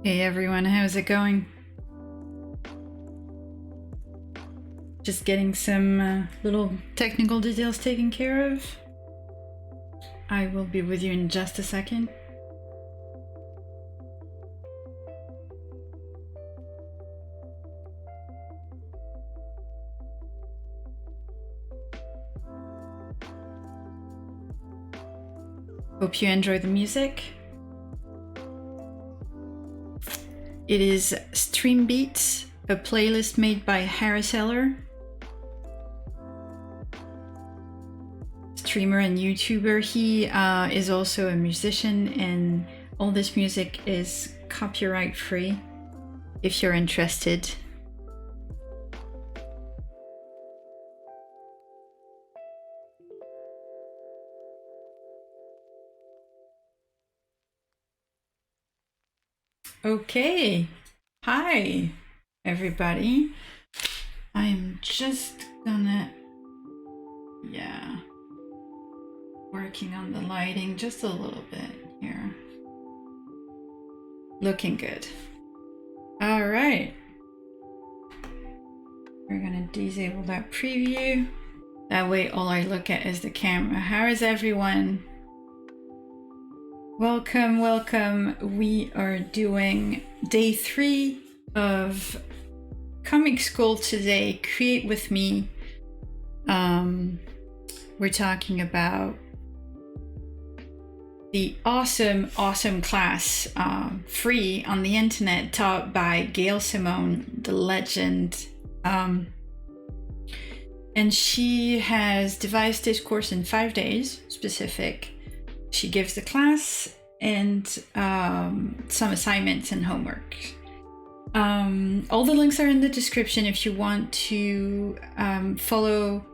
Hey everyone, how's it going? Just getting some little technical details taken care of. I will be with you in just a second. Hope you enjoy the music. It is Stream Beats, a playlist made by Harris Heller, streamer and YouTuber. He is also a musician, and all this music is copyright free if you're interested. Okay, hi everybody. I'm just gonna, working on the lighting just a little bit here. Looking good. All right. We're gonna disable that preview. That way all I look at is the camera. How is everyone? Welcome, welcome. We are doing day 3 of comic school today. Create with me. We're talking about the awesome class free on the internet taught by Gail Simone, the legend. And she has devised this course in 5 days specific. She gives the class and some assignments and homework. All the links are in the description if you want to follow,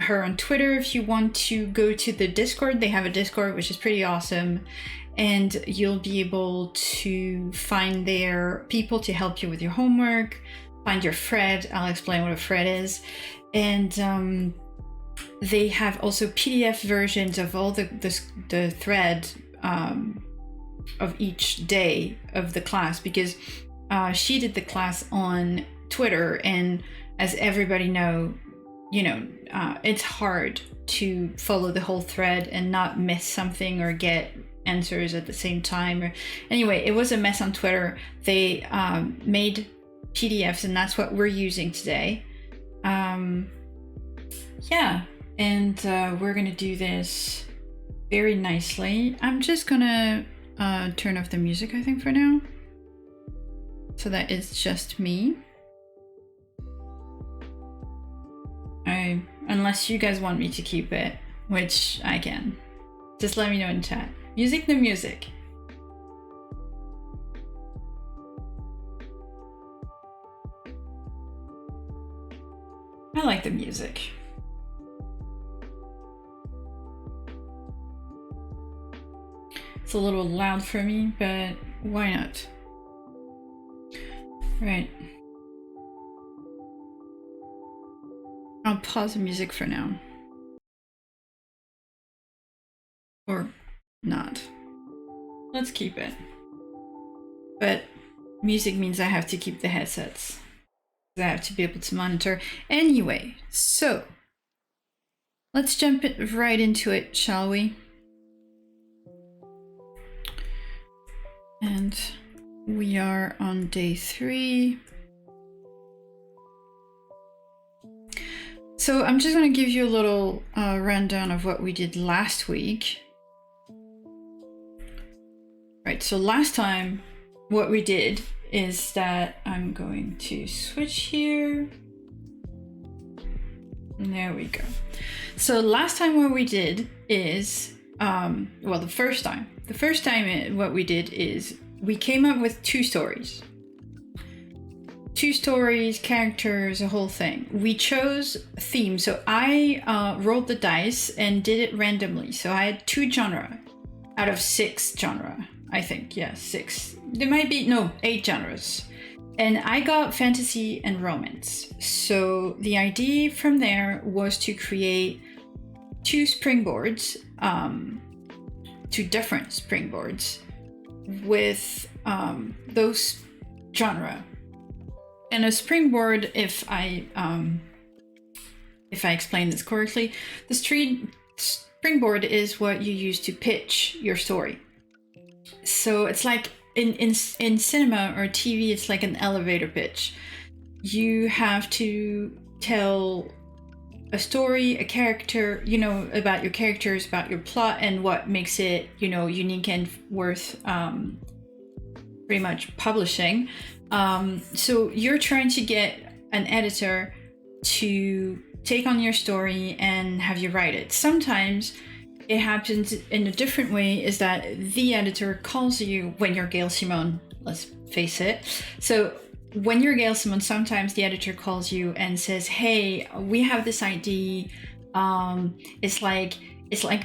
her on Twitter. If you want to go to the Discord, they have a Discord, which is pretty awesome. And you'll be able to find their people to help you with your homework, find your thread. I'll explain what a thread is. And they have also PDF versions of all the thread of each day of the class, because she did the class on Twitter, and as everybody know, it's hard to follow the whole thread and not miss something or get answers at the same time. Or anyway, it was a mess on Twitter. They made PDFs, and that's what we're using today. And we're gonna do this very nicely. I'm just gonna turn off the music, I think, for now, so that it's just me. Unless you guys want me to keep it, which I can. Just let me know in chat. Music the music. I like the music. It's a little loud for me, but why not? Right. I'll pause the music for now. Or not. Let's keep it. But music means I have to keep the headsets. I have to be able to monitor. Anyway, so let's jump right into it, shall we? And we are on day 3. So I'm just going to give you a little rundown of what we did last week. Right, so last time what we did is that I'm going to switch here. And there we go. So last time what we did is, the first time what we did is we came up with 2 stories. 2 stories, characters, a whole thing. We chose a theme. So I rolled the dice and did it randomly. So I had 2 genre out of 6 genre, I think. Yeah, 6. There might be, 8 genres. And I got fantasy and romance. So the idea from there was to create 2 springboards, 2 different springboards with those genre. And a springboard, if I explain this correctly, the springboard is what you use to pitch your story. So it's like in cinema or TV, it's like an elevator pitch. You have to tell a story, a character, about your characters, about your plot, and what makes it, unique and worth pretty much publishing. So you're trying to get an editor to take on your story and have you write it. Sometimes it happens in a different way, is that the editor calls you when you're Gail Simone, let's face it. So when you're Gail Simone, sometimes the editor calls you and says, hey, we have this idea. It's like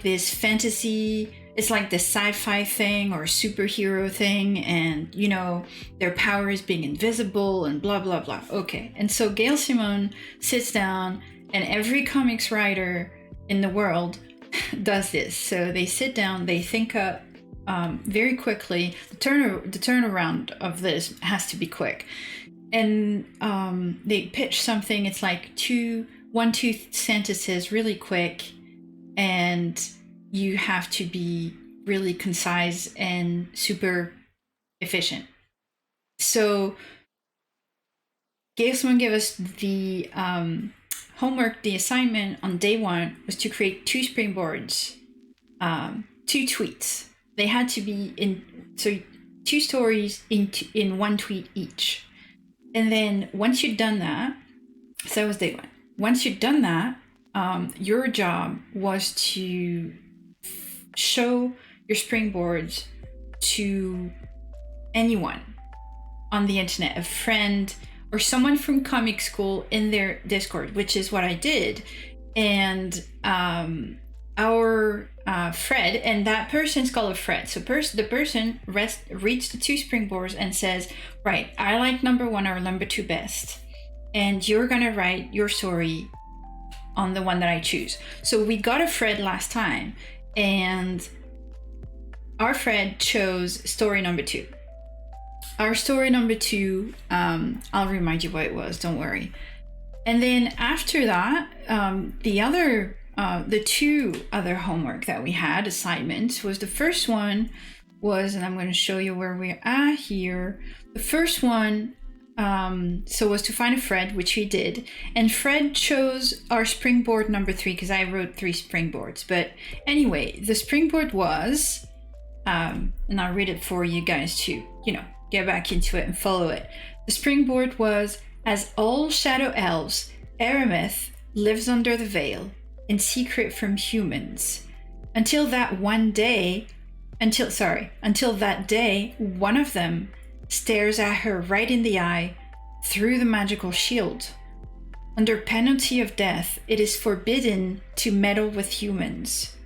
this fantasy, it's like this sci-fi thing or superhero thing, and their power is being invisible and blah blah blah. Okay. And so Gail Simone sits down, and every comics writer in the world does this. So they sit down, they think up very quickly. The turnaround of this has to be quick, and they pitch something. It's like one, two sentences, really quick, and you have to be really concise and super efficient. So Gail Simone gave us the homework, the assignment on day one was to create 2 springboards, 2 tweets. They had to be 2 stories in 1 tweet each. And then once you'd done that, so that was day one. Once you'd done that, your job was to show your springboards to anyone on the internet, a friend or someone from comic school in their Discord, which is what I did. And our Fred, and that person's called Fred. So the person reads the 2 springboards and says, right, I like number 1 or number 2 best. And you're gonna write your story on the one that I choose. So we got a Fred last time, and our Fred chose story number 2. Our story number 2, I'll remind you what it was, don't worry. And then after that, the 2 other homework that we had, assignments, was the first one was, and I'm going to show you where we're at here. The first one, was to find a Fred, which we did. And Fred chose our springboard number 3, because I wrote 3 springboards. But anyway, the springboard was, and I'll read it for you guys to, get back into it and follow it. The springboard was, as all shadow elves, Aramith lives under the veil, in secret from humans. Until that day, one of them stares at her right in the eye through the magical shield. Under penalty of death, it is forbidden to meddle with humans.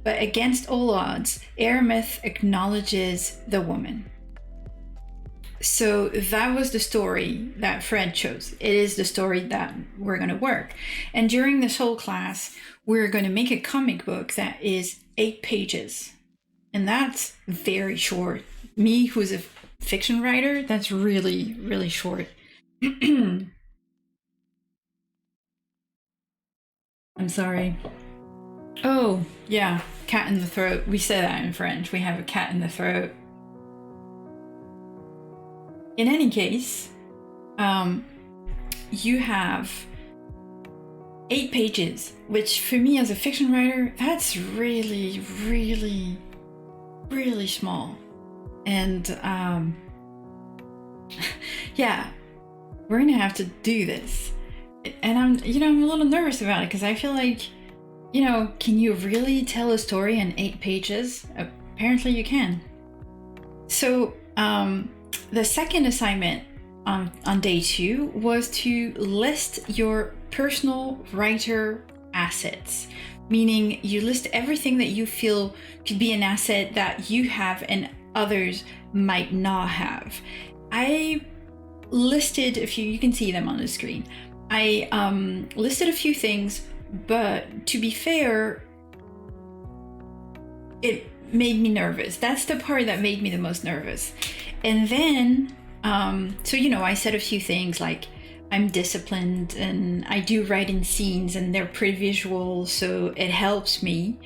But against all odds, Aramith acknowledges the woman. So that was the story that Fred chose. It is the story that we're going to work. And during this whole class, we're going to make a comic book that is 8 pages. And that's very short. Me, who's a fiction writer, that's really, really short. I'm sorry. Oh, yeah, cat in the throat. We say that in French. We have a cat in the throat. In any case, you have 8 pages, which for me as a fiction writer, that's really, really, really small. And yeah, we're gonna have to do this. And I'm a little nervous about it, because I feel like, can you really tell a story in 8 pages? Apparently you can. So, the second assignment on day 2 was to list your personal writer assets, meaning you list everything that you feel could be an asset that you have and others might not have. I listed a few, you can see them on the screen. I listed a few things, but to be fair, it made me nervous. That's the part that made me the most nervous. And then, so, I said a few things like I'm disciplined and I do write in scenes and they're pretty visual, so it helps me.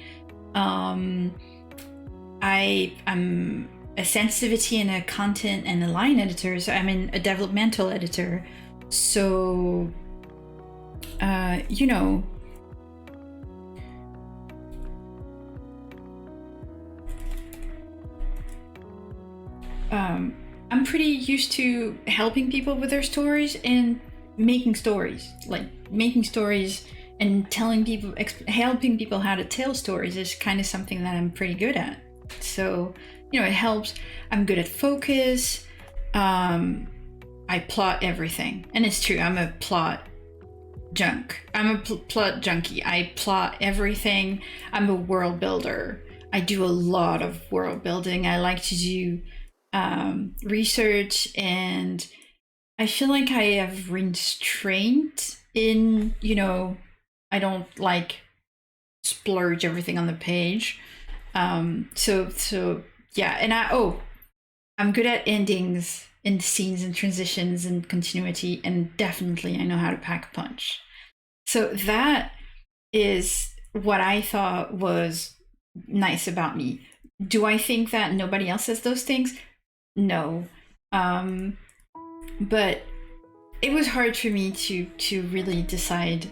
I'm a sensitivity and a content and a line editor, so I'm a developmental editor. So, I'm pretty used to helping people with their stories and making stories. Like making stories and telling people, helping people how to tell stories is kind of something that I'm pretty good at. So, it helps. I'm good at focus. I plot everything. And it's true, I'm a plot junk. I'm a plot junkie. I plot everything. I'm a world builder. I do a lot of world building. I like to do research, and I feel like I have restraint in, I don't like splurge everything on the page. So yeah, and I'm good at endings and scenes and transitions and continuity, and definitely I know how to pack a punch. So that is what I thought was nice about me. Do I think that nobody else has those things? No. But it was hard for me to really decide,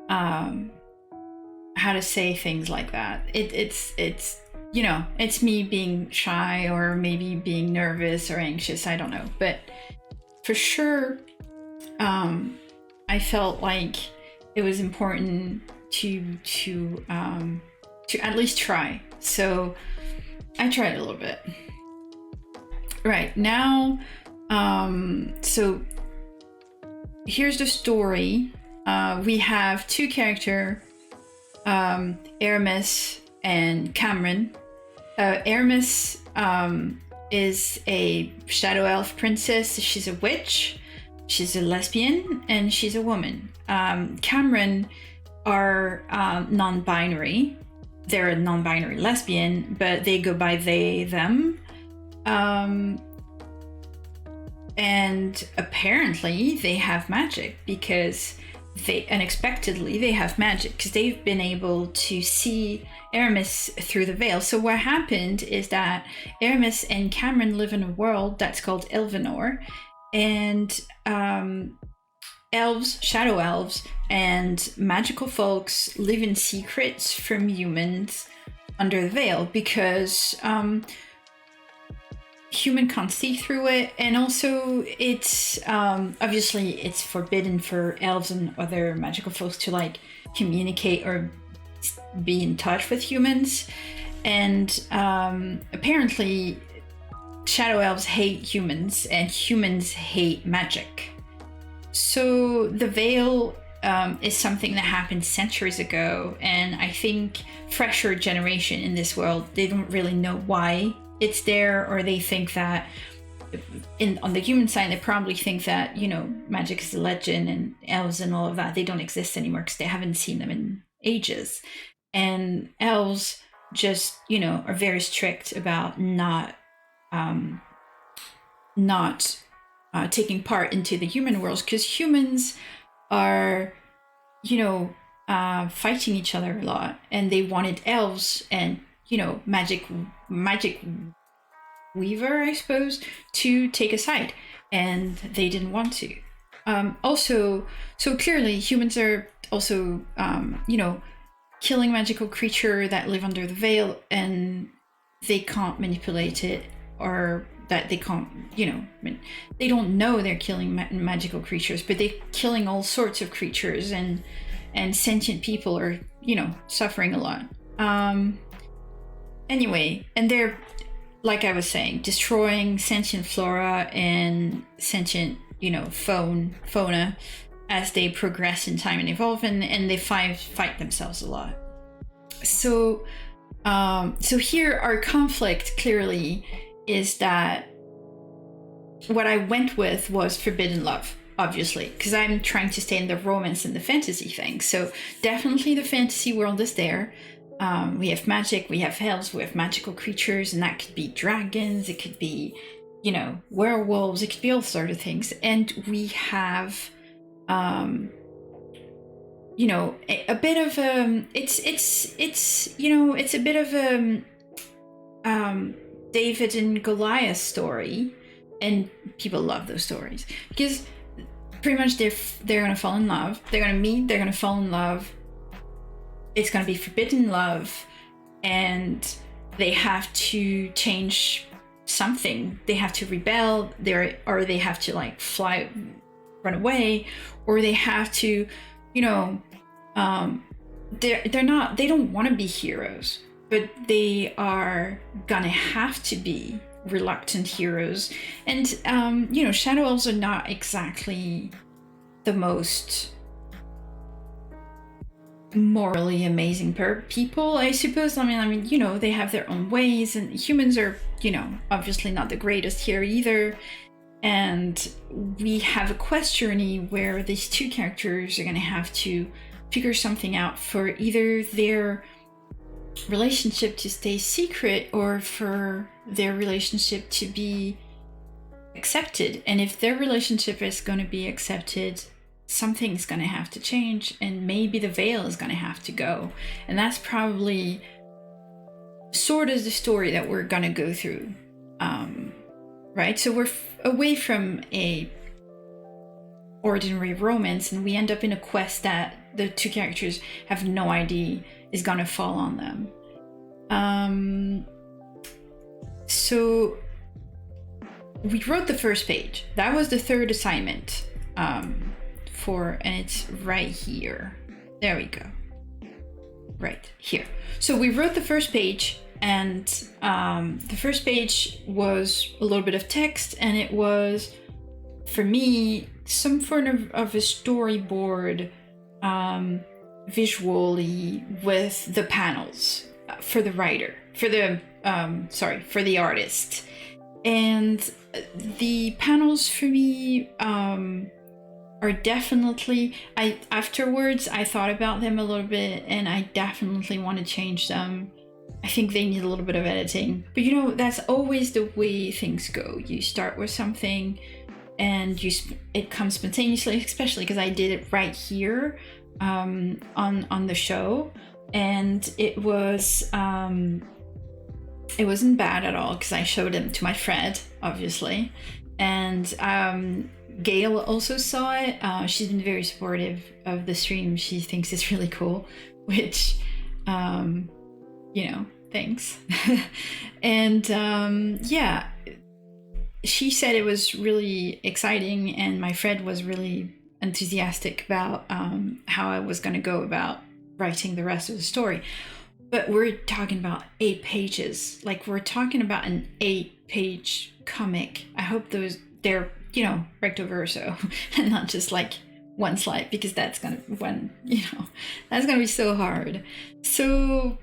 how to say things like that. It's it's me being shy or maybe being nervous or anxious. I don't know, but for sure, I felt like it was important to at least try. So I tried a little bit. Right now, so here's the story. We have two characters, Aramis and Cameron. Aramis is a shadow elf princess. She's a witch, she's a lesbian, and she's a woman. Cameron are non-binary. They're a non-binary lesbian, but they go by they, them. And apparently they have magic because they have magic because they've been able to see Aramis through the veil. So what happened is that Aramis and Cameron live in a world that's called Elvenor, and elves, shadow elves, and magical folks live in secrets from humans under the veil because human can't see through it, and also it's obviously it's forbidden for elves and other magical folks to like communicate or be in touch with humans, and apparently shadow elves hate humans and humans hate magic. So the veil is something that happened centuries ago, and I think fresher generation in this world, they don't really know why it's there, or they think that on the human side, they probably think that, magic is a legend and elves and all of that, they don't exist anymore because they haven't seen them in ages. And elves just, are very strict about not taking part into the human world because humans are, fighting each other a lot, and they wanted elves and magic weaver, I suppose, to take a side, and they didn't want to. Also, so clearly humans are also, killing magical creature that live under the veil, and they can't manipulate it, or that they can't, they don't know they're killing magical creatures, but they're killing all sorts of creatures, and sentient people are, suffering a lot. Anyway, and they're, like I was saying, destroying sentient flora and sentient, fauna as they progress in time and evolve, and they fight themselves a lot. So, so here our conflict clearly is that what I went with was forbidden love, obviously, because I'm trying to stay in the romance and the fantasy thing. So definitely the fantasy world is there. We have magic, we have elves, we have magical creatures, and that could be dragons, it could be, you know, werewolves, it could be all sorts of things. And we have, you know, a bit of it's you know, it's a bit of David and Goliath story, and people love those stories because pretty much they're gonna fall in love, they're gonna meet, they're gonna fall in love, it's gonna be forbidden love, and they have to change something, they have to rebel, or they have to like fly, run away, or they have to, you know, they don't want to be heroes, but they are gonna have to be reluctant heroes. And you know, shadow elves are not exactly the most morally amazing people, I suppose. I mean, you know, they have their own ways, and humans are, you know, obviously not the greatest here either. And we have a quest journey where these two characters are going to have to figure something out for either their relationship to stay secret or for their relationship to be accepted. And if their relationship is going to be accepted, something's going to have to change, and maybe the veil is going to have to go. And that's probably sort of the story that we're going to go through. Right? So we're away from a ordinary romance, and we end up in a quest that the two characters have no idea is going to fall on them. So we wrote the first page. That was the third assignment. And it's right here. There we go. Right here. So we wrote the first page, and the first page was a little bit of text, and it was, for me, some form of a storyboard visually with the panels for the writer, for the artist. And the panels for me are definitely, afterwards I thought about them a little bit, and I definitely want to change them. I think they need a little bit of editing, but you know, that's always the way things go. You start with something and it comes spontaneously, especially because I did it right here on the show, and it wasn't bad at all because I showed them to my friend, obviously, and Gail also saw it. She's been very supportive of the stream. She thinks it's really cool, which, you know, thanks. And yeah, she said it was really exciting, and my friend was really enthusiastic about how I was going to go about writing the rest of the story. But we're talking about 8 pages. Like, we're talking about an 8-page comic. I hope they're, you know, recto verso and not just like one slide, because that's gonna be so hard. So,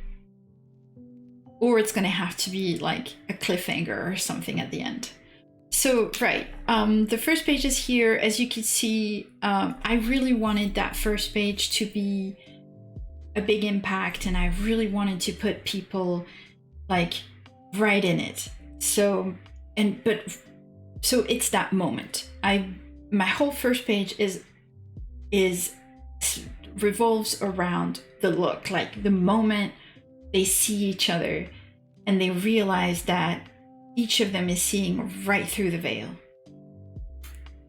or it's gonna have to be like a cliffhanger or something at the end. So, right, the first page is here. As you can see, I really wanted that first page to be a big impact, and I really wanted to put people like right in it. So it's that moment. My whole first page revolves around the look, like the moment they see each other and they realize that each of them is seeing right through the veil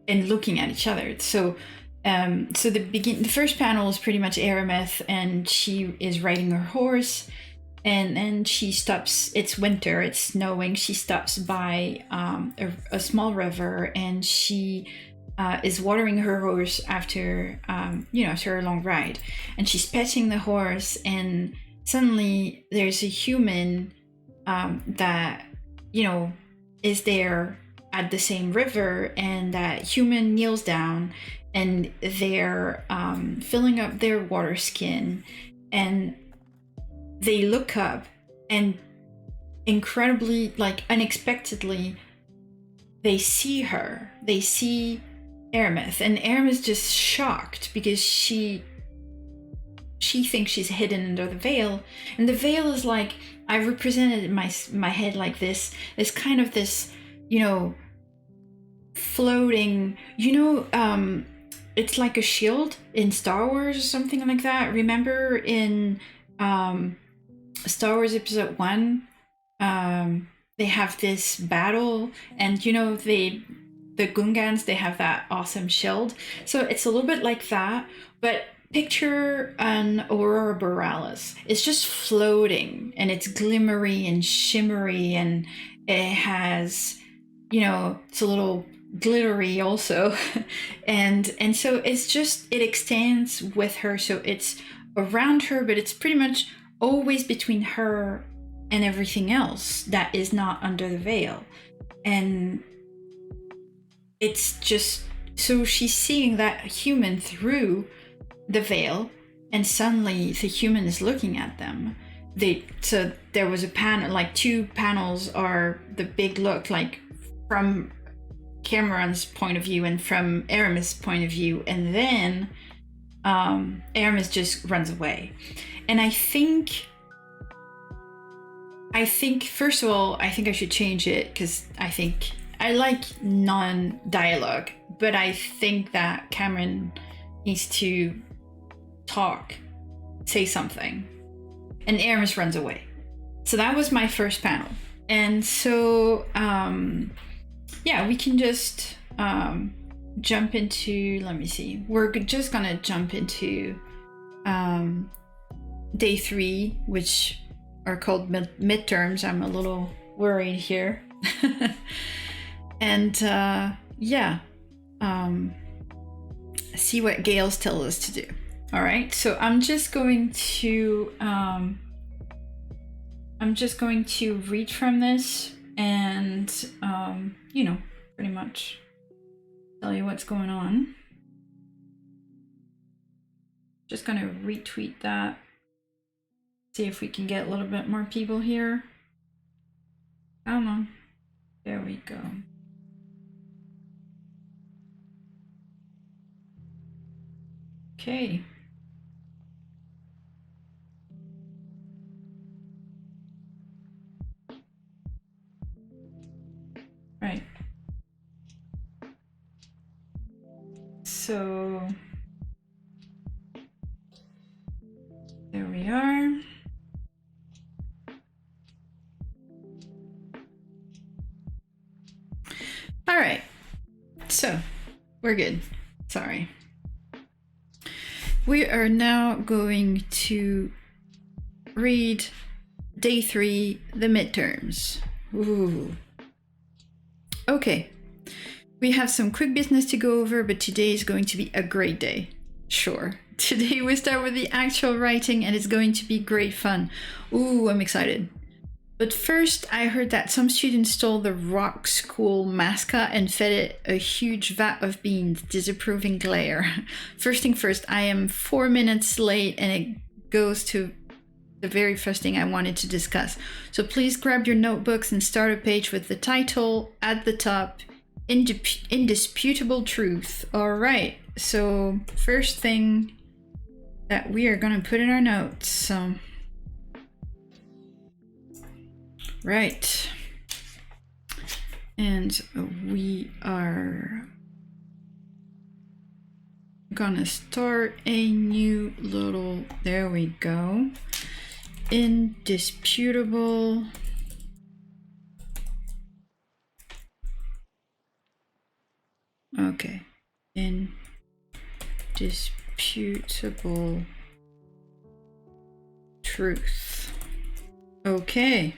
and looking at each other. So the first panel is pretty much Arameth, and she is riding her horse, and then she stops. It's winter, it's snowing. She stops by a small river, and she is watering her horse after after a long ride, and she's petting the horse, and suddenly there's a human that is there at the same river, and that human kneels down, and they're filling up their water skin, and they look up, and incredibly, like unexpectedly, they see her. They see Arameth, and Arameth's just shocked because she she thinks she's hidden under the veil, and the veil is like, I represented in my head like this kind of this, you know, floating, you know, it's like a shield in Star Wars or something like that. Remember in Star Wars Episode 1, they have this battle, and you know, the Gungans, they have that awesome shield. So it's a little bit like that, but picture an aurora borealis. It's just floating, and it's glimmery and shimmery, and it has, you know, it's a little glittery also. and so it's just, it extends with her, so it's around her, but it's pretty much always between her and everything else that is not under the veil. And it's just, so she's seeing that human through the veil, and suddenly the human is looking at them. So there was a panel, like 2 panels are the big look, like from Cameron's point of view and from Aramis' point of view, and then Aramis just runs away. And I think first of all, I think I should change it, because I think I like non-dialogue, but I think that Cameron needs to talk, say something, and Aramis runs away. So that was my first panel. And so yeah, we can just jump into, let me see, we're just gonna jump into day 3, which are called midterms. I'm a little worried here. And yeah, see what Gail's tells us to do. All right, so I'm just going to read from this, and you know, pretty much tell you what's going on. Just gonna retweet that, see if we can get a little bit more people here. Come on, there we go. Okay. Right. So there we are. All right. So we're good. Sorry. We are now going to read day 3, the midterms. Ooh. Okay, we have some quick business to go over, but today is going to be a great day. Sure. Today we start with the actual writing, and it's going to be great fun. Ooh, I'm excited. But first, I heard that some students stole the rock school mascot and fed it a huge vat of beans, disapproving glare. First thing first, I am 4 minutes late, and it goes to the very first thing I wanted to discuss. So please grab your notebooks and start a page with the title at the top, Indisputable Truth. All right, so first thing that we are going to put in our notes. So, right. And we are gonna start a new little, there we go. Indisputable okay, indisputable truth. Okay,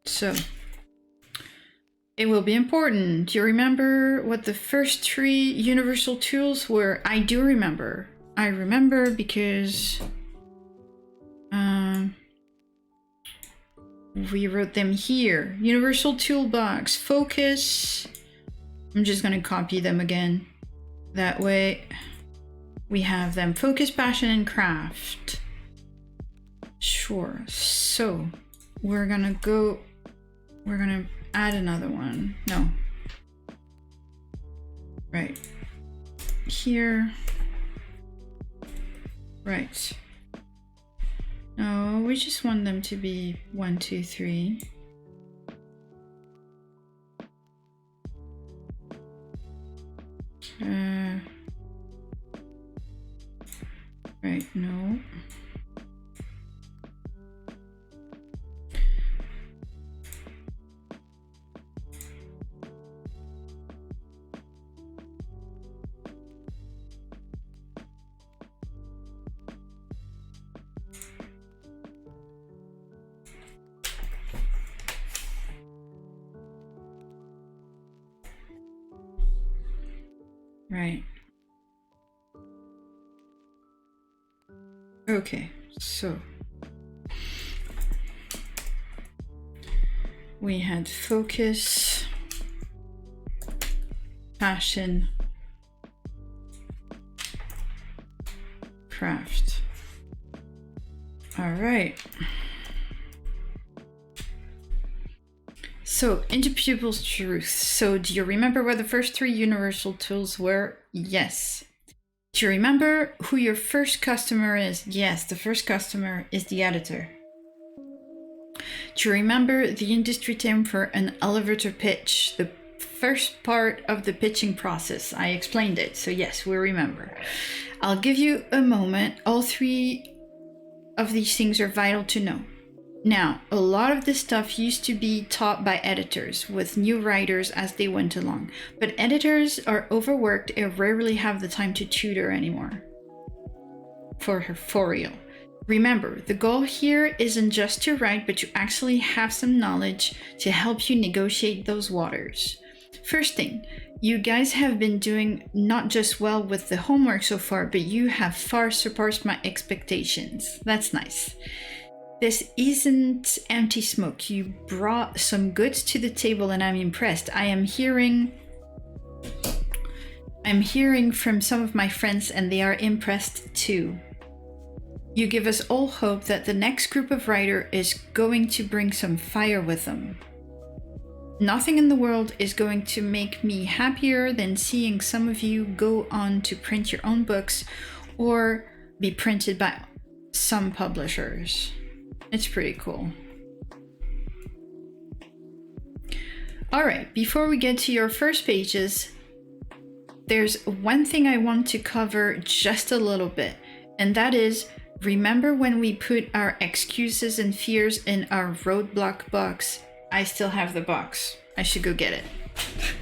so it will be important. Do you remember what the first 3 universal tools were? I do remember. I remember because we wrote them here. Universal toolbox, focus. I'm just going to copy them again. That way we have them. Focus, passion, and craft. Sure. So we're going to add another one. No. Right. Here. Right. No, we just want them to be 1, 2, 3. Right, no. Right. Okay, so we had focus, passion, craft. All right. So, into pupils' truth. So, do you remember what the first 3 universal tools were? Yes. Do you remember who your first customer is? Yes, the first customer is the editor. Do you remember the industry term for an elevator pitch? The first part of the pitching process. I explained it, so yes, we remember. I'll give you a moment. All 3 of these things are vital to know. Now, a lot of this stuff used to be taught by editors with new writers as they went along, but editors are overworked and rarely have the time to tutor anymore. For real. Remember, the goal here isn't just to write, but to actually have some knowledge to help you negotiate those waters. First thing, you guys have been doing not just well with the homework so far, but you have far surpassed my expectations. That's nice. This isn't empty smoke. You brought some goods to the table and I'm impressed. I'm hearing from some of my friends and they are impressed too. You give us all hope that the next group of writers is going to bring some fire with them. Nothing in the world is going to make me happier than seeing some of you go on to print your own books or be printed by some publishers. It's pretty cool. All right, before we get to your first pages, there's one thing I want to cover just a little bit, and that is, remember when we put our excuses and fears in our roadblock box? I still have the box. I should go get it.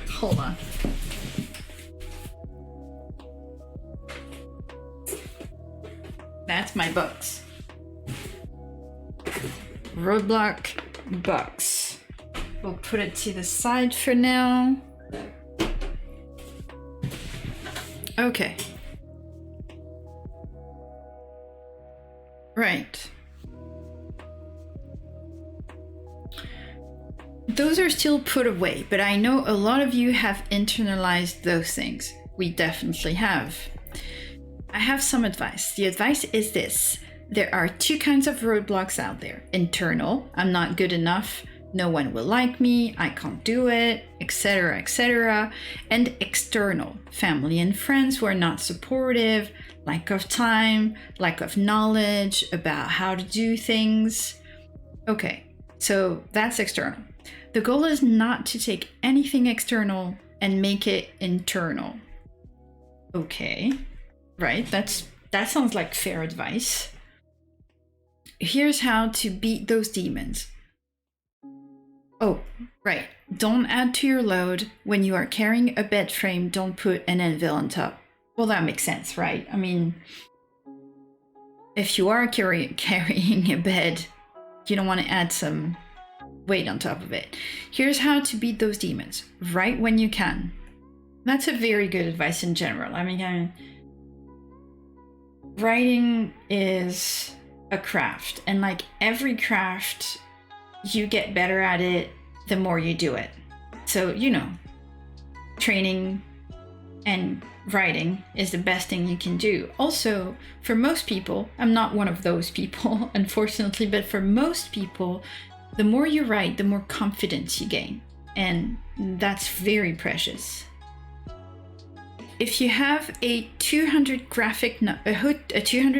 Hold on. That's my box. Roadblock box. We'll put it to the side for now. Okay. Right. Those are still put away, but I know a lot of you have internalized those things. We definitely have. I have some advice. The advice is this. There are 2 kinds of roadblocks out there. Internal, I'm not good enough, no one will like me, I can't do it, etc., etc. And external, family and friends who are not supportive, lack of time, lack of knowledge about how to do things. Okay, so that's external. The goal is not to take anything external and make it internal. Okay, right, that sounds like fair advice. Here's how to beat those demons. Oh, right. Don't add to your load. When you are carrying a bed frame, don't put an anvil on top. Well, that makes sense, right? I mean, if you are carrying a bed, you don't want to add some weight on top of it. Here's how to beat those demons. Write when you can. That's a very good advice in general. I mean, writing is a craft, and like every craft, you get better at it the more you do it. So, training and writing is the best thing you can do. Also, for most people, I'm not one of those people, unfortunately, but for most people, the more you write, the more confidence you gain. And that's very precious. if you have a 200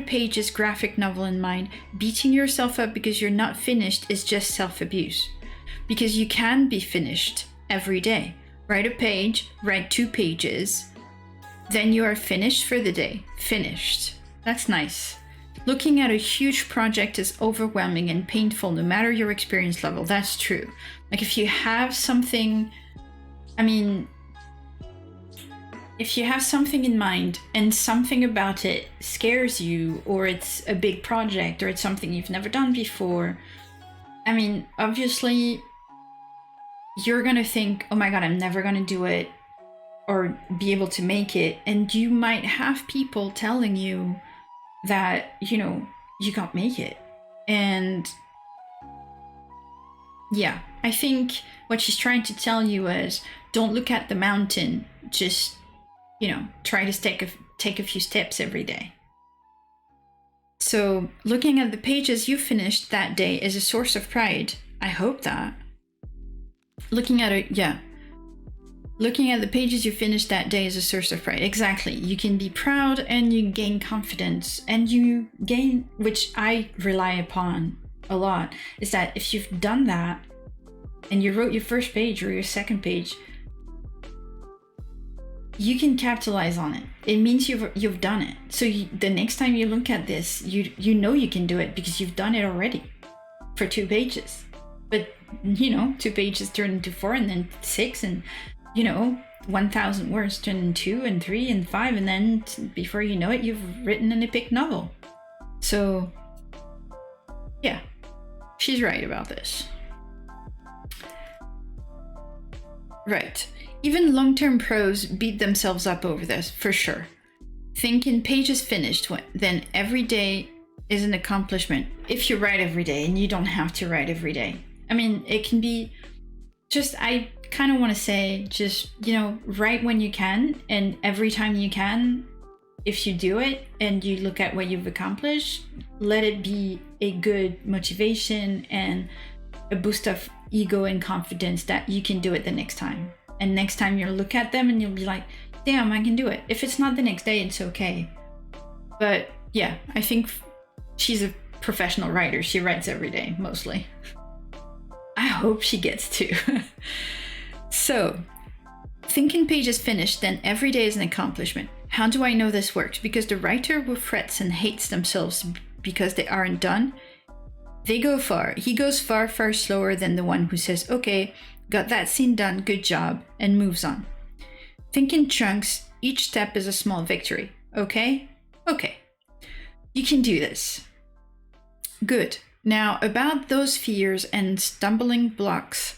pages graphic novel in mind, beating yourself up because you're not finished is just self-abuse. Because you can be finished every day. Write a page, write 2 pages, then you are finished for the day. Finished. That's nice. Looking at a huge project is overwhelming and painful no matter your experience level. That's true. Like if you have something, if you have something in mind and something about it scares you, or it's a big project, or it's something you've never done before, obviously you're gonna think, oh my God, I'm never gonna do it or be able to make it. And you might have people telling you that, you can't make it. And yeah, I think what she's trying to tell you is, don't look at the mountain, just, try to take a few steps every day. So looking at the pages you finished that day is a source of pride. I hope that. Looking at the pages you finished that day is a source of pride. Exactly. You can be proud and you gain confidence, and you gain, which I rely upon a lot, is that if you've done that and you wrote your first page or your second page, you can capitalize on it. It means you've done it. So the next time you look at this, you know you can do it because you've done it already for 2 pages. But 2 pages turn into 4 and then 6, and 1,000 words turn into 2 and 3 and 5, and then before you know it, you've written an epic novel. So yeah, she's right about this. Right. Even long-term pros beat themselves up over this, for sure. Thinking pages finished, then every day is an accomplishment. If you write every day, and you don't have to write every day. It can be just, I kind of want to say, just, write when you can, and every time you can, if you do it and you look at what you've accomplished, let it be a good motivation and a boost of ego and confidence that you can do it the next time. And next time you'll look at them and you'll be like, damn, I can do it. If it's not the next day, it's okay. But yeah, I think she's a professional writer. She writes every day, mostly. I hope she gets to. So, thinking pages finished, then every day is an accomplishment. How do I know this works? Because the writer who frets and hates themselves because they aren't done, he goes far, far slower than the one who says, okay, got that scene done, good job, and moves on. Think in chunks, each step is a small victory, okay? Okay. You can do this. Good. Now, about those fears and stumbling blocks,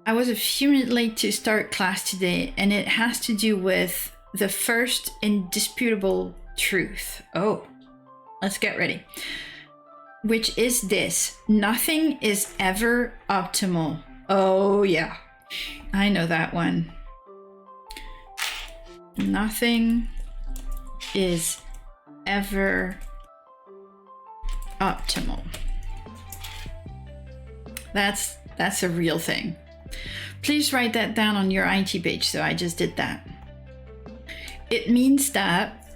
I was a few minutes late to start class today, and it has to do with the first indisputable truth. Oh, let's get ready. Which is this: nothing is ever optimal. Oh yeah, I know that one. Nothing is ever optimal. That's a real thing. Please write that down on your IT page. So I just did that. It means that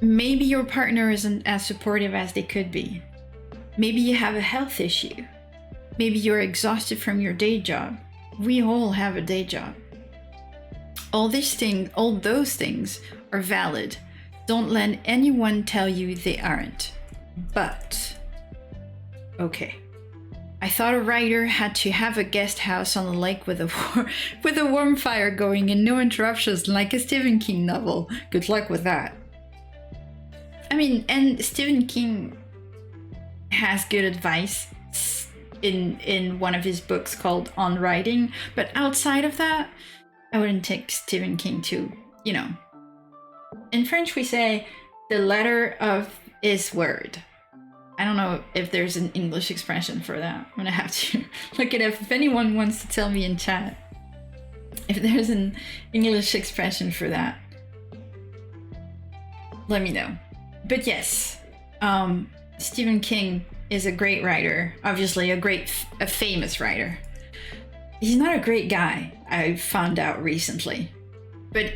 maybe your partner isn't as supportive as they could be. Maybe you have a health issue. Maybe you're exhausted from your day job. We all have a day job. All those things are valid. Don't let anyone tell you they aren't. But, okay. I thought a writer had to have a guest house on the lake with a warm fire going and no interruptions, like a Stephen King novel. Good luck with that. And Stephen King has good advice in one of his books called On Writing, but outside of that, I wouldn't take Stephen King to, in French we say the letter of his word. I don't know if there's an English expression for that. I'm gonna have to look it up. If anyone wants to tell me in chat if there's an English expression for that, let me know. But yes, Stephen King is a great writer, obviously a famous writer. He's not a great guy, I found out recently. But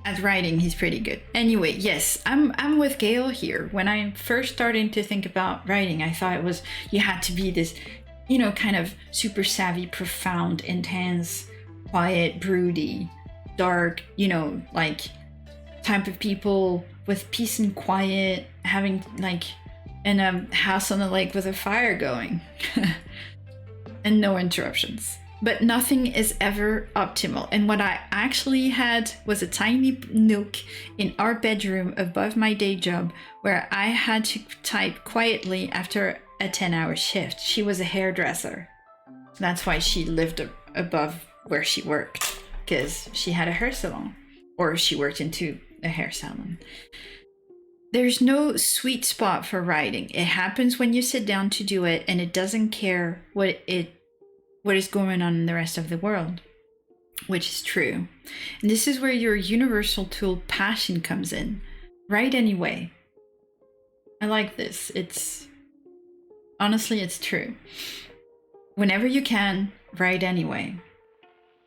At writing, he's pretty good. Anyway, yes, I'm with Gail here. When I first started to think about writing, I thought it was you had to be this, you know, kind of super savvy, profound, intense, quiet, broody, dark, you know, like type of people with peace and quiet, having like in a house on the lake with a fire going and no interruptions. But nothing is ever optimal. And what I actually had was a tiny nook in our bedroom above my day job where I had to type quietly after a 10-hour shift. She was a hairdresser. That's why she lived above where she worked, because she had a hair salon, or she worked into a hair salon. There's no sweet spot for writing. It happens when you sit down to do it, and it doesn't care what is going on in the rest of the world, which is true. And this is where your universal tool passion comes in. Write anyway. I like this. Honestly, it's true. Whenever you can, write anyway.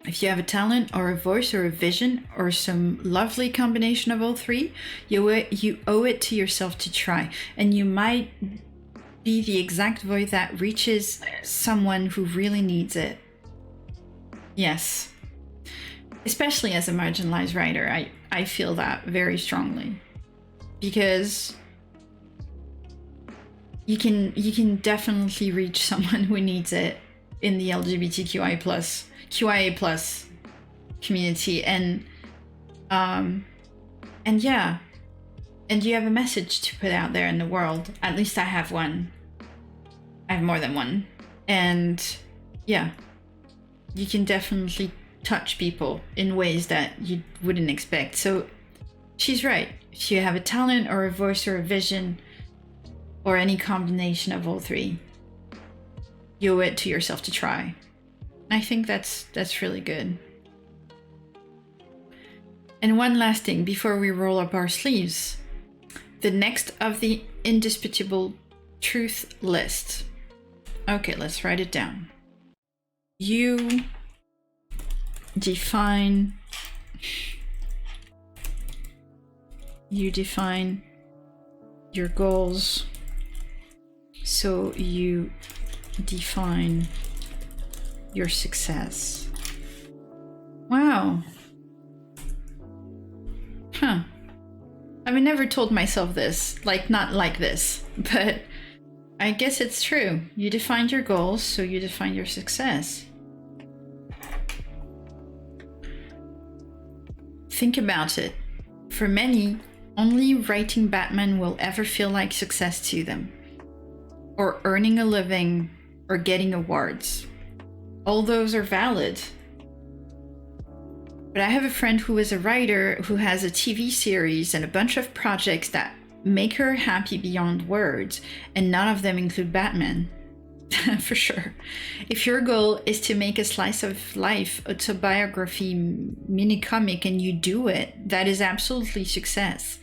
If you have a talent or a voice or a vision or some lovely combination of all three, you owe it to yourself to try. And you might be the exact voice that reaches someone who really needs it. Yes. Especially as a marginalized writer, I feel that very strongly. Because you can definitely reach someone who needs it in the QIA plus community, and yeah, and you have a message to put out there in the world. At least I have one. I have more than one. And yeah, you can definitely touch people in ways that you wouldn't expect. So she's right. If you have a talent or a voice or a vision or any combination of all three, you owe it to yourself to try. I think that's really good. And one last thing before we roll up our sleeves. The next of the indisputable truth list. Okay, let's write it down. You define your goals, so you define your success. Wow. Huh. I've never told myself this, like not like this, but I guess it's true. You defined your goals, so you define your success. Think about it. For many, only writing Batman will ever feel like success to them, or earning a living, or getting awards. All those are valid. But I have a friend who is a writer who has a TV series and a bunch of projects that make her happy beyond words, and none of them include Batman. For sure. If your goal is to make a slice of life autobiography mini comic and you do it, that is absolutely success.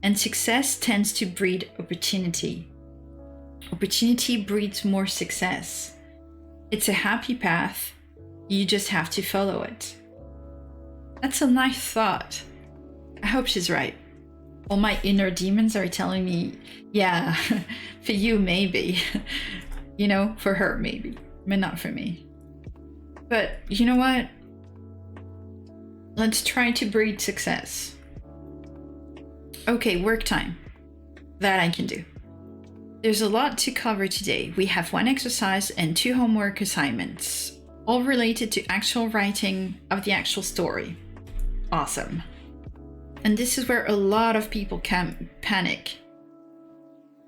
And success tends to breed opportunity. Opportunity breeds more success. It's a happy path. You just have to follow it. That's a nice thought. I hope she's right. All my inner demons are telling me, yeah, for you, maybe. You know, for her, maybe, but not for me. But you know what? Let's try to breed success. Okay, work time. That I can do. There's a lot to cover today. We have 1 exercise and 2 homework assignments, all related to actual writing of the actual story. Awesome. And this is where a lot of people can panic.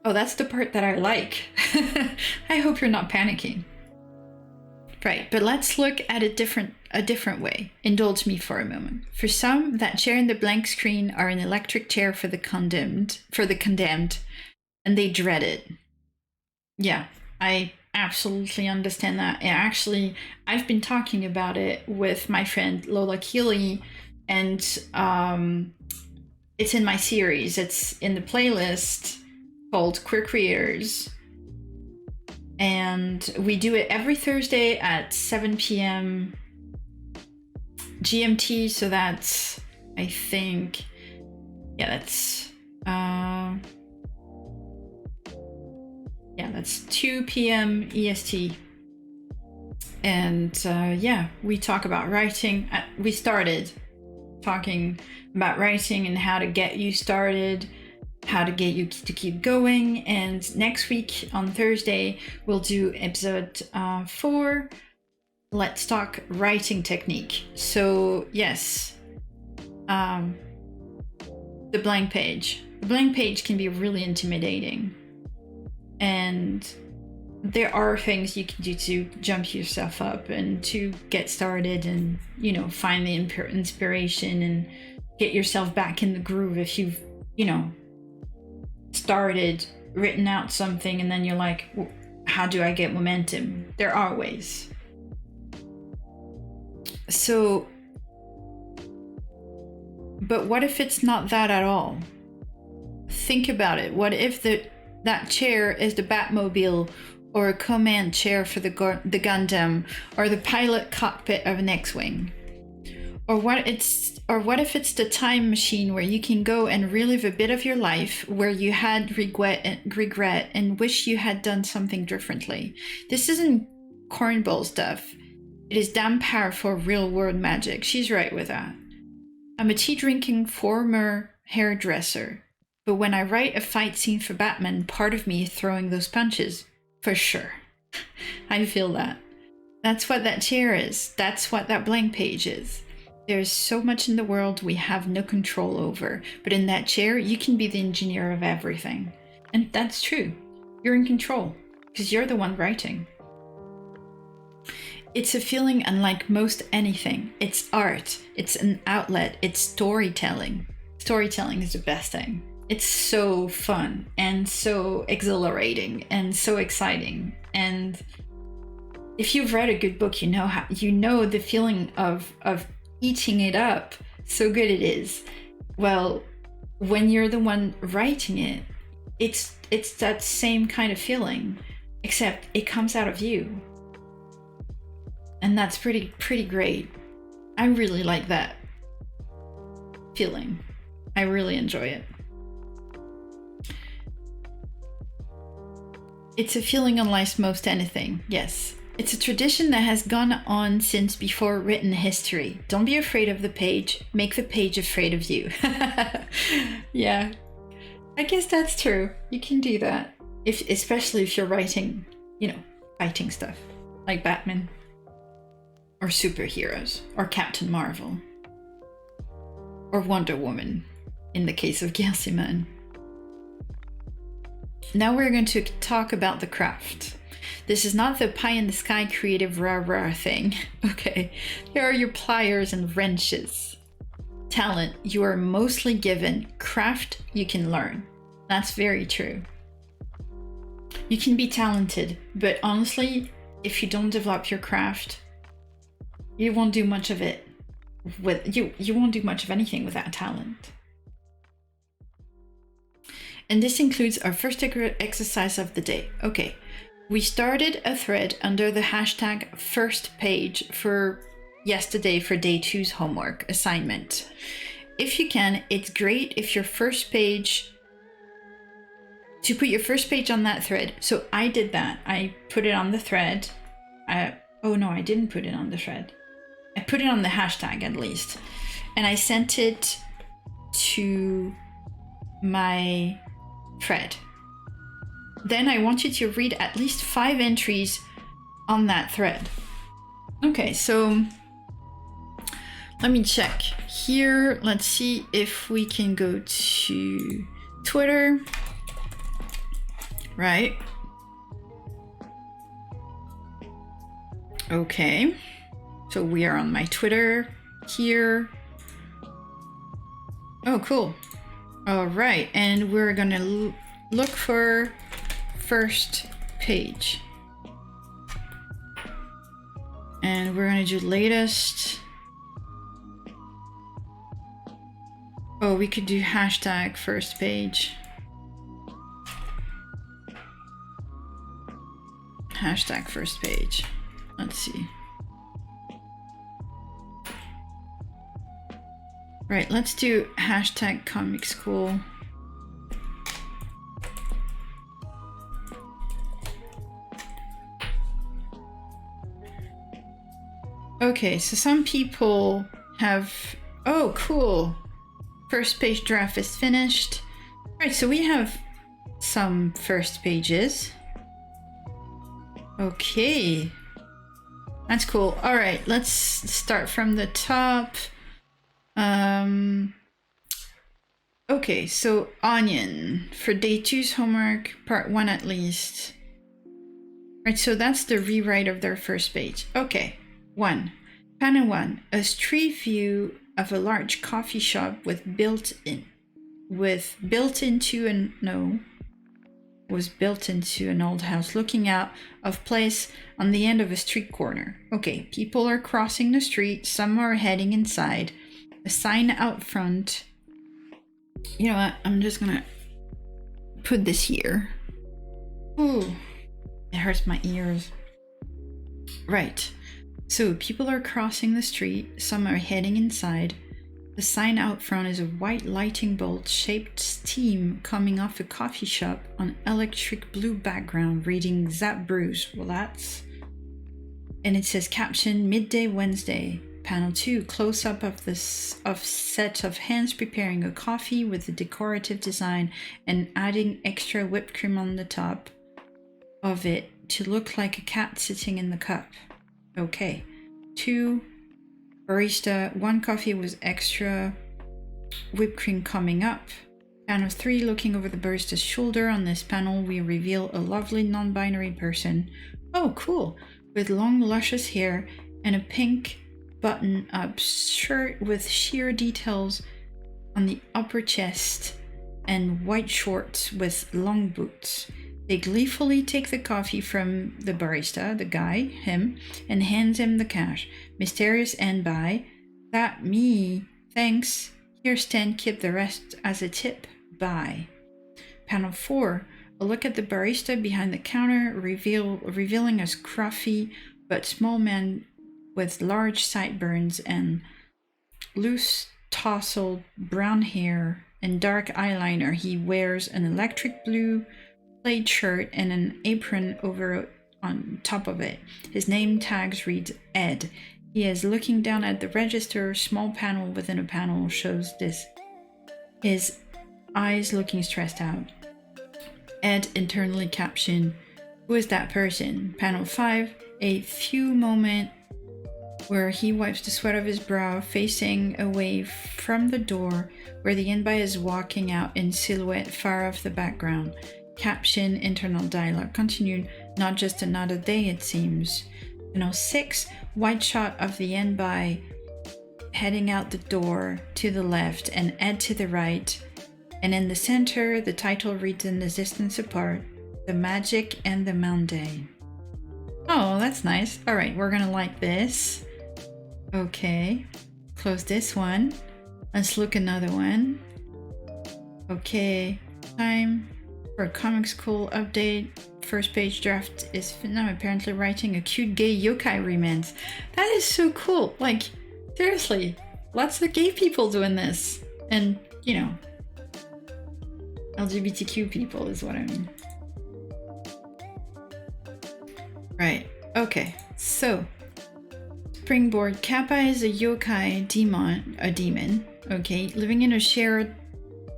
Oh, that's the part that I like. I hope you're not panicking. Right, but let's look at a different way. Indulge me for a moment. For some, that chair in the blank screen are an electric chair for the condemned, and they dread it. Yeah, I absolutely understand that. And actually, I've been talking about it with my friend Lola Keeley, and it's in my series. It's in the playlist called Queer Creators. And we do it every Thursday at 7 p.m. GMT, so that's I think, yeah, that's 2 p.m. EST. And yeah, we talk about writing. We started talking about writing and how to get you started, how to get you to keep going. And next week on Thursday, we'll do episode 4. Let's talk writing technique. So yes, the blank page. The blank page can be really intimidating. And there are things you can do to jump yourself up and to get started and, you know, find the inspiration and get yourself back in the groove if you've, you know, written out something and then you're like, well, how do I get momentum? There are ways. So, but what if it's not that at all? Think about it. What if that chair is the Batmobile, or a command chair for the Gundam, or the pilot cockpit of an X-Wing? Or what if it's the time machine where you can go and relive a bit of your life where you had regret and wish you had done something differently? This isn't cornball stuff. It is damn powerful real-world magic. She's right with that. I'm a tea-drinking former hairdresser, but when I write a fight scene for Batman, part of me is throwing those punches. For sure. I feel that. That's what that chair is. That's what that blank page is. There's so much in the world we have no control over, but in that chair, you can be the engineer of everything. And that's true. You're in control, because you're the one writing. It's a feeling unlike most anything. It's art. It's an outlet. It's storytelling. Storytelling is the best thing. It's so fun and so exhilarating and so exciting. And if you've read a good book, you know the feeling of eating it up, so good it is. Well, when you're the one writing it, it's that same kind of feeling, except it comes out of you. And that's pretty great. I really like that feeling. I really enjoy it. It's a feeling unlike most anything, yes. It's a tradition that has gone on since before written history. Don't be afraid of the page, make the page afraid of you. Yeah, I guess that's true. You can do that, especially if you're writing, fighting stuff, like Batman, or superheroes, or Captain Marvel, or Wonder Woman, in the case of Gail Simone. Now we're going to talk about the craft. This is not the pie-in-the-sky creative rah-rah thing, okay? Here are your pliers and wrenches. Talent, you are mostly given. Craft, you can learn. That's very true. You can be talented, but honestly, if you don't develop your craft, you won't do much of it. You won't do much of anything without talent. And this includes our first exercise of the day. Okay, we started a thread under the hashtag first page for yesterday for day 2's homework assignment. If you can, it's great if your first page, to put your first page on that thread. So I did that. I put it on the thread. Oh no, I didn't put it on the thread. I put it on the hashtag at least. And I sent it to my thread. Then I want you to read at least 5 entries on that thread. Okay, so let me check here. Let's see if we can go to Twitter. Right. Okay. So we are on my Twitter here. Oh, cool. All right, and we're gonna look for first page. And we're gonna do latest. Oh, we could do hashtag first page. Hashtag first page. Let's see. Right, let's do hashtag comic school. Okay, so some people have, oh, cool. First page draft is finished. All right, so we have some first pages. Okay, that's cool. All right, let's start from the top. Okay, so Onion for day 2's homework, part 1 at least. Right, so that's the rewrite of their first page. Okay, 1. Panel 1, a street view of a large coffee shop was built into an old house looking out of place on the end of a street corner. Okay, people are crossing the street, some are heading inside. A sign out front. You know what? I'm just gonna put this here. Ooh, it hurts my ears. Right. So people are crossing the street, some are heading inside. The sign out front is a white lightning bolt shaped steam coming off a coffee shop on electric blue background reading Zap Bruce. Well, that's... And it says caption midday Wednesday. Panel 2, close-up of set of hands preparing a coffee with a decorative design and adding extra whipped cream on the top of it to look like a cat sitting in the cup. Okay. 2, barista, 1 coffee with extra whipped cream coming up. Panel 3, looking over the barista's shoulder. On this panel, we reveal a lovely non-binary person. Oh, cool. With long, luscious hair and a pink button-up shirt with sheer details on the upper chest and white shorts with long boots. They gleefully take the coffee from the barista, the guy, him, and hands him the cash. Mysterious end by, that me, thanks, here Stan, keep the rest as a tip, bye. Panel 4, a look at the barista behind the counter, revealing a scruffy but small man with large sideburns and loose tousled brown hair and dark eyeliner. He wears an electric blue plaid shirt and an apron over on top of it. His name tags reads Ed. He is looking down at the register. Small panel within a panel shows this. His eyes looking stressed out. Ed internally captioned, who is that person? Panel 5, a few moment where he wipes the sweat off his brow, facing away from the door where the Inbai is walking out in silhouette far off the background. Caption, internal dialogue continued, not just another day it seems. Panel 6, wide shot of the Inbai heading out the door to the left and Ed to the right. And in the center, the title reads in the distance apart, The Magic and the Mundane. Oh, that's nice. All right, we're gonna like this. Okay, close this one. Let's look another one. Okay, time for a comic school update. First page draft is now apparently writing a cute gay yokai romance. That is so cool. Like, seriously, lots of gay people doing this. And, you know, LGBTQ people is what I mean. Right, okay, so Springboard. Kappa is a yokai demon, okay, living in a shared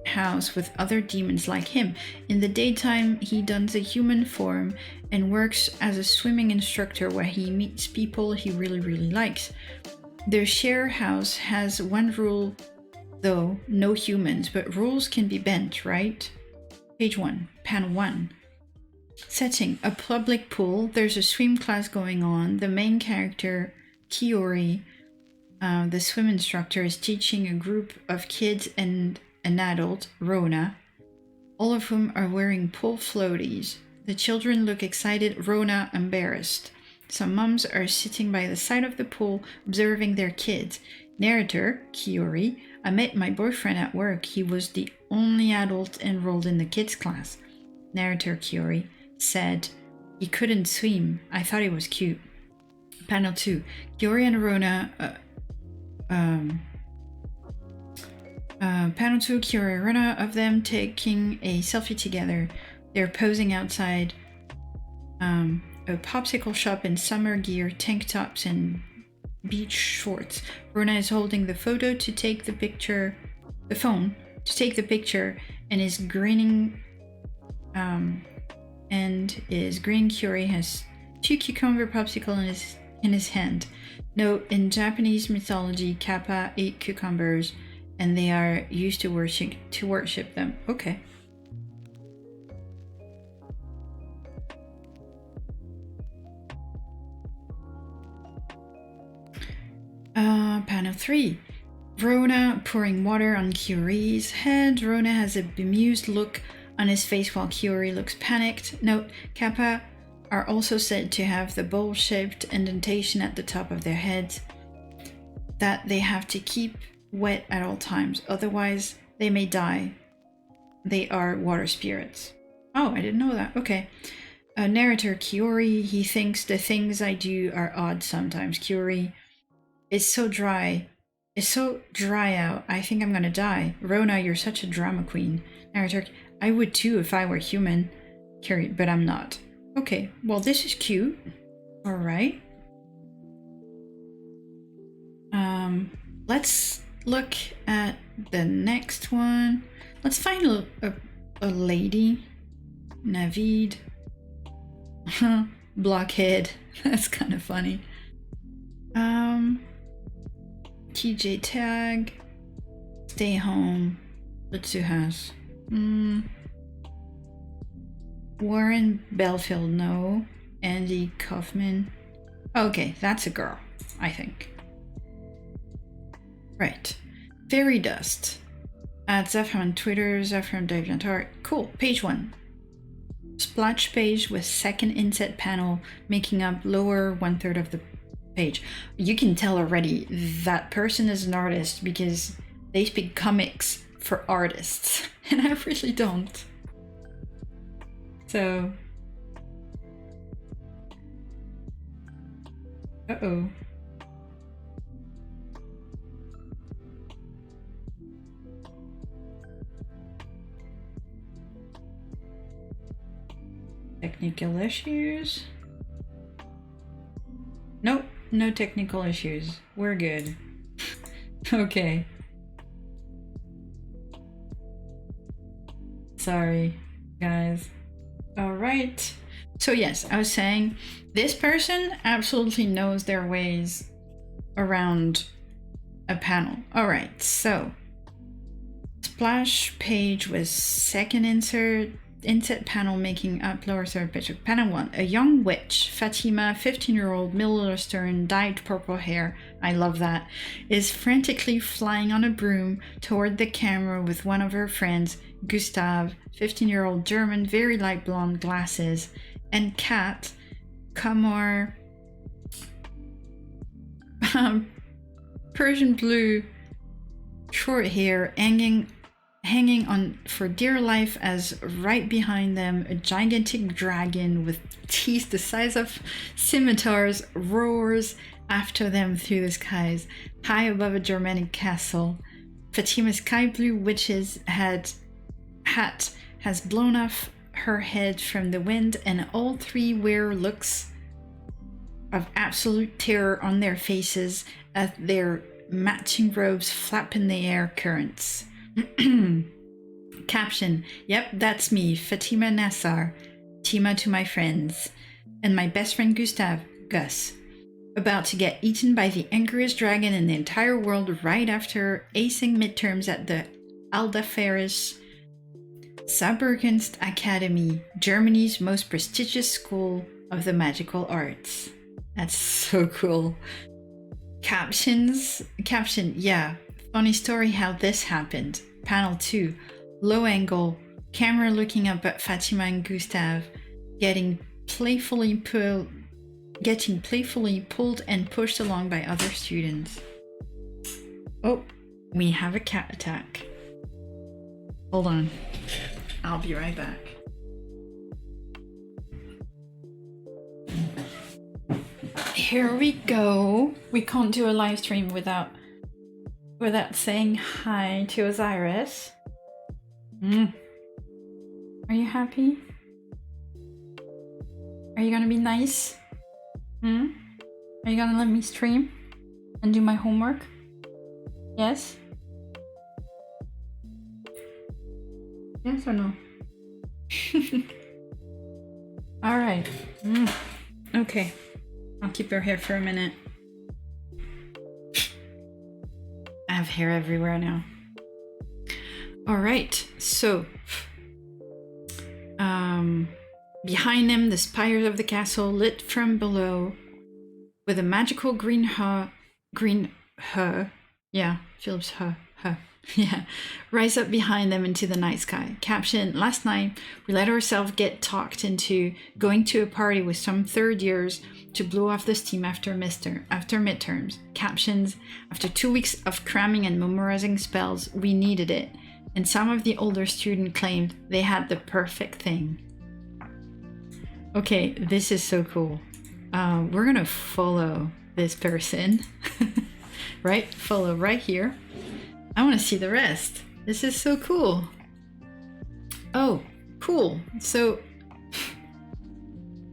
house with other demons like him. In the daytime, he dons a human form and works as a swimming instructor where he meets people he really likes. Their share house has one rule, though, no humans, but rules can be bent, right? Page 1, panel 1. Setting, a public pool. There's a swim class going on. The main character, Kiori, the swim instructor, is teaching a group of kids and an adult, Rona, all of whom are wearing pool floaties. The children look excited, Rona embarrassed. Some moms are sitting by the side of the pool observing their kids. Narrator, Kiori, I met my boyfriend at work. He was the only adult enrolled in the kids class. Narrator, Kiori, said he couldn't swim. I thought he was cute. Panel 2. Kiori and Rona Panel 2, Kira and Rona, of them taking a selfie together. They're posing outside a popsicle shop in summer gear, tank tops, and beach shorts. Rona is holding the phone to take the picture, and is grinning. Curie has 2 cucumber popsicle in his hand. Note, in Japanese mythology, Kappa ate cucumbers, and they are used to worship them. Okay. Panel 3. Rona pouring water on Curie's head. Rona has a bemused look on his face while Curie looks panicked. Note, Kappa are also said to have the bowl-shaped indentation at the top of their heads that they have to keep wet at all times, otherwise they may die. They are water spirits. Oh, I didn't know that. Okay. Narrator Kiori, he thinks the things I do are odd sometimes. Kiori, it's so dry out, I think I'm gonna die. Rona, you're such a drama queen. Narrator, I would too if I were human. Kiori, but I'm not. Okay, well this is cute. Alright. Let's look at the next one. Let's find a lady. Navid. Blockhead. That's kind of funny. TJ Tag. Stay home. Let's do house. Warren Belfield, no. Andy Kaufman. Okay, that's a girl, I think. Right. Fairy Dust. At Zephyr on Twitter, Zephyr on DeviantArt. Cool. Page 1. Splash page with second inset panel making up lower 1/3 of the page. You can tell already that person is an artist because they speak comics for artists, and I really don't. So. Uh-oh. Technical issues? Nope, no technical issues. We're good. Okay. Sorry, guys. Alright. So yes, I was saying, this person absolutely knows their ways around a panel. Alright, so splash page with second inset panel making up lower third picture. Panel 1. A young witch, Fatima, 15-year-old, Middle Eastern, dyed purple hair, I love that, is frantically flying on a broom toward the camera with one of her friends, Gustav, 15-year-old German, very light blonde, glasses, and Kat, Kamar, Persian blue, short hair, hanging on for dear life, as right behind them a gigantic dragon with teeth the size of scimitars roars after them through the skies, high above a Germanic castle. Fatima's sky blue witch's hat has blown off her head from the wind, and all three wear looks of absolute terror on their faces as their matching robes flap in the air currents. Caption, yep, that's me, Fatima Nassar, Tima to my friends, and my best friend Gustav, Gus, about to get eaten by the angriest dragon in the entire world right after acing midterms at the Aldaferis Saarbrückenst Academy, Germany's most prestigious school of the magical arts. That's so cool. Caption, yeah, funny story how this happened. Panel 2, low angle, camera looking up at Fatima and Gustav, getting playfully pulled and pushed along by other students. Oh, we have a cat attack. Hold on, I'll be right back. Here we go. We can't do a live stream without without saying hi to Osiris. Are you happy? Are you gonna be nice? Are you gonna let me stream and do my homework? Yes? Yes or no? Alright. Okay. I'll keep her here for a minute. I have hair everywhere now. Alright, so behind them, the spires of the castle lit from below with a magical green yeah, Philip's yeah, rise up behind them into the night sky. Caption, last night we let ourselves get talked into going to a party with some third years to blow off the steam after midterms. Captions, after 2 weeks of cramming and memorizing spells, we needed it. And some of the older students claimed they had the perfect thing. Okay, this is so cool. We're gonna follow this person, right? Follow right here. I want to see the rest. This is so cool. Oh, cool. So,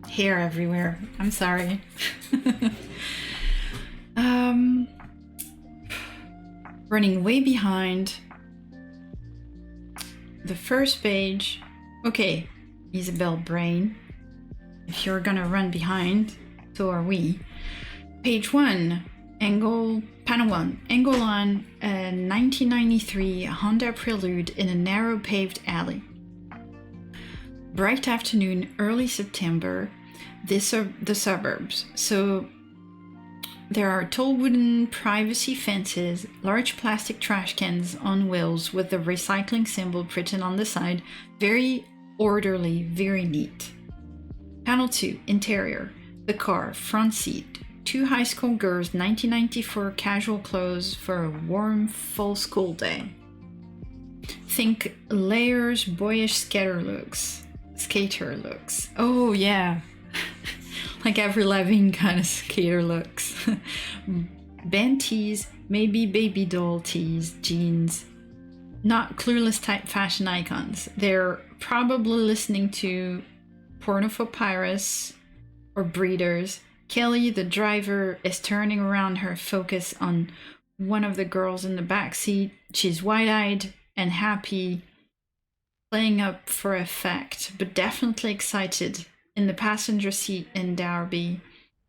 hair everywhere. I'm sorry. Running way behind. The first page. Okay, Isabel Brain. If you're gonna run behind, so are we. Page 1. Panel 1. Angle on a 1993 Honda Prelude in a narrow paved alley. Bright afternoon, early September. These are the suburbs. So there are tall wooden privacy fences, large plastic trash cans on wheels with the recycling symbol printed on the side. Very orderly, very neat. Panel 2. Interior. The car, front seat. 2 high school girls, 1994 casual clothes for a warm fall school day. Think layers, boyish skater looks. Oh yeah, like Avril Lavigne kind of skater looks. Band tees, maybe baby doll tees, jeans. Not clueless type fashion icons. They're probably listening to Pornophopyrus or Breeders. Kelly, the driver, is turning around her focus on one of the girls in the back seat. She's wide-eyed and happy, playing up for effect, but definitely excited. In the passenger seat in Darby,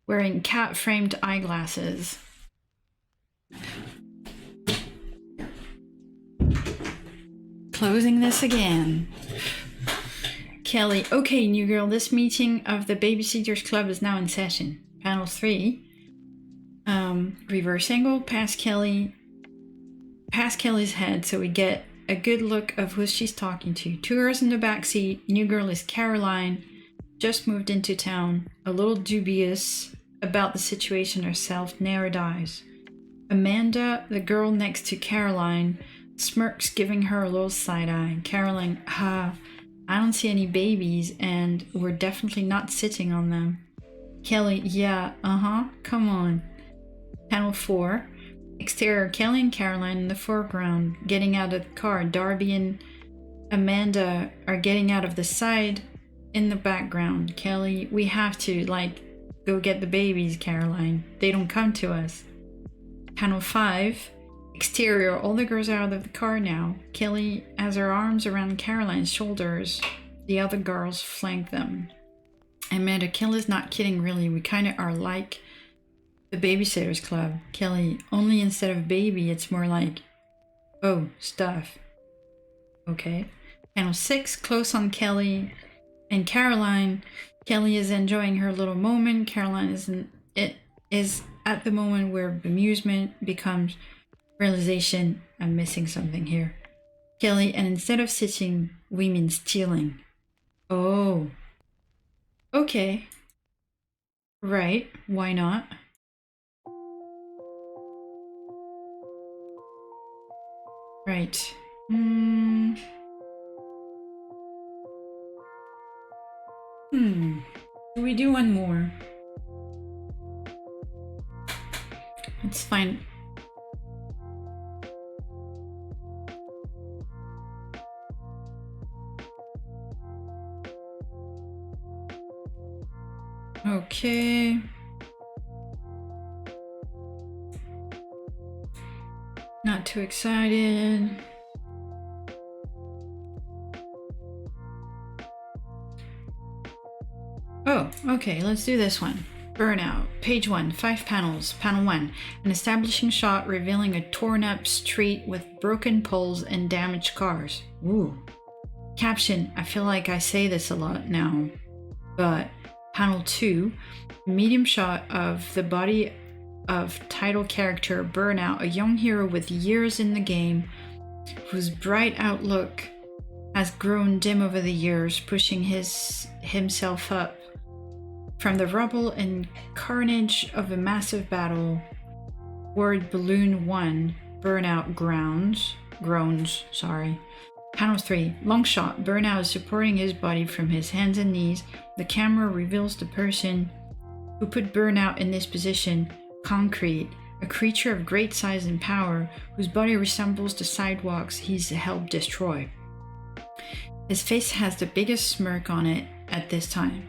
wearing cat-framed eyeglasses. Closing this again. Kelly, okay, new girl, this meeting of the Babysitters Club is now in session. Panel 3, reverse angle past Kelly's head so we get a good look of who she's talking to. 2 girls in the back seat. New girl is Caroline, just moved into town, a little dubious about the situation herself, narrowed eyes. Amanda, the girl next to Caroline, smirks, giving her a little side eye. Caroline, I don't see any babies and we're definitely not sitting on them. Kelly, yeah, come on. Panel 4. Exterior, Kelly and Caroline in the foreground, getting out of the car. Darby and Amanda are getting out of the side in the background. Kelly, we have to, go get the babies, Caroline. They don't come to us. Panel 5. Exterior, all the girls are out of the car now. Kelly has her arms around Caroline's shoulders. The other girls flank them. Amanda, Kelly's not kidding, really. We kind of are like the Babysitters Club. Kelly, only instead of baby, it's more like, oh, stuff. Okay. Panel 6, close on Kelly and Caroline. Kelly is enjoying her little moment. Caroline is at the moment where bemusement becomes realization. I'm missing something here. Kelly, and instead of sitting, we mean stealing. Oh. Okay. Right. Why not? Right. Do we do one more? Let's find... Okay. Not too excited. Oh, okay, let's do this one. Burnout, page 1, 5 panels. Panel 1, an establishing shot revealing a torn up street with broken poles and damaged cars. Ooh. Caption, I feel like I say this a lot now, but panel 2, medium shot of the body of title character Burnout, a young hero with years in the game, whose bright outlook has grown dim over the years, pushing himself up from the rubble and carnage of a massive battle. Word Balloon 1, Burnout groans. Panel 3, long shot. Burnout is supporting his body from his hands and knees. The camera reveals the person who put Burnout in this position, Concrete, a creature of great size and power, whose body resembles the sidewalks he's helped destroy. His face has the biggest smirk on it at this time.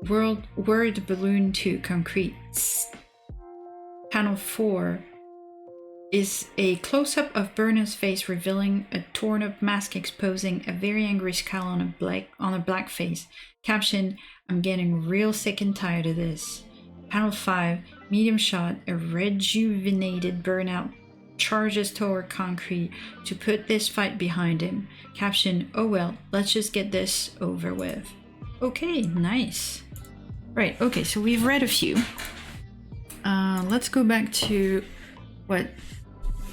Word Balloon 2, Concrete. Panel 4 is a close-up of Burnout's face, revealing a torn-up mask exposing a very angry scowl on a black face. Caption, I'm getting real sick and tired of this. Panel 5, medium shot, a rejuvenated Burnout charges toward Concrete to put this fight behind him. Caption, oh well, let's just get this over with. Okay, nice. Right, okay, so we've read a few. Let's go back to what...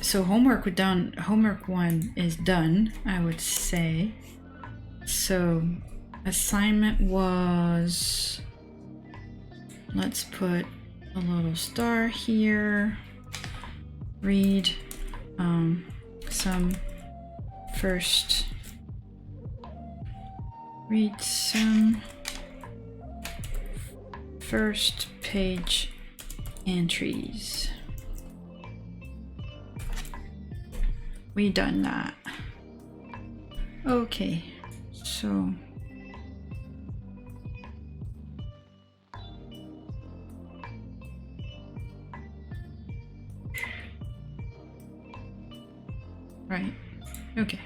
So homework 1 is done, I would say. So assignment was... Let's put a little star here. Read some first page entries. We done that. Okay, so right, okay.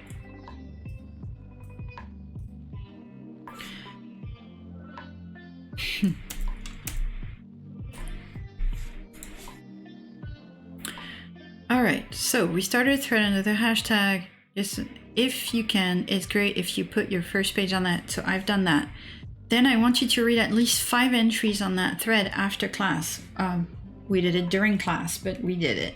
All right, so we started a thread under the hashtag. Just if you can, it's great if you put your first page on that. So I've done that. Then I want you to read at least 5 entries on that thread after class. We did it during class, but we did it.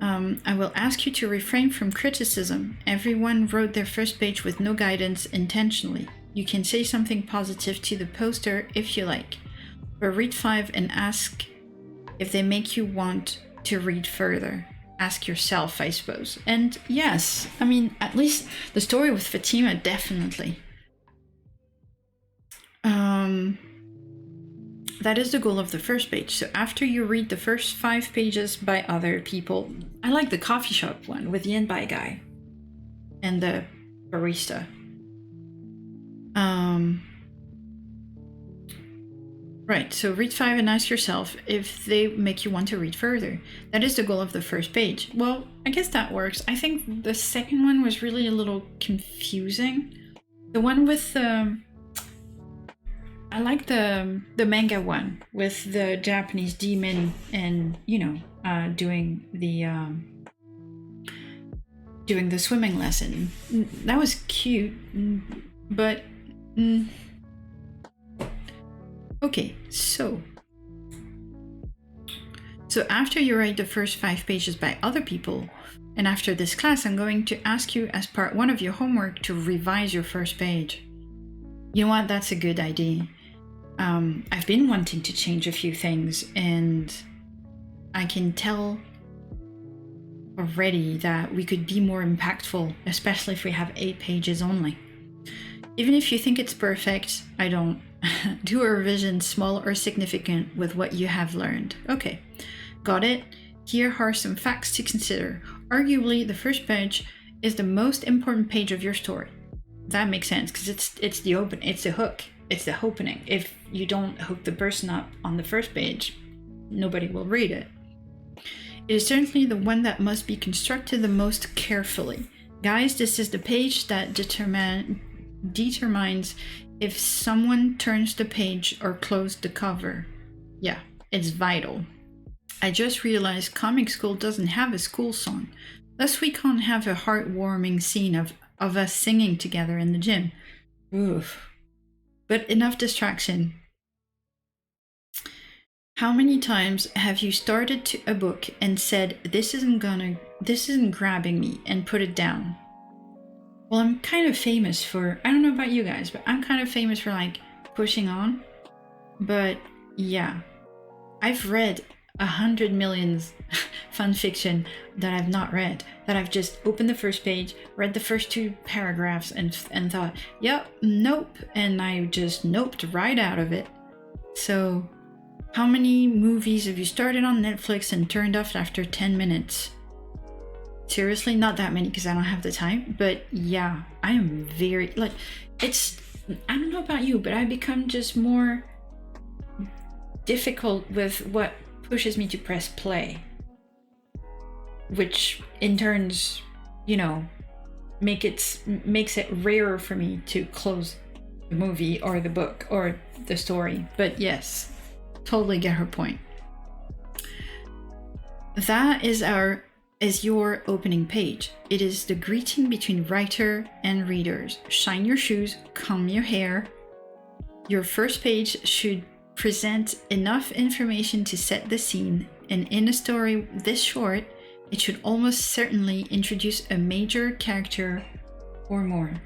I will ask you to refrain from criticism. Everyone wrote their first page with no guidance intentionally. You can say something positive to the poster if you like, but read 5 and ask if they make you want to read further. Ask yourself, I suppose. And yes, I mean, at least the story with Fatima, definitely. That is the goal of the first page. So after you read the first 5 pages by other people, I like the coffee shop one with the in-buy guy and the barista. Right, so read 5 and ask yourself if they make you want to read further. That is the goal of the first page. Well, I guess that works. I think the second one was really a little confusing. The one with I like the manga one with the Japanese demon and, you know, doing the swimming lesson. That was cute, but okay, so after you write the first 5 pages by other people, and after this class, I'm going to ask you as part 1 of your homework to revise your first page. You know what? That's a good idea. I've been wanting to change a few things, and I can tell already that we could be more impactful, especially if we have 8 pages only. Even if you think it's perfect, I don't. Do a revision, small or significant, with what you have learned. Okay, got it? Here are some facts to consider. Arguably, the first page is the most important page of your story. That makes sense because it's the hook. It's the opening. If you don't hook the person up on the first page, nobody will read it. It is certainly the one that must be constructed the most carefully. Guys, this is the page that determines if someone turns the page or closes the cover. Yeah, it's vital. I just realized comic school doesn't have a school song. Thus we can't have a heartwarming scene of us singing together in the gym. Oof. But enough distraction. How many times have you started a book and said, this isn't grabbing me, and put it down? Well, I'm kind of famous for, I don't know about you guys, but I'm kind of famous for like pushing on. But yeah, I've read 100 million fan fiction that I've not read, that I've just opened the first page, read the first 2 paragraphs and thought, yep, nope, and I just noped right out of it. So how many movies have you started on Netflix and turned off after 10 minutes? Seriously, not that many because I don't have the time. But yeah, I am very, like, it's, I don't know about you, but I become just more difficult with what pushes me to press play. Which in turns, you know, makes it rarer for me to close the movie or the book or the story. But yes, totally get her point. That is your opening page. It is the greeting between writer and readers. Shine your shoes, comb your hair. Your first page should present enough information to set the scene, and in a story this short, it should almost certainly introduce a major character or more.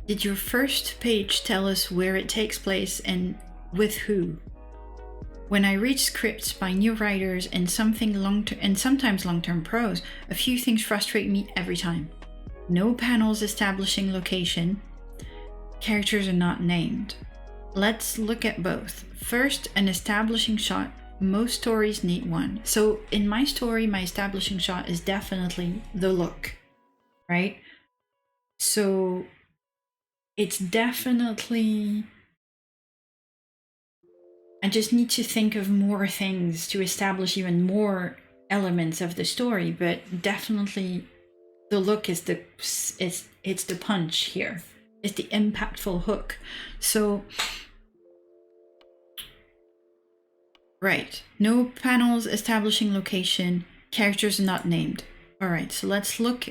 Did your first page tell us where it takes place and with who? When I read scripts by new writers and sometimes long-term prose, a few things frustrate me every time. No panels establishing location. Characters are not named. Let's look at both. First, an establishing shot. Most stories need one. So in my story, my establishing shot is definitely the look, right? So it's definitely, I just need to think of more things to establish even more elements of the story, but definitely the look is it's the punch here. It's the impactful hook. So right, no panels establishing location, characters are not named. All right, so let's look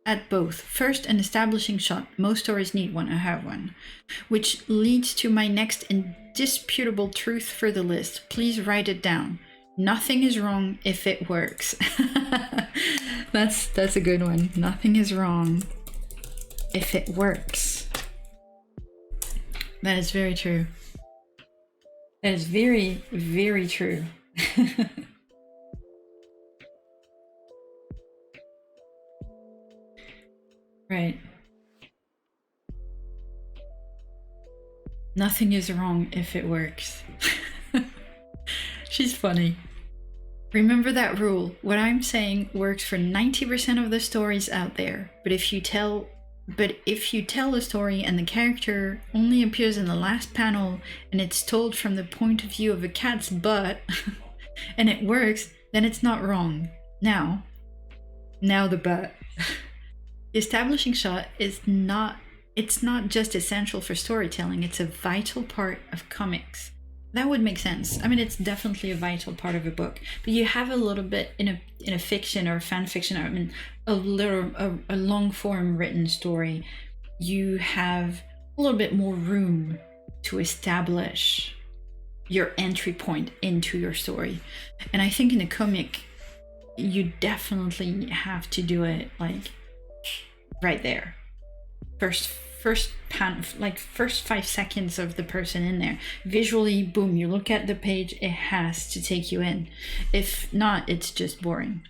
at both. First, an establishing shot. Most stories need one. I have one. Which leads to my next indisputable truth for the list. Please write it down. Nothing is wrong if it works. That's a good one. Nothing is wrong if it works. That is very true. That is very, very true. Right. Nothing is wrong if it works. She's funny. Remember that rule. What I'm saying works for 90% of the stories out there. But if you tell a story and the character only appears in the last panel and it's told from the point of view of a cat's butt and it works, then it's not wrong. Now the butt. The establishing shot it's not just essential for storytelling, it's a vital part of comics. That would make sense. I mean, it's definitely a vital part of a book, but you have a little bit in a fiction or fan fiction, I mean, a long form written story, you have a little bit more room to establish your entry point into your story. And I think in a comic, you definitely have to do it like right there. First 5 seconds of the person in there. Visually, boom, you look at the page, it has to take you in. If not, it's just boring.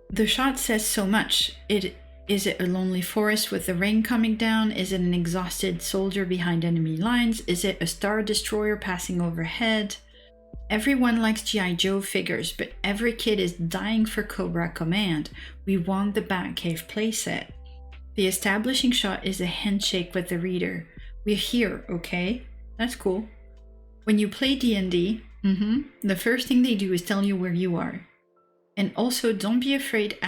The shot says so much. Is it a lonely forest with the rain coming down? Is it an exhausted soldier behind enemy lines? Is it a Star Destroyer passing overhead? Everyone likes G.I. Joe figures, but every kid is dying for Cobra Command. We want the Batcave playset. The establishing shot is a handshake with the reader. We're here, okay? That's cool. When you play D&D, the first thing they do is tell you where you are. And also, don't be afraid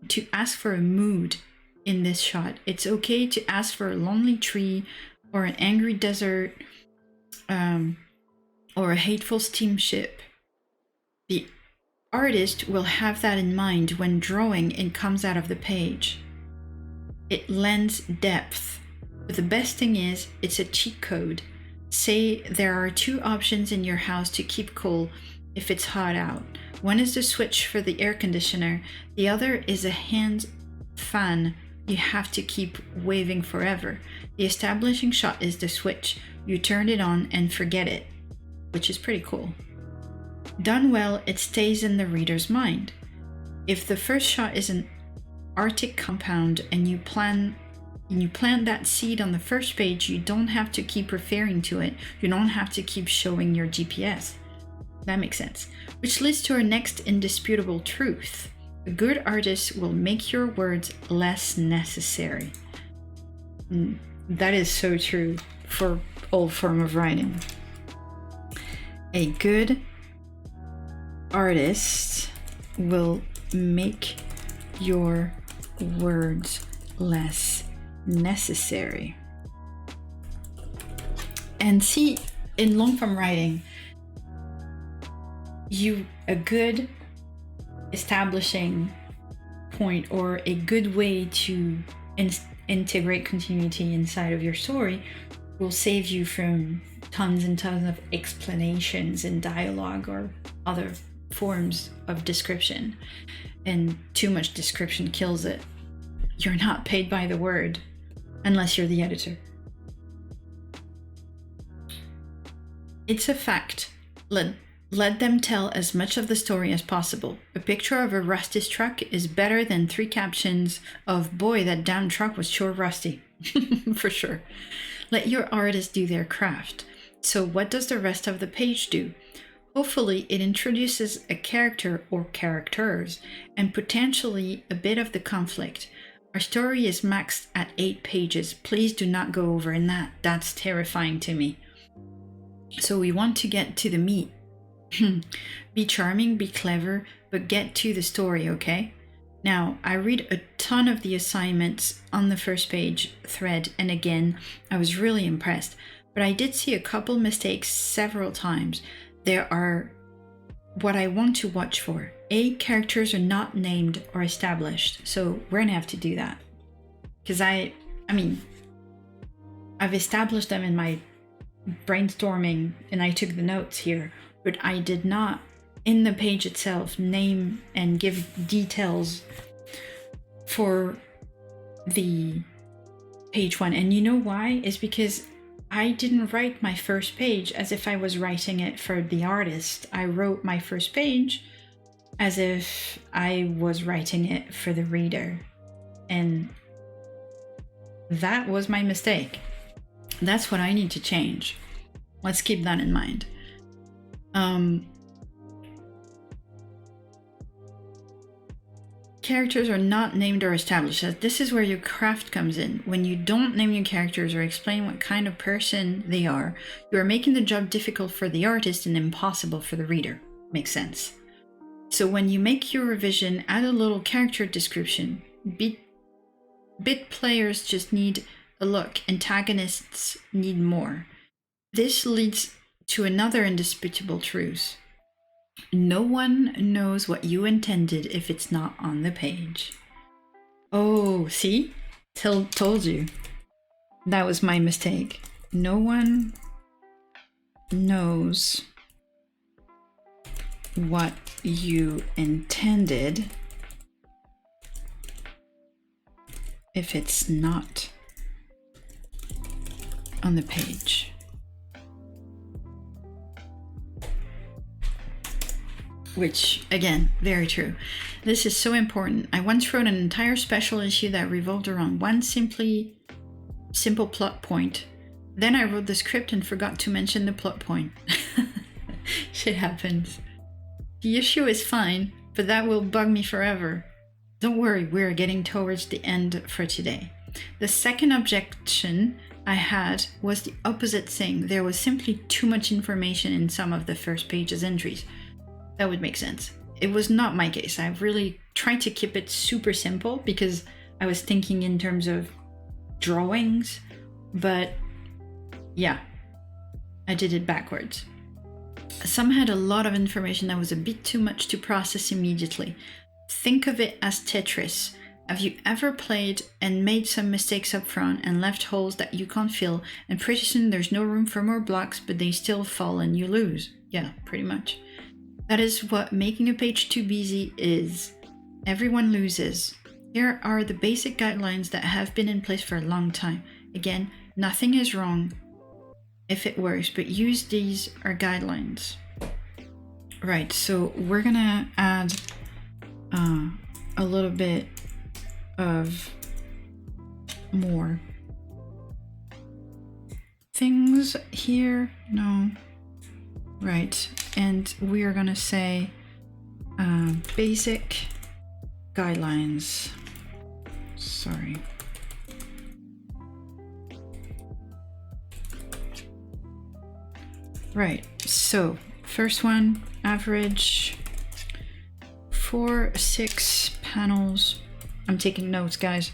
to ask for a mood in this shot. It's okay to ask for a lonely tree or an angry desert or a hateful steamship. The artist will have that in mind when drawing and comes out of the page. It lends depth. But the best thing is, it's a cheat code. Say there are 2 options in your house to keep cool if it's hot out. One is the switch for the air conditioner. The other is a hand fan you have to keep waving forever. The establishing shot is the switch. You turn it on and forget it, which is pretty cool. Done well, it stays in the reader's mind. If the first shot is an Arctic compound and you plant that seed on the first page, you don't have to keep referring to it. You don't have to keep showing your GPS. That makes sense. Which leads to our next indisputable truth. A good artist will make your words less necessary. That is so true for all form of writing. A good artist will make your words less necessary. And see, in long form writing, a good establishing point or a good way to integrate continuity inside of your story will save you from tons and tons of explanations and dialogue or other forms of description. And too much description kills it. You're not paid by the word unless you're the editor. It's a fact. Let them tell as much of the story as possible. A picture of a rusty truck is better than 3 captions of "boy, that damn truck was sure rusty." For sure. Let your artist do their craft. So what does the rest of the page do? Hopefully it introduces a character or characters and potentially a bit of the conflict. Our story is maxed at 8 pages. Please do not go over in that. That's terrifying to me. So we want to get to the meat. Be charming, be clever, but get to the story, okay? Now, I read a ton of the assignments on the first page thread, and again, I was really impressed. But I did see a couple mistakes several times. There are what I want to watch for. Characters are not named or established, so we're gonna have to do that. Because I've established them in my brainstorming and I took the notes here, but I did not, in the page itself, name and give details for the page 1. And you know why? It's because I didn't write my first page as if I was writing it for the artist. I wrote my first page as if I was writing it for the reader. And that was my mistake. That's what I need to change. Let's keep that in mind. Characters are not named or established. This is where your craft comes in. When you don't name your characters or explain what kind of person they are, you are making the job difficult for the artist and impossible for the reader. Makes sense. So when you make your revision, add a little character description. Bit players just need a look. Antagonists need more. This leads to another indisputable truth. No one knows what you intended if it's not on the page. Oh, see? Told you. That was my mistake. No one knows what you intended if it's not on the page. Which, again, very true. This is so important. I once wrote an entire special issue that revolved around one simple plot point. Then I wrote the script and forgot to mention the plot point. Shit happens. The issue is fine, but that will bug me forever. don't worry, we're getting towards the end for today. The second objection I had was the opposite thing. There was simply too much information in some of the first page's entries. That would make sense. It was not my case. I really tried to keep it super simple because I was thinking in terms of drawings, but yeah, I did it backwards. Some had a lot of information that was a bit too much to process immediately. Think of it as Tetris. Have you ever played and made some mistakes up front and left holes that you can't fill, and pretty soon there's no room for more blocks, but they still fall and you lose? Yeah, pretty much. That is what making a page too busy is. Everyone loses. Here are the basic guidelines that have been in place for a long time. Again, nothing is wrong if it works, but use these are guidelines. Right, so we're gonna add a little bit of more things here. No, right, and we are gonna say basic guidelines. Sorry. Right, so first one, average 4-6 panels. I'm notes, guys,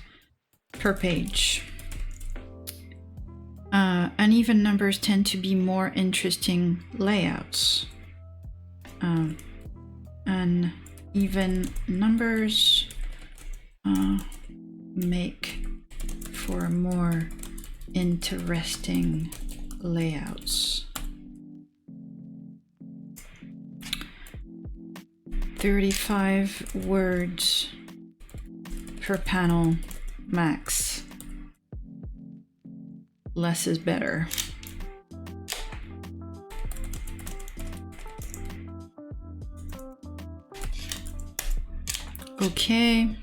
per page. Uneven numbers tend to be more interesting layouts. Uneven numbers make for more interesting layouts. 35 words per panel max. Less is better. Okay.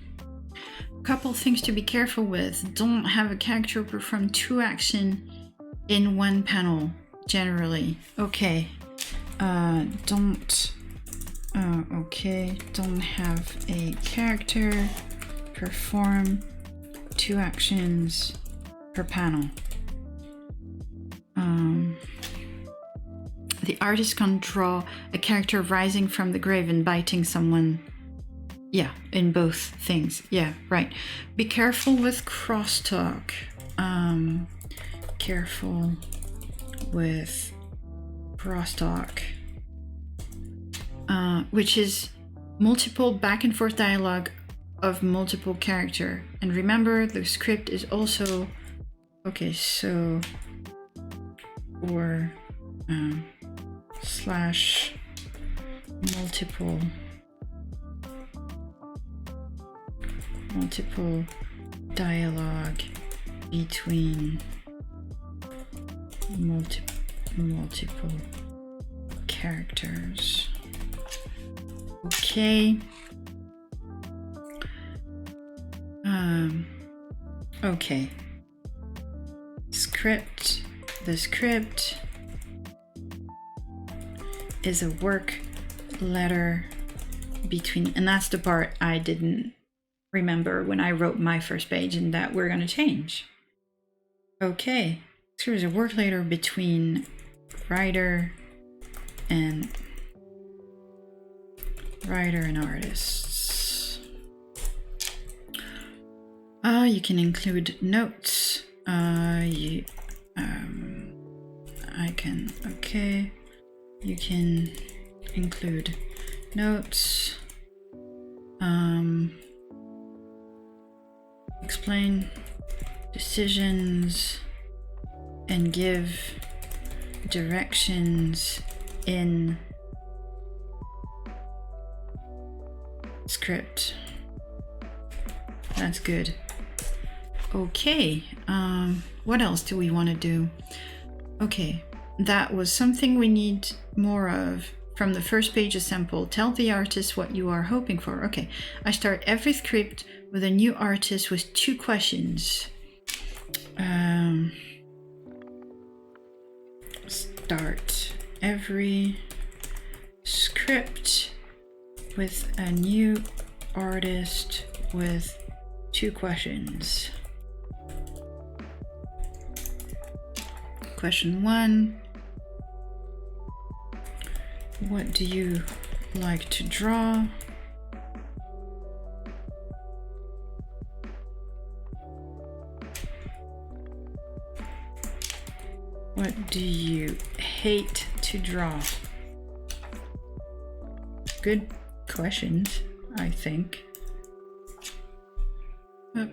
Couple things to be careful with. Don't have a character perform 2 actions in one panel, generally. Okay. Don't have a character perform 2 actions per panel. The artist can draw a character rising from the grave and biting someone. Yeah, in both things. Yeah, right. Be careful with crosstalk. Careful with crosstalk. Which is multiple back and forth dialogue of multiple character. And remember, the script is also okay. So or slash multiple dialogue between multiple characters. Okay. Okay. Script. The script is a work letter between, and that's the part I didn't remember when I wrote my first page, and that we're going to change. Okay. So there's a work letter between writer and artists. You can include notes. You can include notes. Explain decisions and give directions in script. That's good. Okay, what else do we want to do? Okay, that was something we need more of from the first page of sample. Tell the artist what you are hoping for. Okay, I start every script with a new artist with 2 questions. Start every script with a new artist with 2 questions. Question 1. What do you like to draw? What do you hate to draw? Good questions, I think. Up.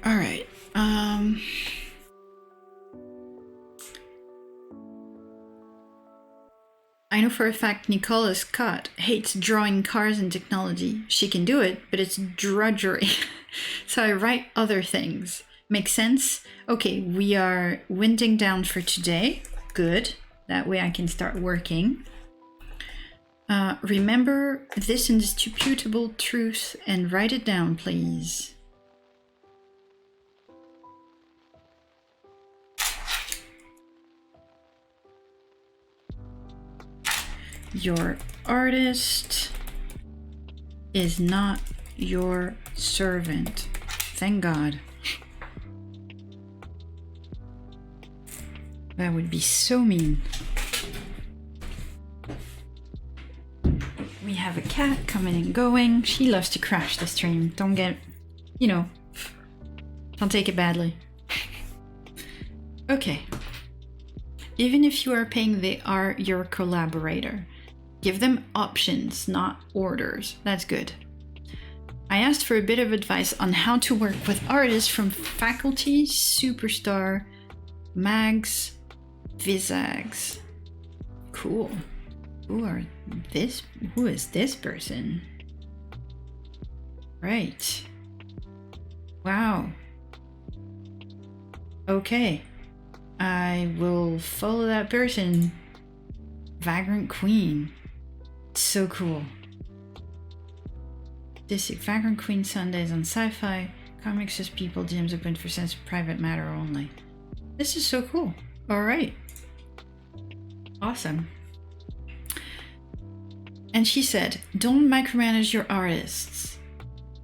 All right. I know for a fact Nicole Scott hates drawing cars and technology. She can do it, but it's drudgery. So I write other things. Make sense? Okay, we are winding down for today. Good. That way I can start working. Remember this indisputable truth and write it down, please. Your artist is not your servant. Thank God. That would be so mean. We have a cat coming and going. She loves to crash the stream. Don't get, don't take it badly. Okay. Even if you are paying, they are your collaborator. Give them options, not orders. That's good. I asked for a bit of advice on how to work with artists from Faculty, Superstar, Mags, Vizags. Cool. Who is this person? Right. Wow. Okay. I will follow that person. Vagrant Queen. So cool. This Vagrant Queen Sundays on Sci-Fi. Comics as people, DMs open for sense of private matter only. This is so cool. Alright. Awesome. And she said, don't micromanage your artists.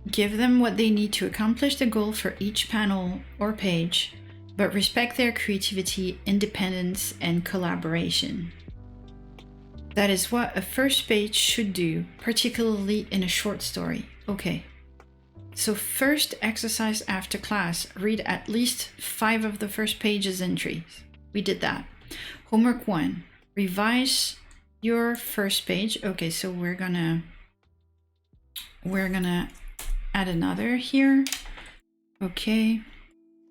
Give them what they need to accomplish the goal for each panel or page, but respect their creativity, independence, and collaboration. That is what a first page should do, particularly in a short story. Okay. So first exercise after class, read at least 5 of the first page's entries. We did that. Homework 1, revise your first page. Okay, so we're gonna add another here. Okay.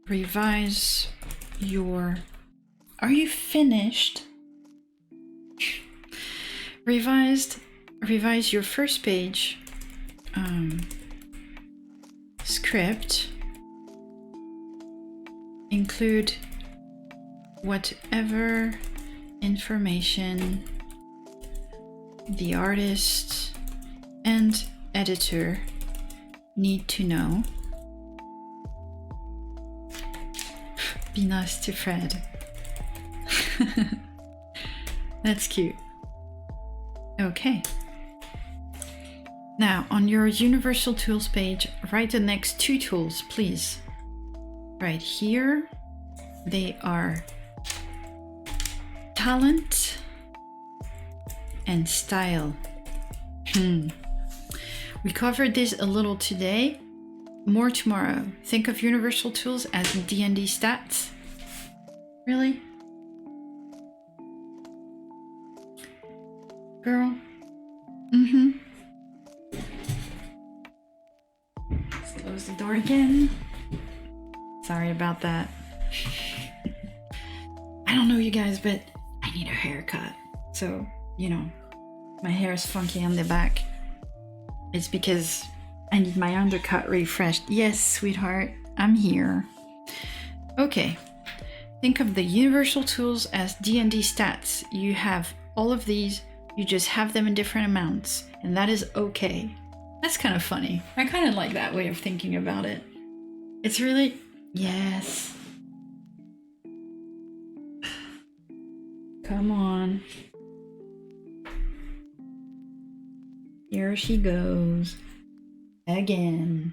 Revise your... Are you finished? Revise your first page script. Include whatever information the artist and editor need to know. Be nice to Fred. That's cute. Okay. Now, on your Universal Tools page, write the next 2 tools, please. Right here, they are talent and style. We covered this a little today, more tomorrow. Think of Universal Tools as D&D stats. Really? Girl? Let's close the door again. Sorry about that. I don't know you guys, but I need a haircut. So, my hair is funky on the back. It's because I need my undercut refreshed. Yes, sweetheart, I'm here. Okay. Think of the Universal Tools as D&D stats. You have all of these. You just have them in different amounts, and that is okay. That's kind of funny. I kind of like that way of thinking about it. It's really... Yes. Come on. Here she goes. Again.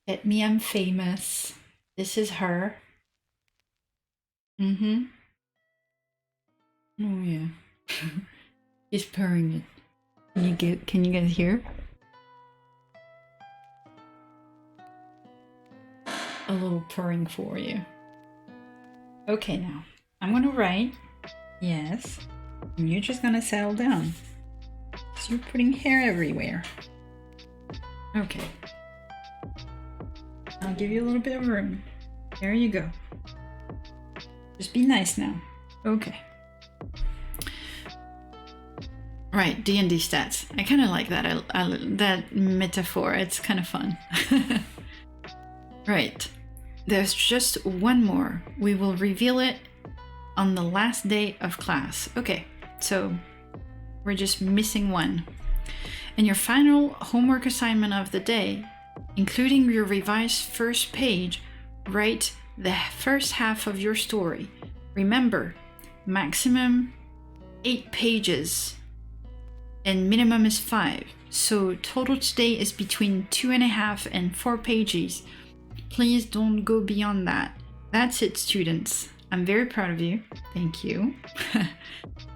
At me, I'm famous. This is her. Mm-hmm. Oh yeah. She's purring it. Can you guys hear? A little purring for you. Okay, now I'm gonna write. Yes. And you're just gonna settle down. So you're putting hair everywhere. Okay. I'll give you a little bit of room. There you go. Just be nice now. Okay. Right, D&D stats. I kind of like that. That metaphor. It's kind of fun. Right. There's just one more. We will reveal it on the last day of class. Okay, so we're just missing one. And your final homework assignment of the day, including your revised first page, write the first half of your story. Remember, maximum 8 pages and minimum is 5. So total today is between 2.5 and 4 pages. Please don't go beyond that. That's it, students. I'm very proud of you. Thank you.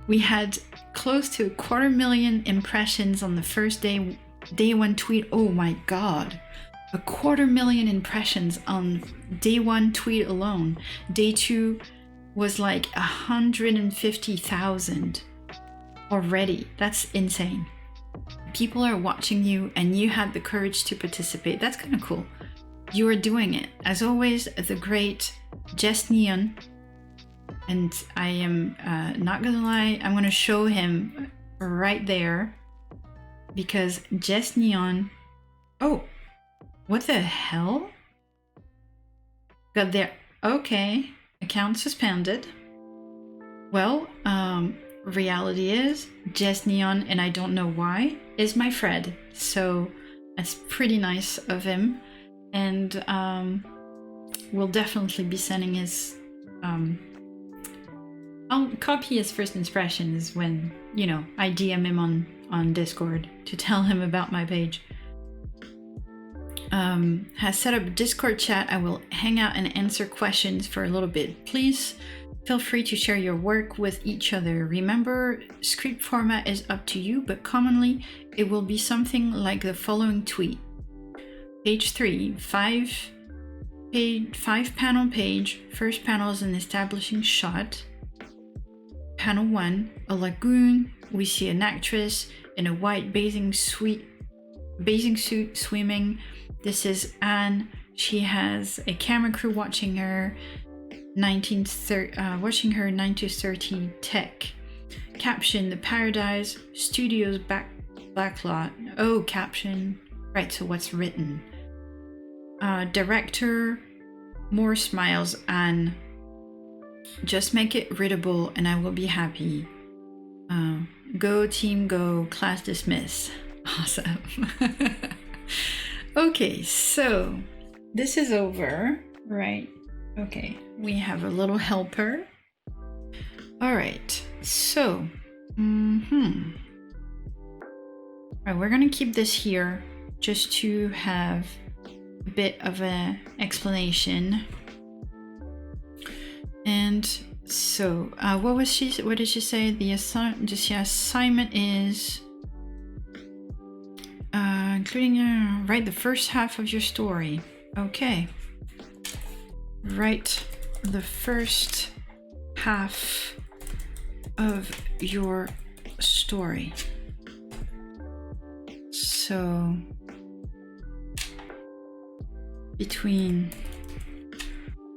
We had close to 250,000 impressions on the first day one tweet. Oh my god. 250,000 impressions on day one tweet alone. Day 2 was like 150,000 already. That's insane. People are watching you and you had the courage to participate. That's kind of cool. You are doing it. As always, the great Jess Neon. And I am not gonna lie, I'm gonna show him right there because Jess Neon. Oh, what the hell? Got there. Okay, account suspended. Well, reality is Jess Neon, and I don't know why, is my friend. So that's pretty nice of him. And we'll definitely be sending his I'll copy his first impressions when, you know, I DM him on Discord to tell him about my page. Has set up a Discord chat. I will hang out and answer questions for a little bit. Please feel free to share your work with each other. Remember, script format is up to you, but commonly it will be something like the following tweet. Page 3, 5 panel page. First panel is an establishing shot. Panel 1, a lagoon. We see an actress in a white bathing suit swimming. This is Anne. She has a camera crew watching her 1930 tech. Caption: the Paradise Studios backlot. Oh, caption. Right, so what's written? Director: more smiles, Anne. Just make it readable and I will be happy. Go team go, class dismiss. Awesome. Okay, so this is over, right? Okay, we have a little helper. All right, so all right, we're gonna keep this here just to have a bit of an explanation. And so what did she say? The assignment is including write the first half of your story. Okay, write the first half of your story. So between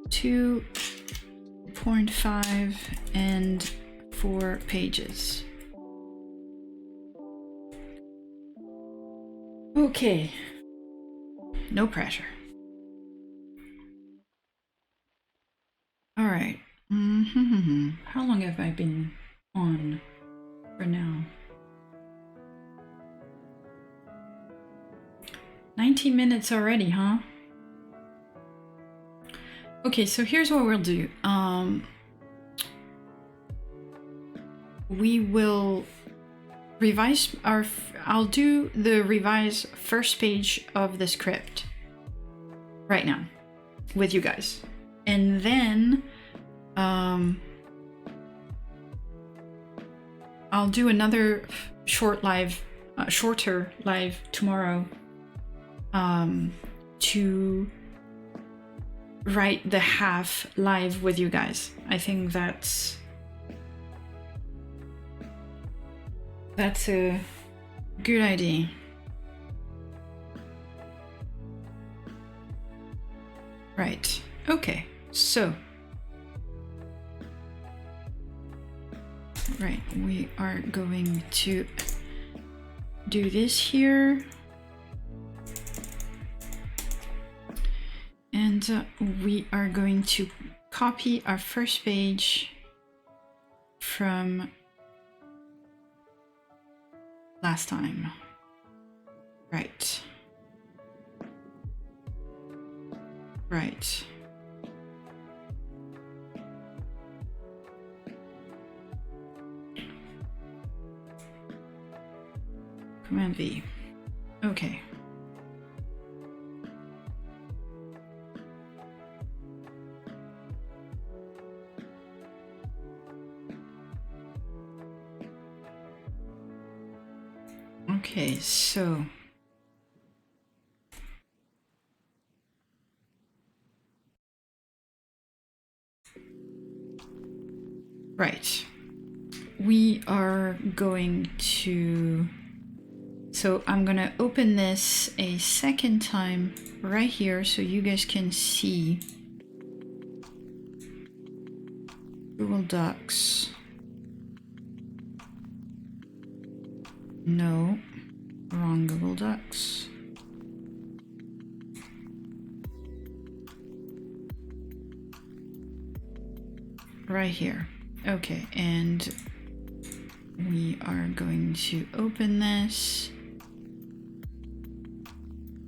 2.5 and 4 pages. Okay, no pressure. All right. How long have I been on for now? 19 minutes already, huh? Okay, so here's what we'll do. We will revise our, I'll do the revise first page of the script right now with you guys. And then I'll do another shorter live tomorrow to write the half live with you guys. I think that's a good idea. Right, okay, so right, we are going to do this here, and we are going to copy our first page from last time. Right. Right. Command V. Okay. Okay, so right, we are going to, so I'm gonna open this a second time right here so you guys can see Google Docs. No, wrong Google Docs. Right here. Okay, and we are going to open this.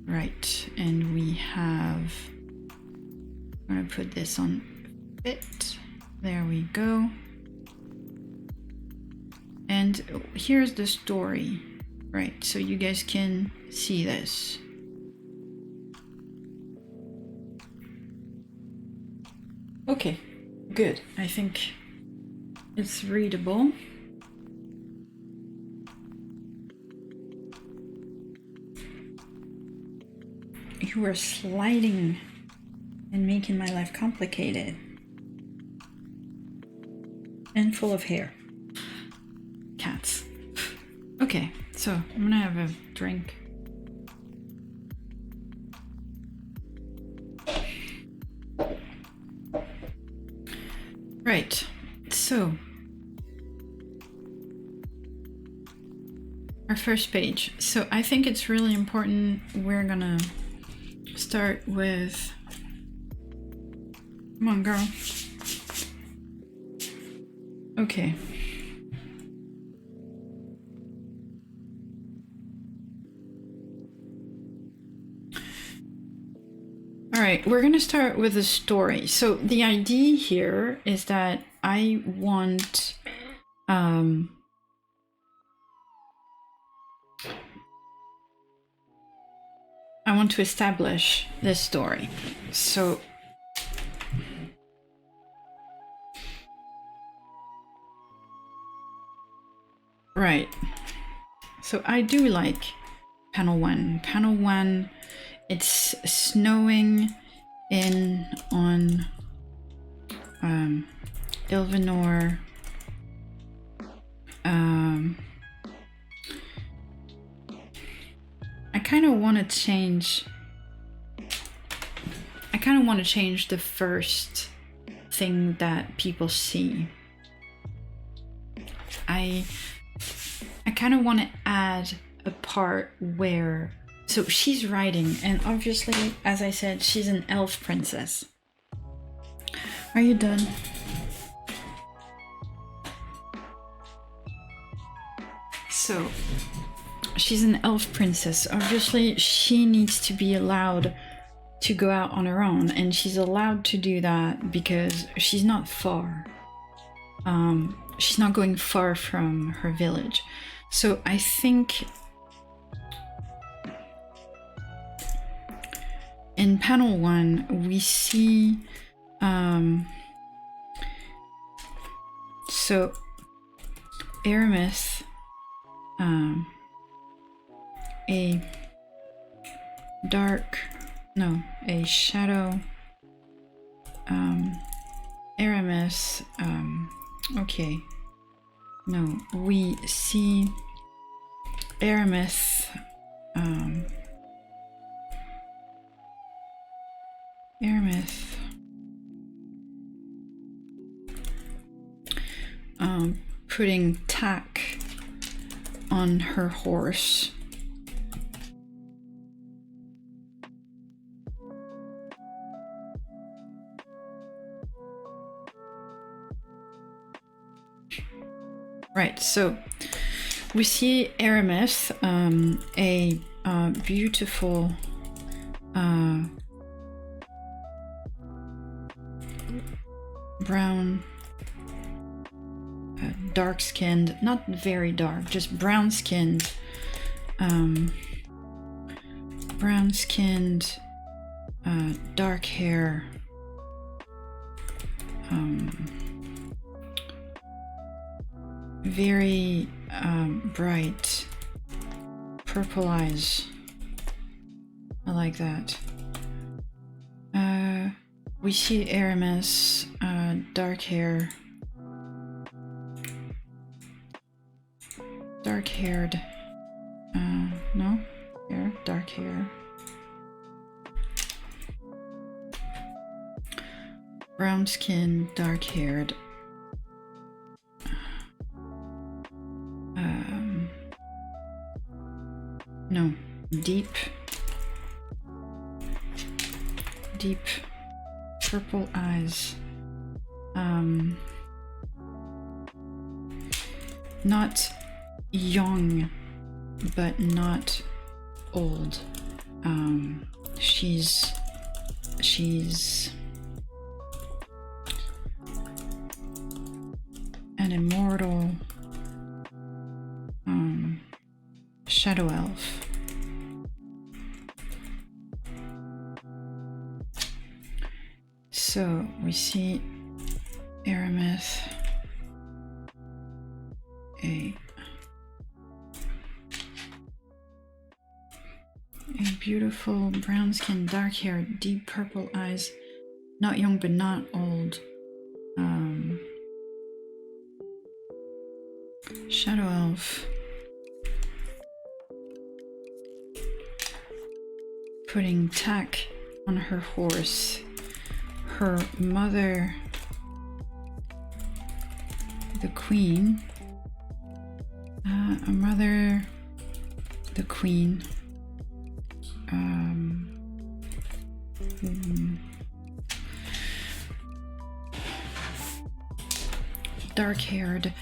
Right, and we have, I'm gonna put this on fit. There we go. And here's the story, right? So you guys can see this. Okay, good. I think it's readable. You are sliding and making my life complicated and full of hair. Cats. Okay, so I'm gonna have a drink. Right, so our first page. So I think it's really important. We're gonna start with, come on girl. Okay. All right, we're gonna start with the story. So the idea here is that I want to establish this story. So right. So I do like panel one. Panel one, it's snowing on Ilvanor. I kind of want to change the first thing that people see. I kind of want to add a part where, so she's riding, and obviously, as I said, she's an elf princess. Are you done? So she's an elf princess. Obviously, she needs to be allowed to go out on her own, and she's allowed to do that because she's not far. She's not going far from her village. So I think in panel 1 we see so Aramis, a shadow, Aramis, okay, no, we see Aramis, putting tack on her horse. Right, so we see Aramis, a beautiful brown, dark-skinned, not very dark, just brown-skinned, dark hair, very bright purple eyes. I like that. We see Aramis, dark hair, dark-haired, no, hair, dark hair, brown skin, dark-haired, no, deep purple eyes, not young but not old. She's an immortal shadow elf. So we see Aramis, a beautiful brown skin, dark hair, deep purple eyes, not young but not old, shadow elf, putting tack on her horse. Her mother, the queen, the queen, dark-haired,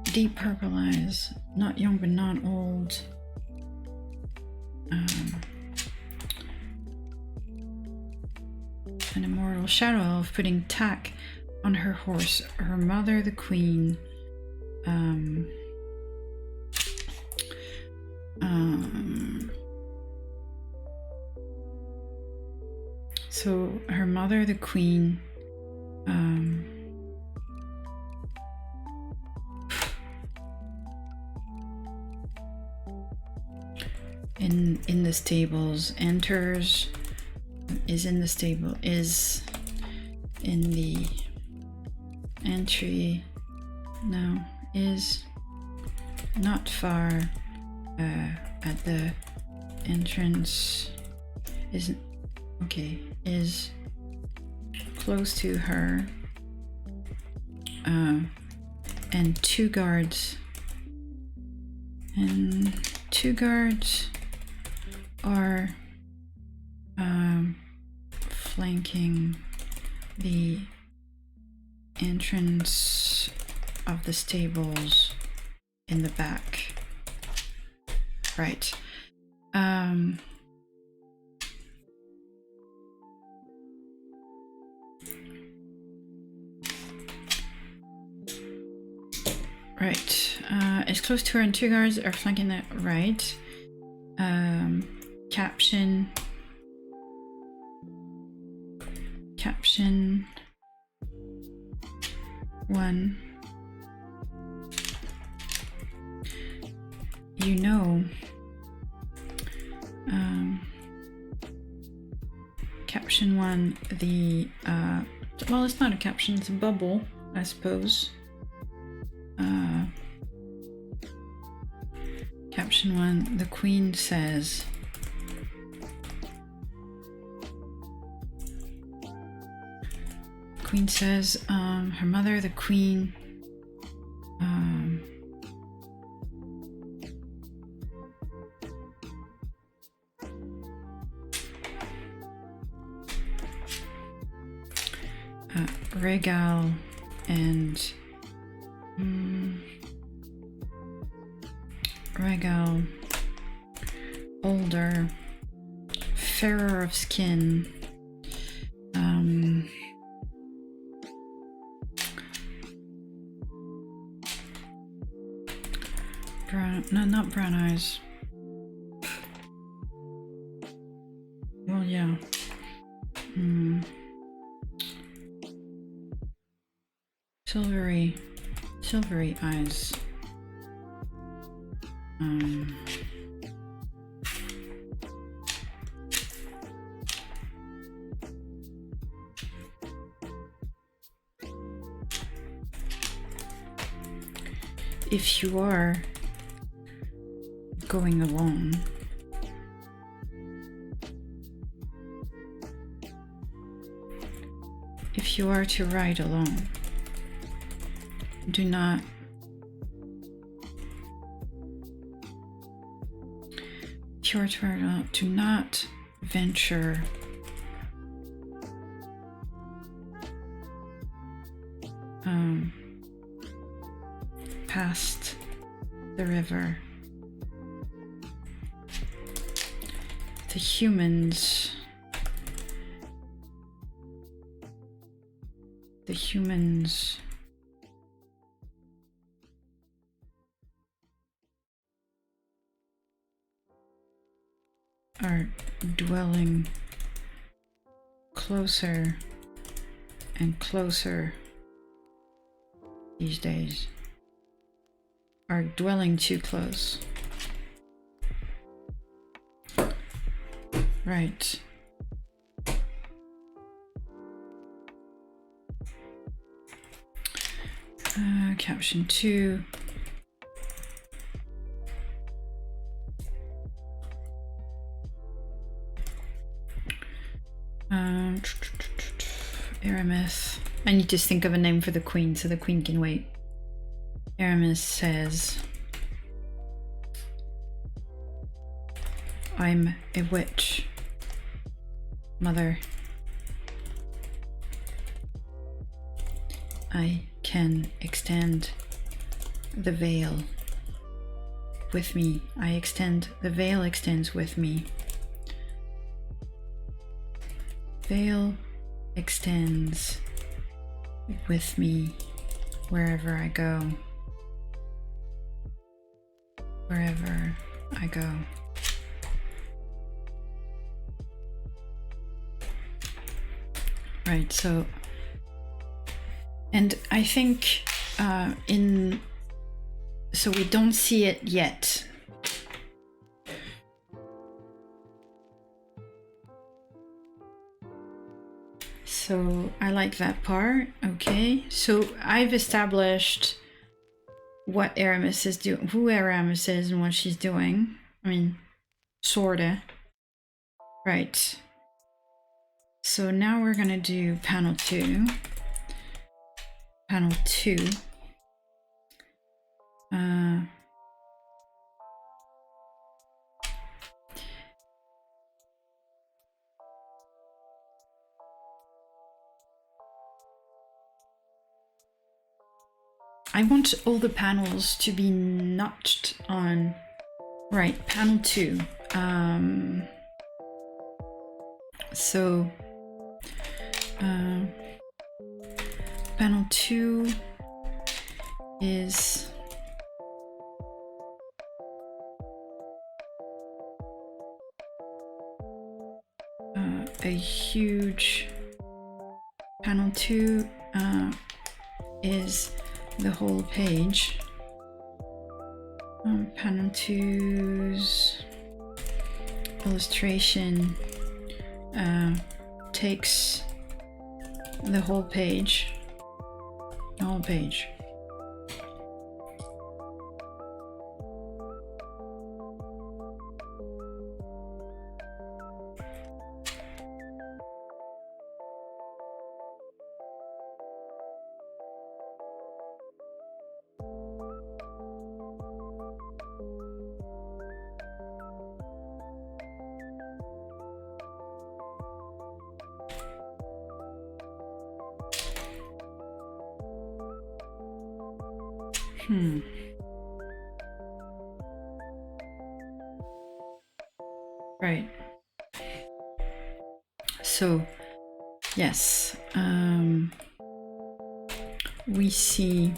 deep purple eyes, not young but not old, an immortal shadow elf putting tack on her horse. Her mother, the queen, so her mother, the queen, in the stables, enters, is in the stable, is in the entry, no, is not far at the entrance, isn't, okay, is close to her, and two guards are flanking the entrance of the stables in the back. Right. Right. is close to her and 2 guards are flanking the right. Caption 1. You know, caption 1, the well, it's not a caption, it's a bubble, I suppose. Caption 1, the Queen says, her mother, the Queen, Regal and Regal, older, fairer of skin, brown, no, not brown eyes. Well, yeah. Silvery eyes. If you are going alone, if you are to ride alone, do not do not venture past the river. The humans are dwelling closer and closer these days, are dwelling too close. Right. Caption 2. Aramis. I need to think of a name for the Queen so the Queen can wait. Aramis says, I'm a witch, mother. I can extend the veil with me. The veil extends with me. Veil extends with me wherever I go. Wherever I go. Right, so, and I think so we don't see it yet. So I like that part. Okay, so I've established what Aramis is doing, who Aramis is and what she's doing. I mean, sorta. Right. So now we're gonna do panel 2. Panel 2. I want all the panels to be notched on. Right, panel 2. So panel 2 is a huge panel 2 is the whole page. Panel 2's illustration takes the whole page. The whole page. Right. So, yes, we see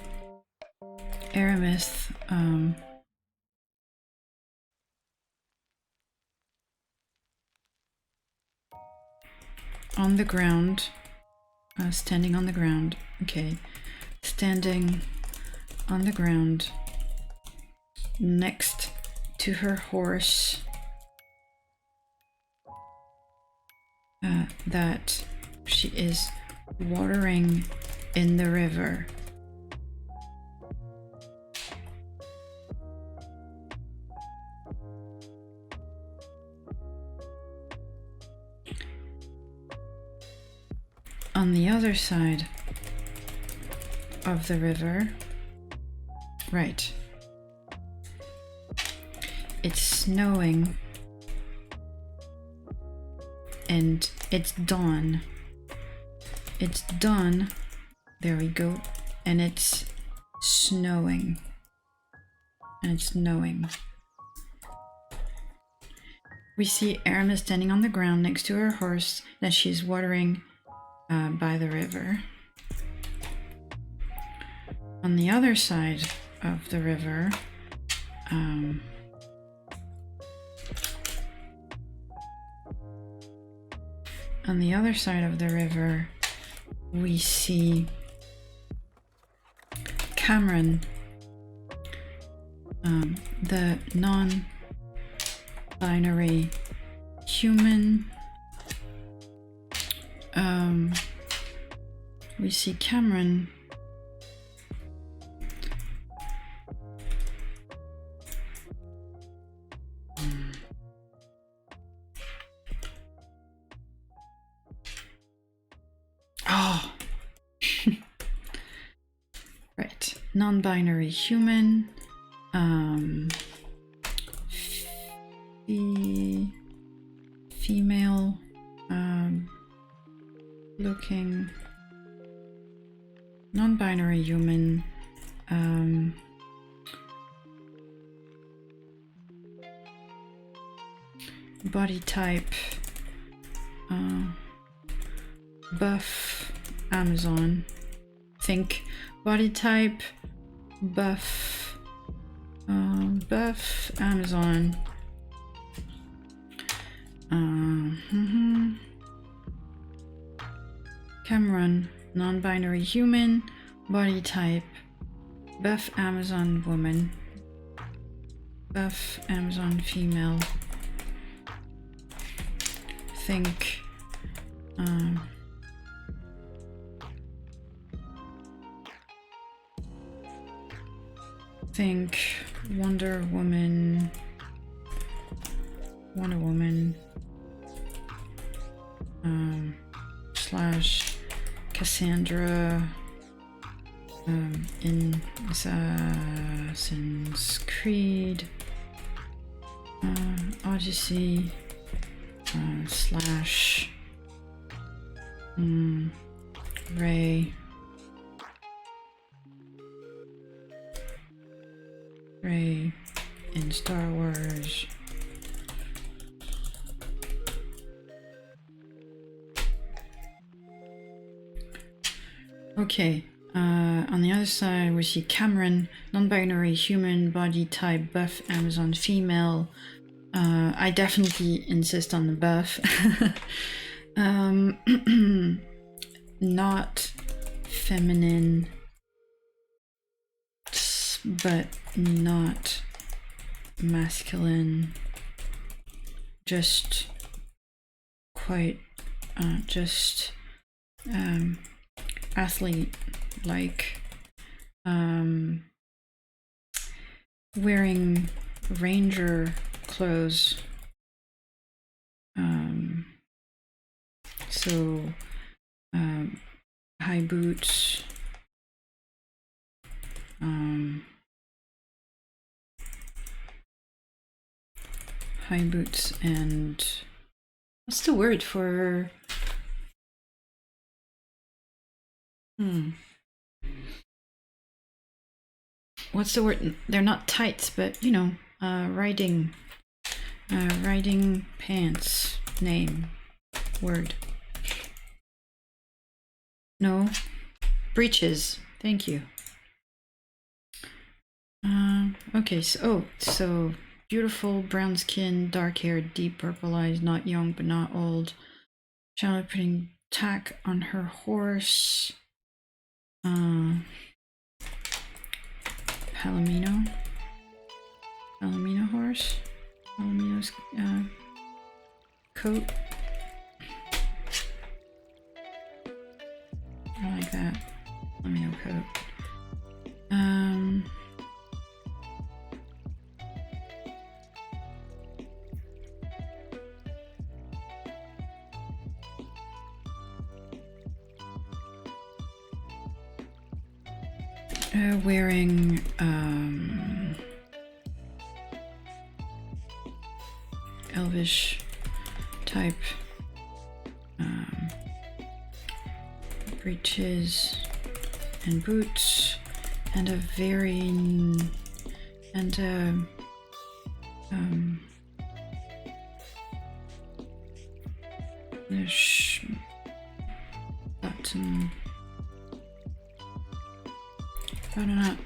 Aramis on the ground, standing on the ground. Okay, standing on the ground next to her horse that she is watering in the river. On the other side of the river, right, it's snowing and it's dawn. It's dawn, there we go, and it's snowing. And it's snowing. We see Aramis standing on the ground next to her horse that she's watering by the river. On the other side of the river, we see Cameron, the non-binary human. We see Cameron right, non-binary human, female looking non-binary human, body type buff Amazon. Think body type buff buff Amazon. Cameron, non-binary human, body type buff Amazon woman, buff Amazon female. Think think Wonder Woman slash Cassandra in Assassin's Creed, Odyssey slash Rey in Star Wars. Okay, on the other side we see Cameron, non-binary human, body type buff Amazon female, I definitely insist on the buff. Not feminine, but not masculine. Just quite, athlete like. Wearing ranger clothes. So high boots, and what's the word for what's the word? They're not tights, but you know, riding pants. Name, word. No, breeches. Thank you. Okay, so beautiful brown skin, dark hair, deep purple eyes, not young but not old. Charlotte putting tack on her horse. Palomino horse. Palomino's coat. I like that. Palomino coat. Wearing elvish type breeches and boots, and a button up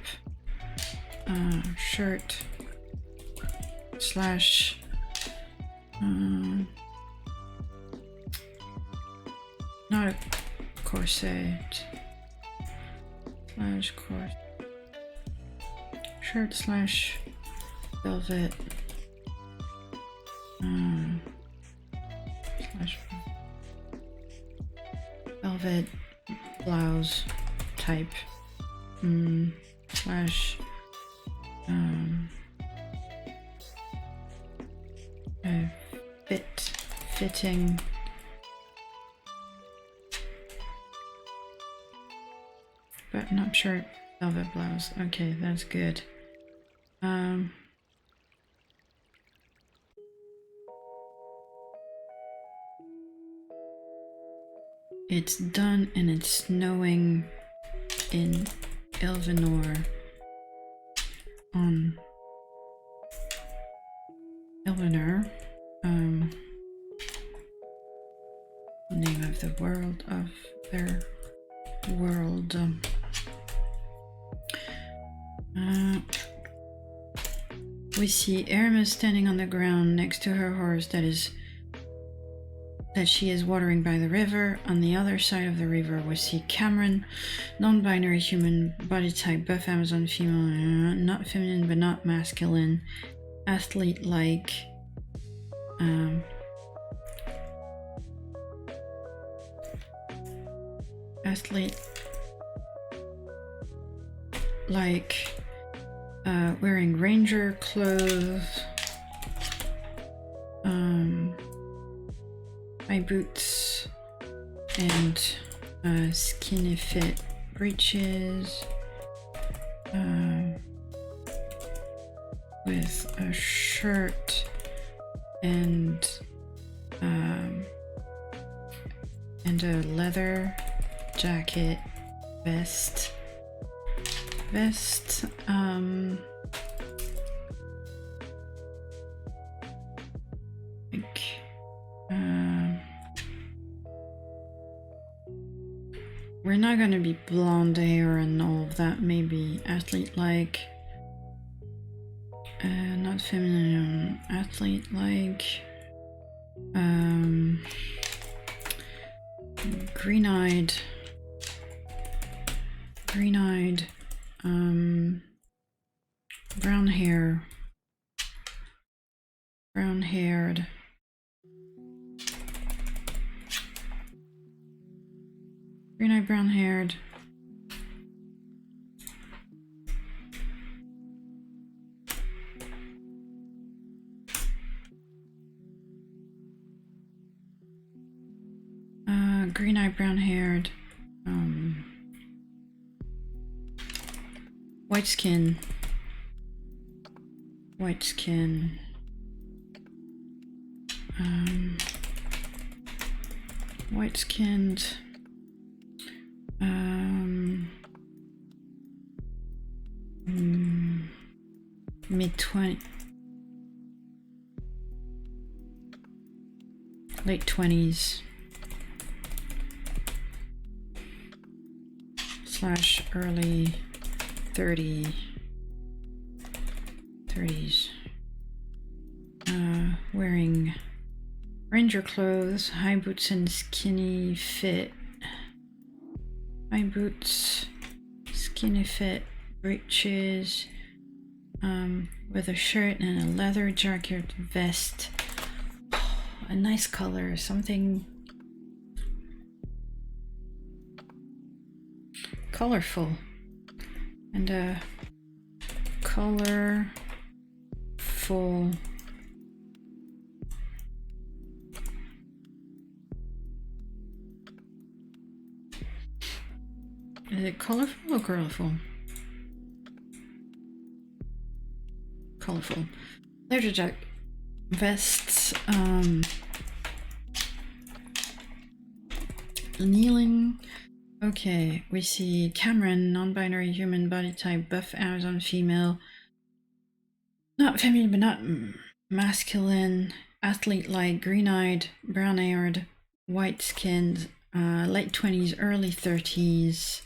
shirt slash not a corset slash shirt slash velvet slash velvet blouse type slash fitting button-up shirt, velvet blouse. Okay, that's good. It's done, and it's snowing in Elvenor on Elvenor, name of the world of their world. We see Aramis standing on the ground next to her horse that she is watering by the river. On the other side of the river, we see Cameron, non-binary human, body type, buff Amazon female, not feminine but not masculine, athlete-like, wearing ranger clothes, high boots, and skinny fit breeches, with a shirt and a leather jacket, vest, we're not going to be blonde hair and all of that, maybe athlete-like, not not feminine, athlete like, green-eyed, brown hair, brown-haired, green-eyed, brown-haired, green-eyed, brown-haired, white skin, white-skinned, mid-20s, late 20s / early 30s, wearing ranger clothes, high boots and skinny fit, breeches, with a shirt and a leather jacket, vest, a nice color, something colorful, and a colorful is it colorful or colorful? Colorful leather jacket, vests, kneeling. Okay, we see Cameron, non-binary human, body type, buff Amazon female, not feminine but not masculine, athlete-like, green-eyed, brown-haired, white-skinned, late 20s, early 30s,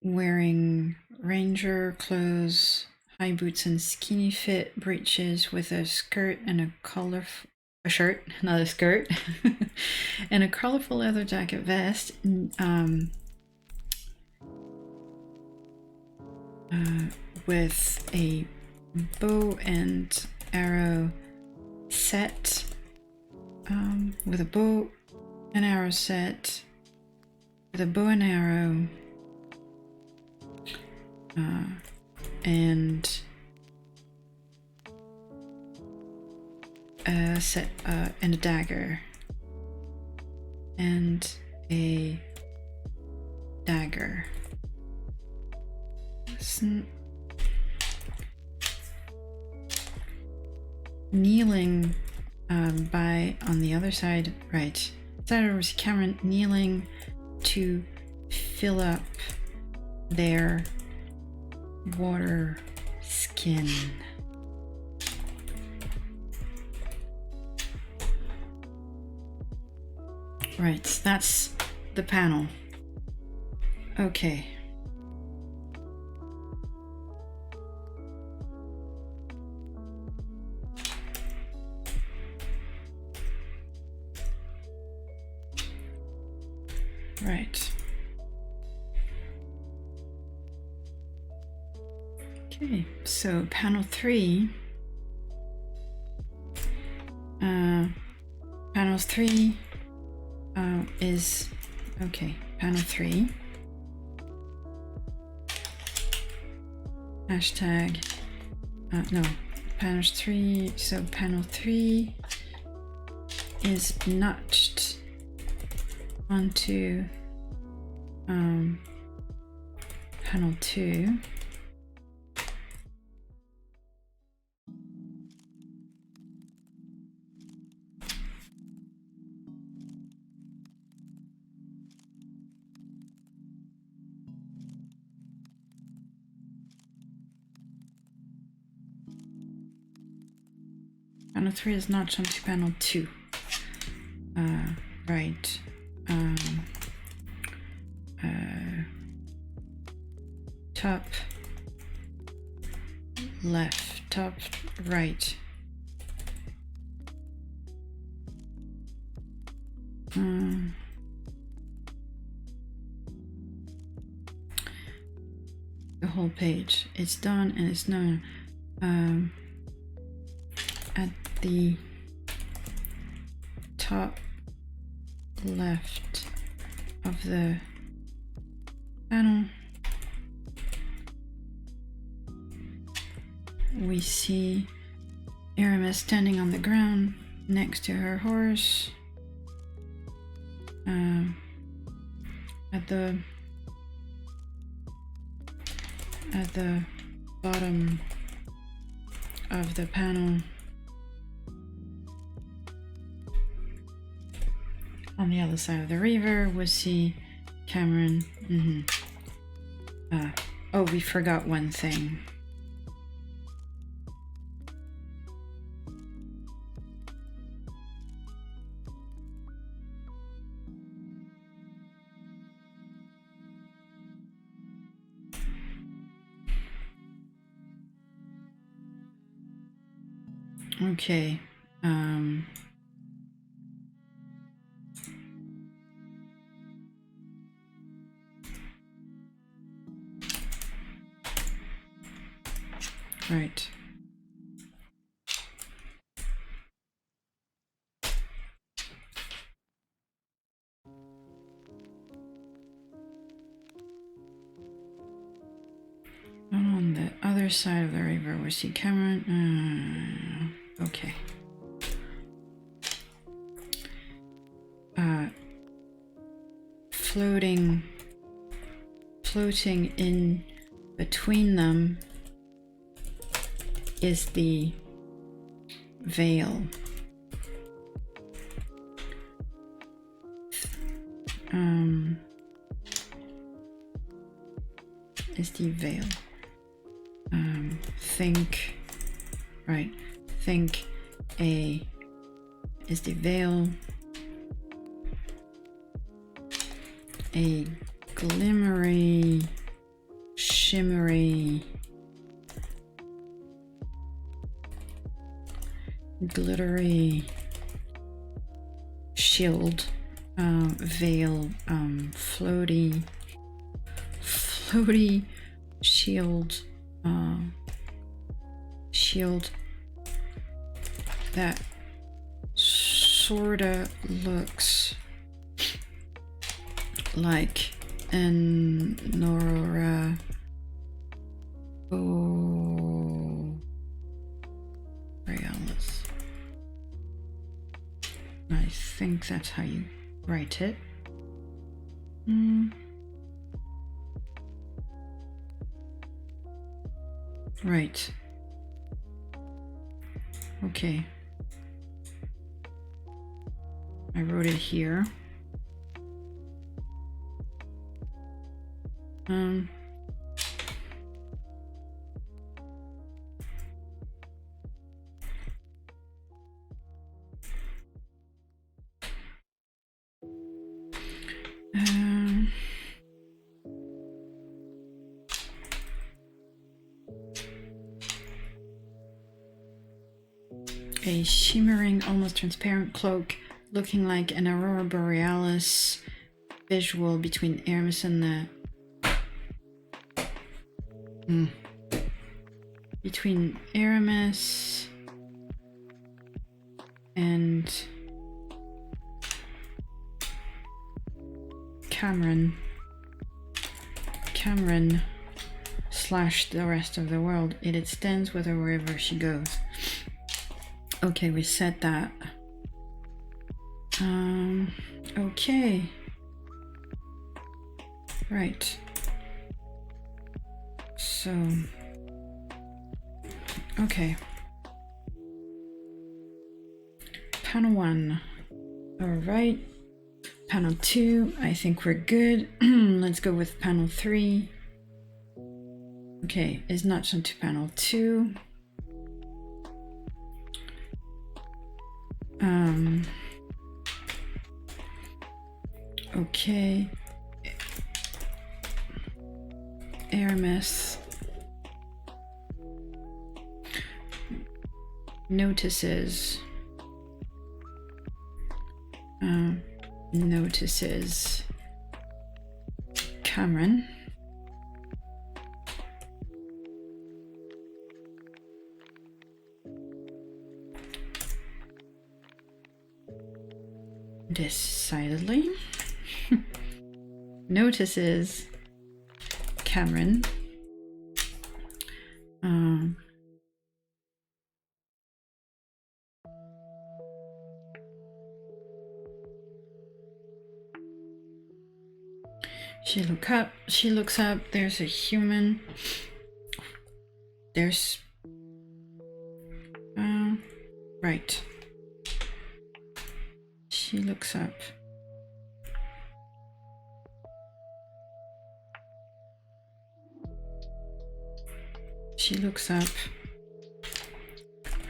wearing ranger clothes, high boots and skinny fit breeches with a skirt and a shirt, not a skirt, and a colorful leather jacket, vest, with a bow and arrow set, with a bow and arrow set, with a bow and arrow, and and a dagger, kneeling by on the other side, right? Side was Cameron kneeling to fill up their water skin. Right, that's the panel. Okay. Right. Okay, so panel 3. Panel 3 is, okay, panel 3. Hashtag, no, panel 3, so panel 3 is notched onto panel 2. Panel 3 is notched onto panel 2. Right. Top left. top right. The whole page. It's done and it's known. At the top left of the panel, we see Aramis standing on the ground next to her horse. At the bottom of the panel, on the other side of the river, we see Cameron. Oh, we forgot one thing. Okay. Right. On the other side of the river, we see Cameron. Okay. Floating in between them is the veil. Is the veil. Think is the veil a glimmery, shimmery, glittery shield, veil, floaty shield, shield that sorta looks like an aurora borealis. I think that's how you write it. Right. Okay. I wrote it here. A shimmering, almost transparent cloak looking like an aurora borealis visual between Aramis and the between Aramis and Cameron / the rest of the world. It extends with her wherever she goes. Okay, we said that. Okay. Right. So, okay. Panel 1. All right. Panel 2, I think we're good. Let's go with panel 3. Okay, it's not onto panel 2. Okay. Aramis. notices Cameron. Decidedly notices Cameron she looks up, there's a human, there's right, she looks up,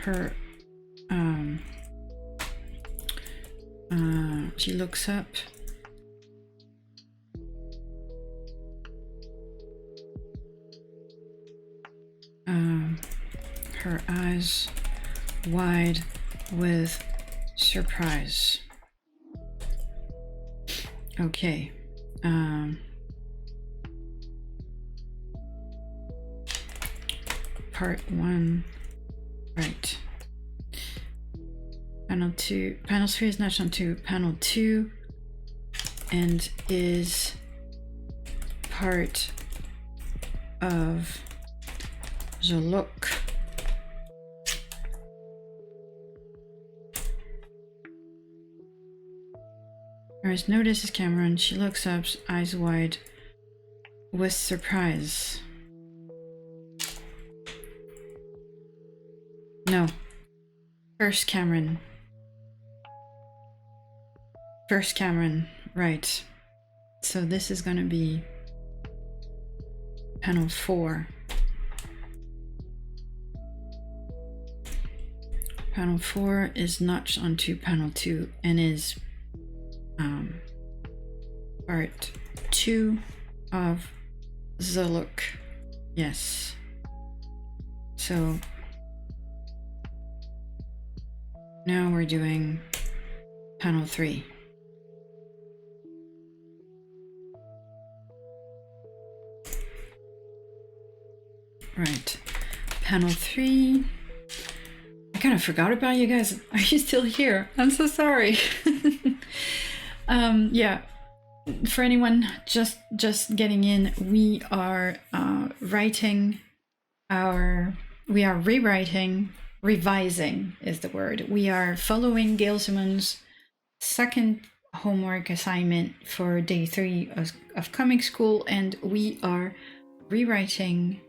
her she looks up her eyes wide with surprise. Okay. Part 1, right. Panel 2, panel 3 is matched onto panel 2 and is part of the look. Whereas notices Cameron, she looks up, eyes wide with surprise. No. First Cameron, right. So this is gonna be panel 4. Panel 4 is notched onto panel 2 and is part 2 of the look. Yes. So now we're doing panel 3. Right. Panel 3. I kind of forgot about you guys. Are you still here? I'm so sorry. Yeah. For anyone just getting in, we are revising is the word. We are following Gail Simone's second homework assignment for day 3 of comic school, and we are rewriting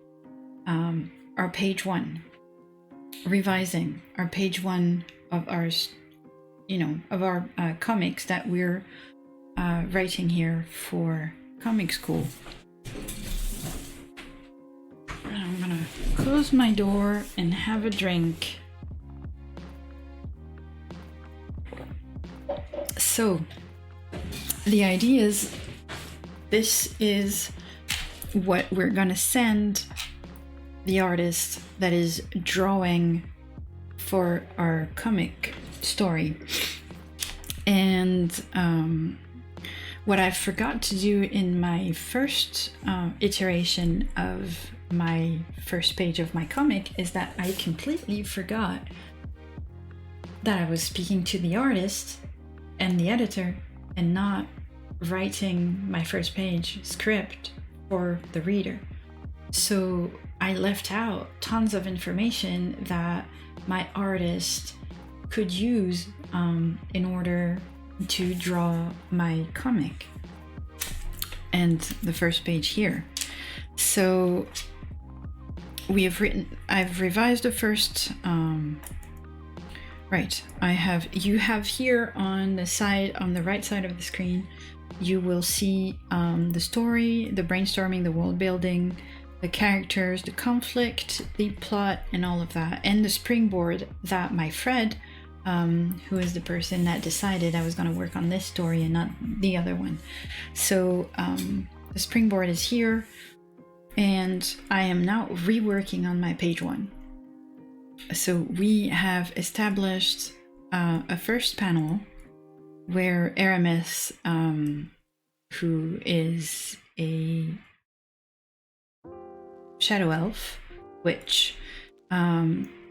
our page 1, revising our page 1 of ours, of our comics that we're writing here for comic school. I'm gonna close my door and have a drink. So the idea is, this is what we're gonna send the artist that is drawing for our comic story. And what I forgot to do in my first iteration of my first page of my comic is that I completely forgot that I was speaking to the artist and the editor and not writing my first page script for the reader. So I left out tons of information that my artist could use in order to draw my comic and the first page here. So I've revised the first, right. You have here on the right side of the screen, you will see the story, the brainstorming, the world building, the characters, the conflict, the plot, and all of that, and the springboard that my Fred, who is the person that decided I was going to work on this story and not the other one. So the springboard is here, and I am now reworking on my page 1. So we have established a first panel where Aramis, who is a shadow elf witch,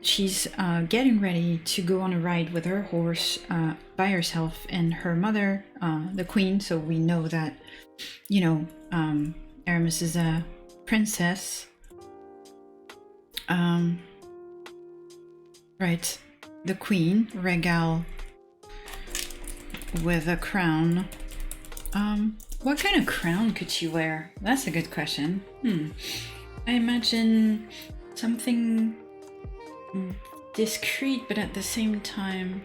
she's getting ready to go on a ride with her horse by herself and her mother, the queen. So we know that, you know, Aramis is a princess. Right, the queen, Regal, with a crown. What kind of crown could she wear? That's a good question. I imagine something discreet, but at the same time,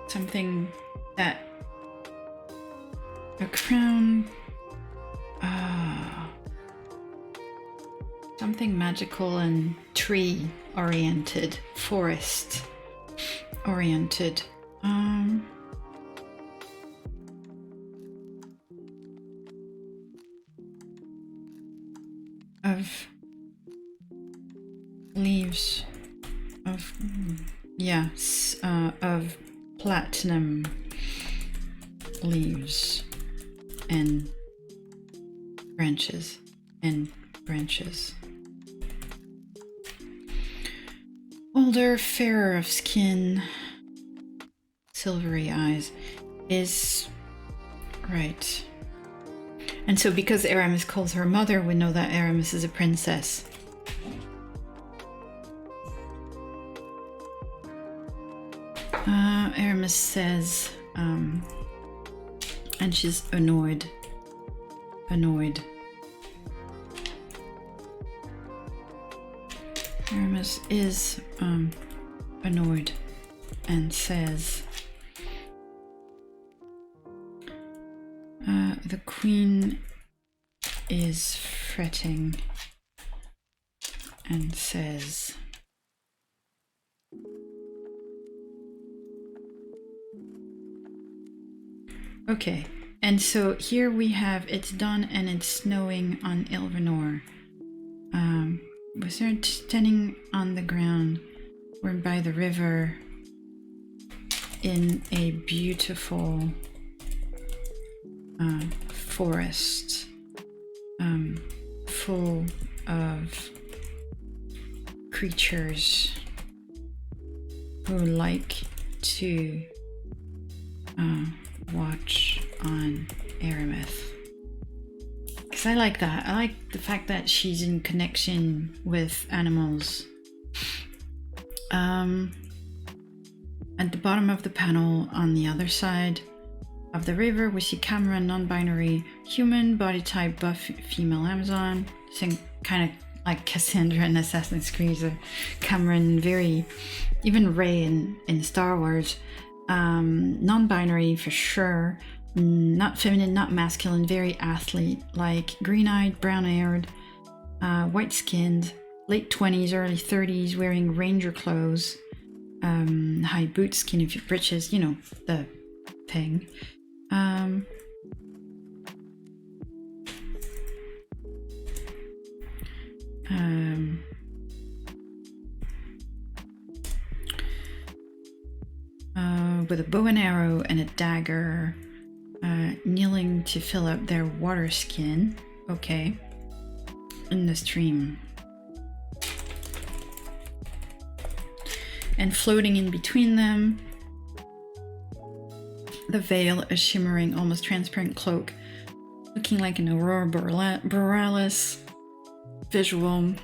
something that a crown, something magical and tree oriented, forest oriented. Of leaves of of platinum leaves and branches. Older, fairer of skin, silvery eyes is right. And so because Aramis calls her mother, we know that Aramis is a princess. Aramis says, and she's annoyed. Aramis is annoyed and says, the queen is fretting and says, okay, and so here we have it's done and it's snowing on Ilvernoir. We're standing on the ground. We're by the river in a beautiful forest, full of creatures who like to watch on Aramis. Because I like that. I like the fact that she's in connection with animals. At the bottom of the panel on the other side of the river, we see Cameron, non-binary, human, body type, buff, female Amazon. Same kind of like Cassandra in Assassin's Creed. Cameron, very, even Rey in Star Wars. Non-binary for sure. Not feminine, not masculine, very athlete, like green-eyed, brown-haired, white-skinned, late 20s, early 30s, wearing ranger clothes, high boots, skinny breeches, you know, the thing. With a bow and arrow and a dagger, kneeling to fill up their water skin. Okay. In the stream. And floating in between them, the veil, a shimmering, almost transparent cloak, looking like an aurora borealis visual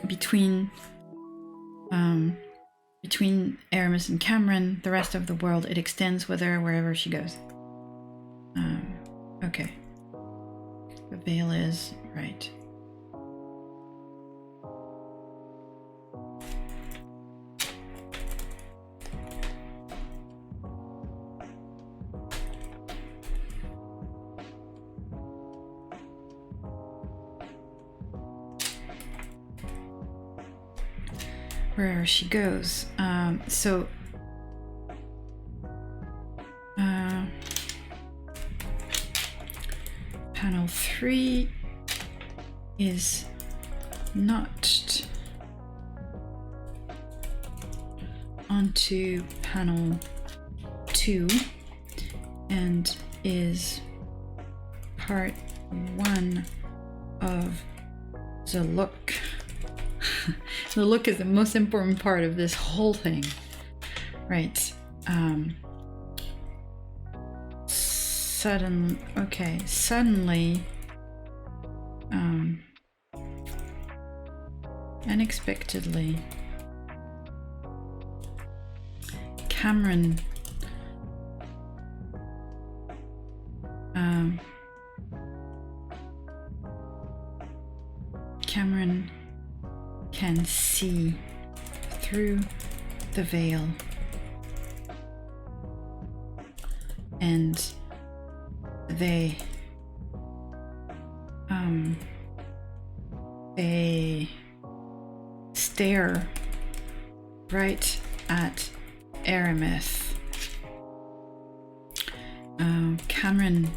between Aramis and Cameron. The rest of the world, it extends with her wherever she goes. Okay. The veil is right. Wherever she goes. Panel 3 is notched onto panel 2 and is part 1 of the look. The look is the most important part of this whole thing, right? Suddenly, unexpectedly, Cameron can see through the veil, and they stare right at Aramith. Cameron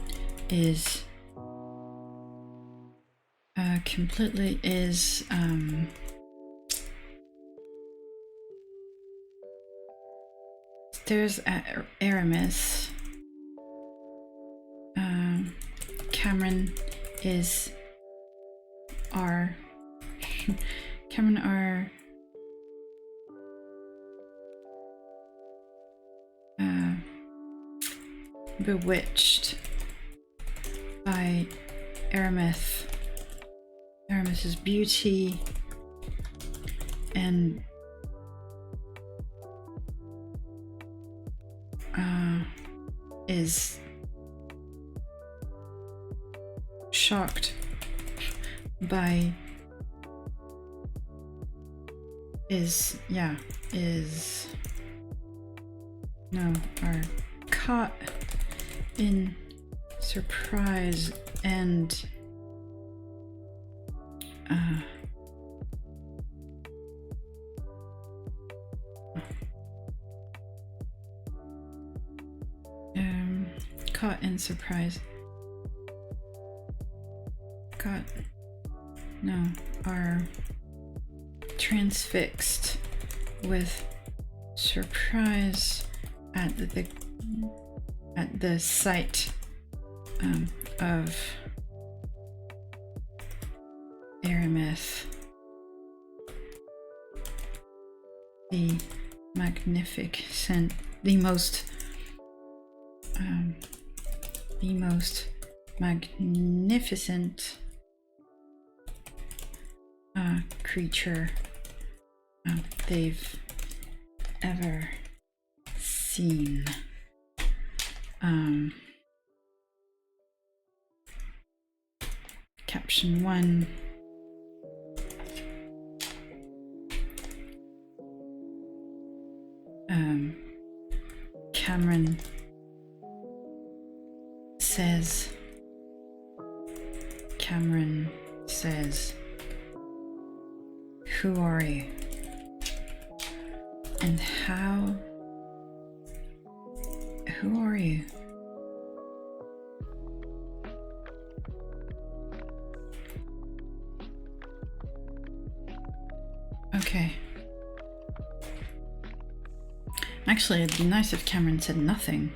is stares at Aramis. Cameron are bewitched by Aramis's beauty and is shocked by are caught in surprise and are transfixed with surprise at the sight of Aramith, the magnificent, the most magnificent creature they've ever seen. Caption 1. Cameron says, "Who are you? And how? Who are you?" Okay. Actually, it'd be nice if Cameron said nothing.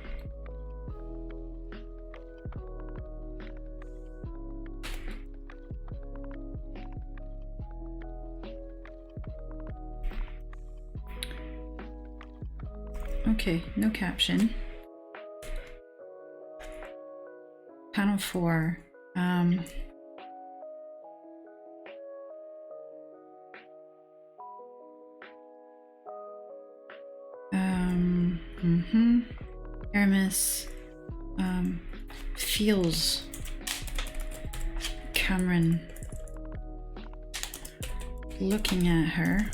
Okay, no caption. Panel 4. Aramis feels Cameron looking at her.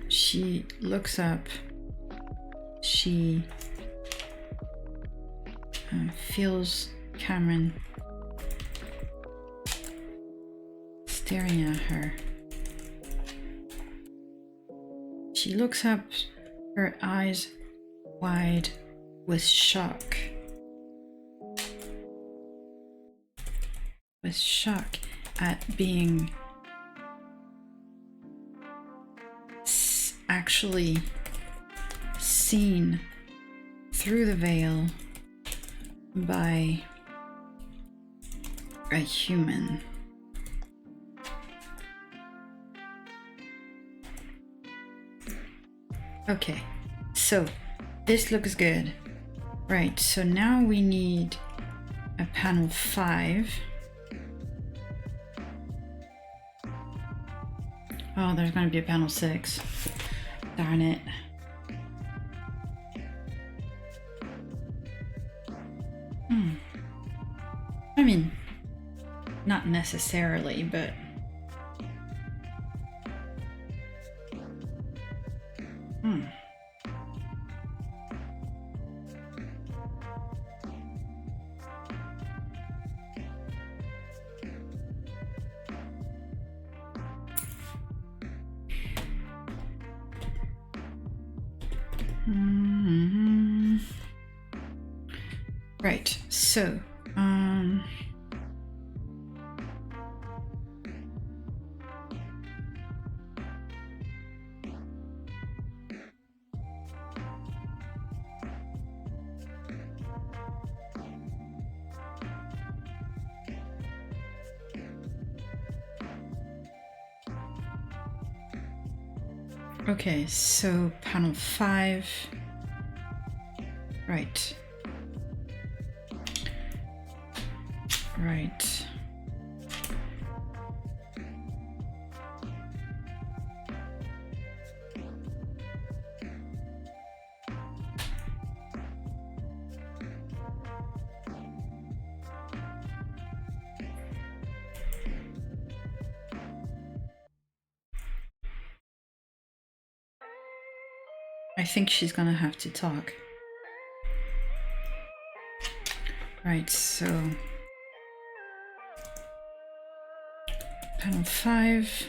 She looks up. She feels Cameron staring at her. She looks up, her eyes wide with shock. With shock at being actually seen through the veil by a human. Okay, so this looks good. Right, so now we need a panel 5. Oh, there's going to be a panel 6. Darn it. I mean, not necessarily, but right, so okay, so panel 5, right. Right. I think she's gonna have to talk. Right, so panel 5.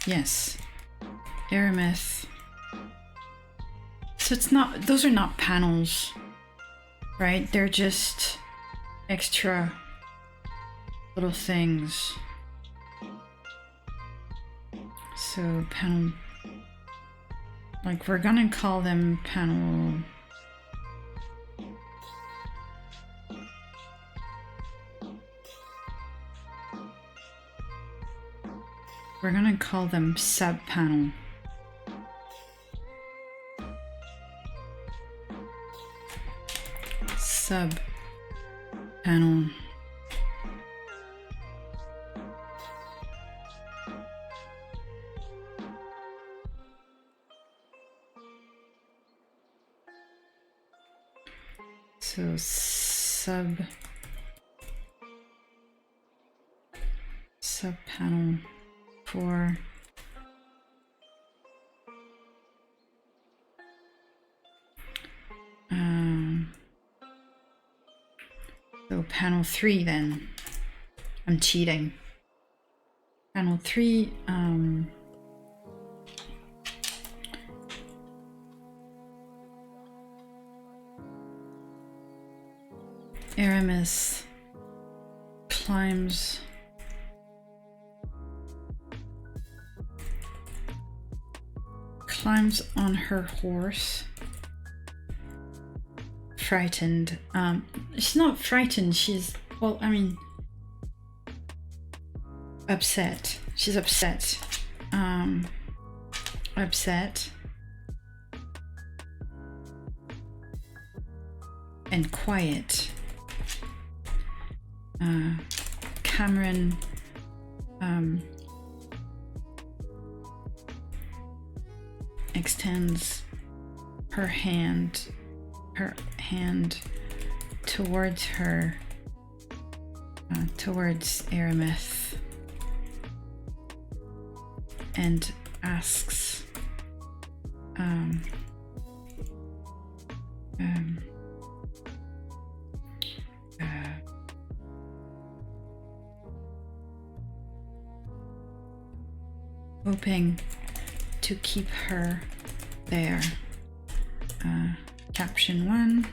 Yes, Aramith. So it's not, those are not panels, right? They're just extra little things. So panel, like we're gonna call them panel. We're gonna call them sub-panel. Sub-panel. So sub-panel 4. So panel 3 then. I'm cheating. Panel 3, Aramis climbs on her horse, frightened. She's not frightened, she's, well, I mean, upset. She's upset. Upset. And quiet. Cameron extends her hand towards her, towards Aramith, and asks, hoping to keep her there. Caption 1.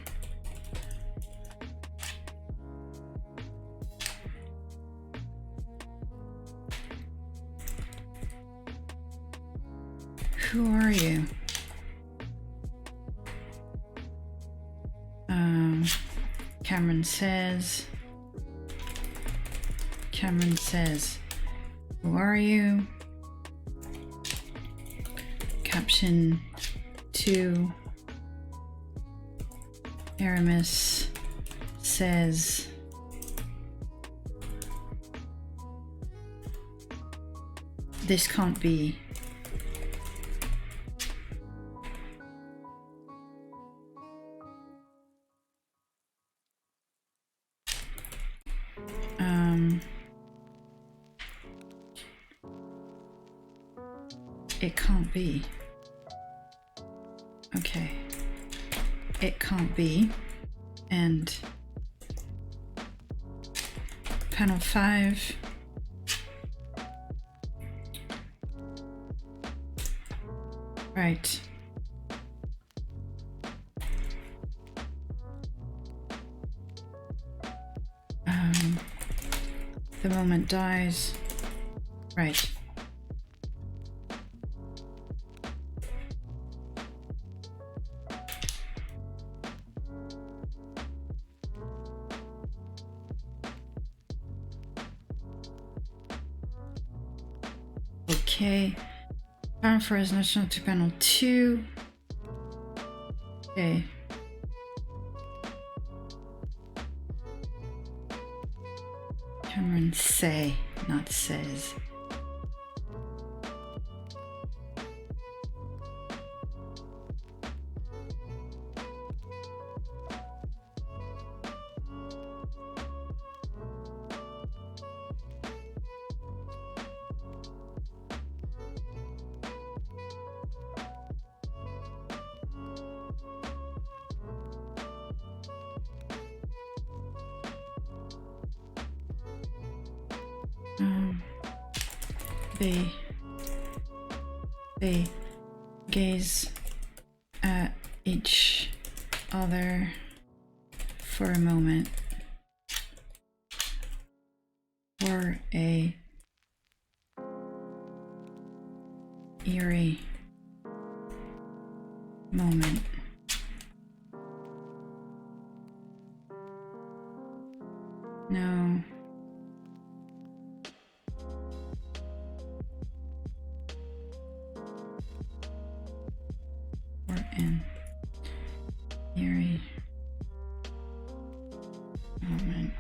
Who are you? Cameron says, who are you? Caption 2. Aramis says, this can't be. It can't be. Okay. It can't be. And panel 5. Right. The moment dies. Right. Okay. Panel 4 is national to panel 2. Okay. Cameron say, not says. They gaze at each other for a moment, for a eerie moment. No. An eerie moment.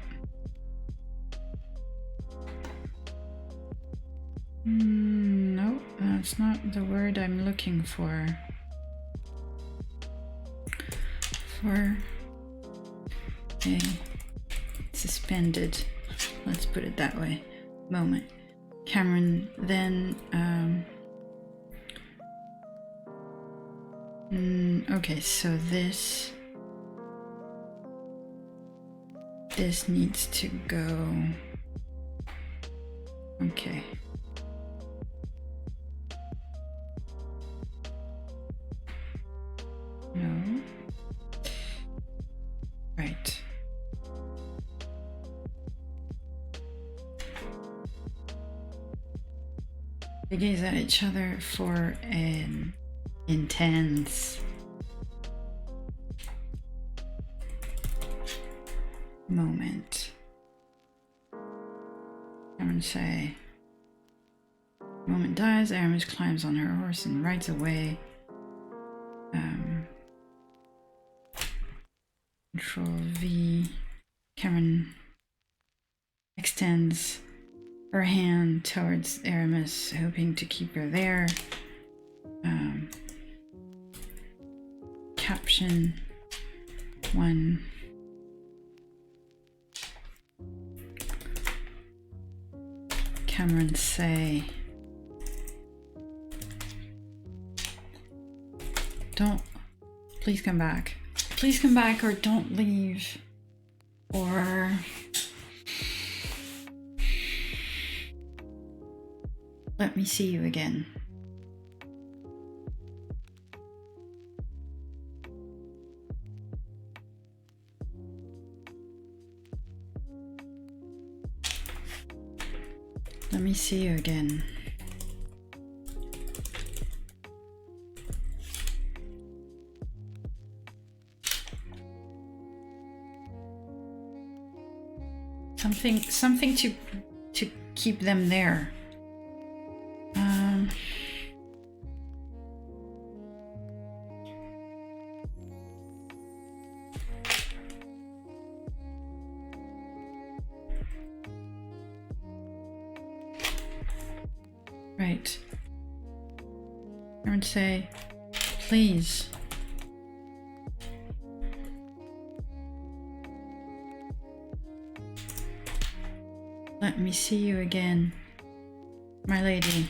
No, that's not the word I'm looking for. For a suspended, let's put it that way, moment. Cameron then okay, so this needs to go. Okay. No. Right. They gaze at each other for an intense moment. Cameron say, moment dies, Aramis climbs on her horse and rides away. Control V. Cameron extends her hand towards Aramis, hoping to keep her there. Caption 1. Cameron say, please come back. Please come back, or don't leave. Or Let me see you again. Let me see you again. Something to keep them there. Right. I would say, please. Let me see you again, my lady.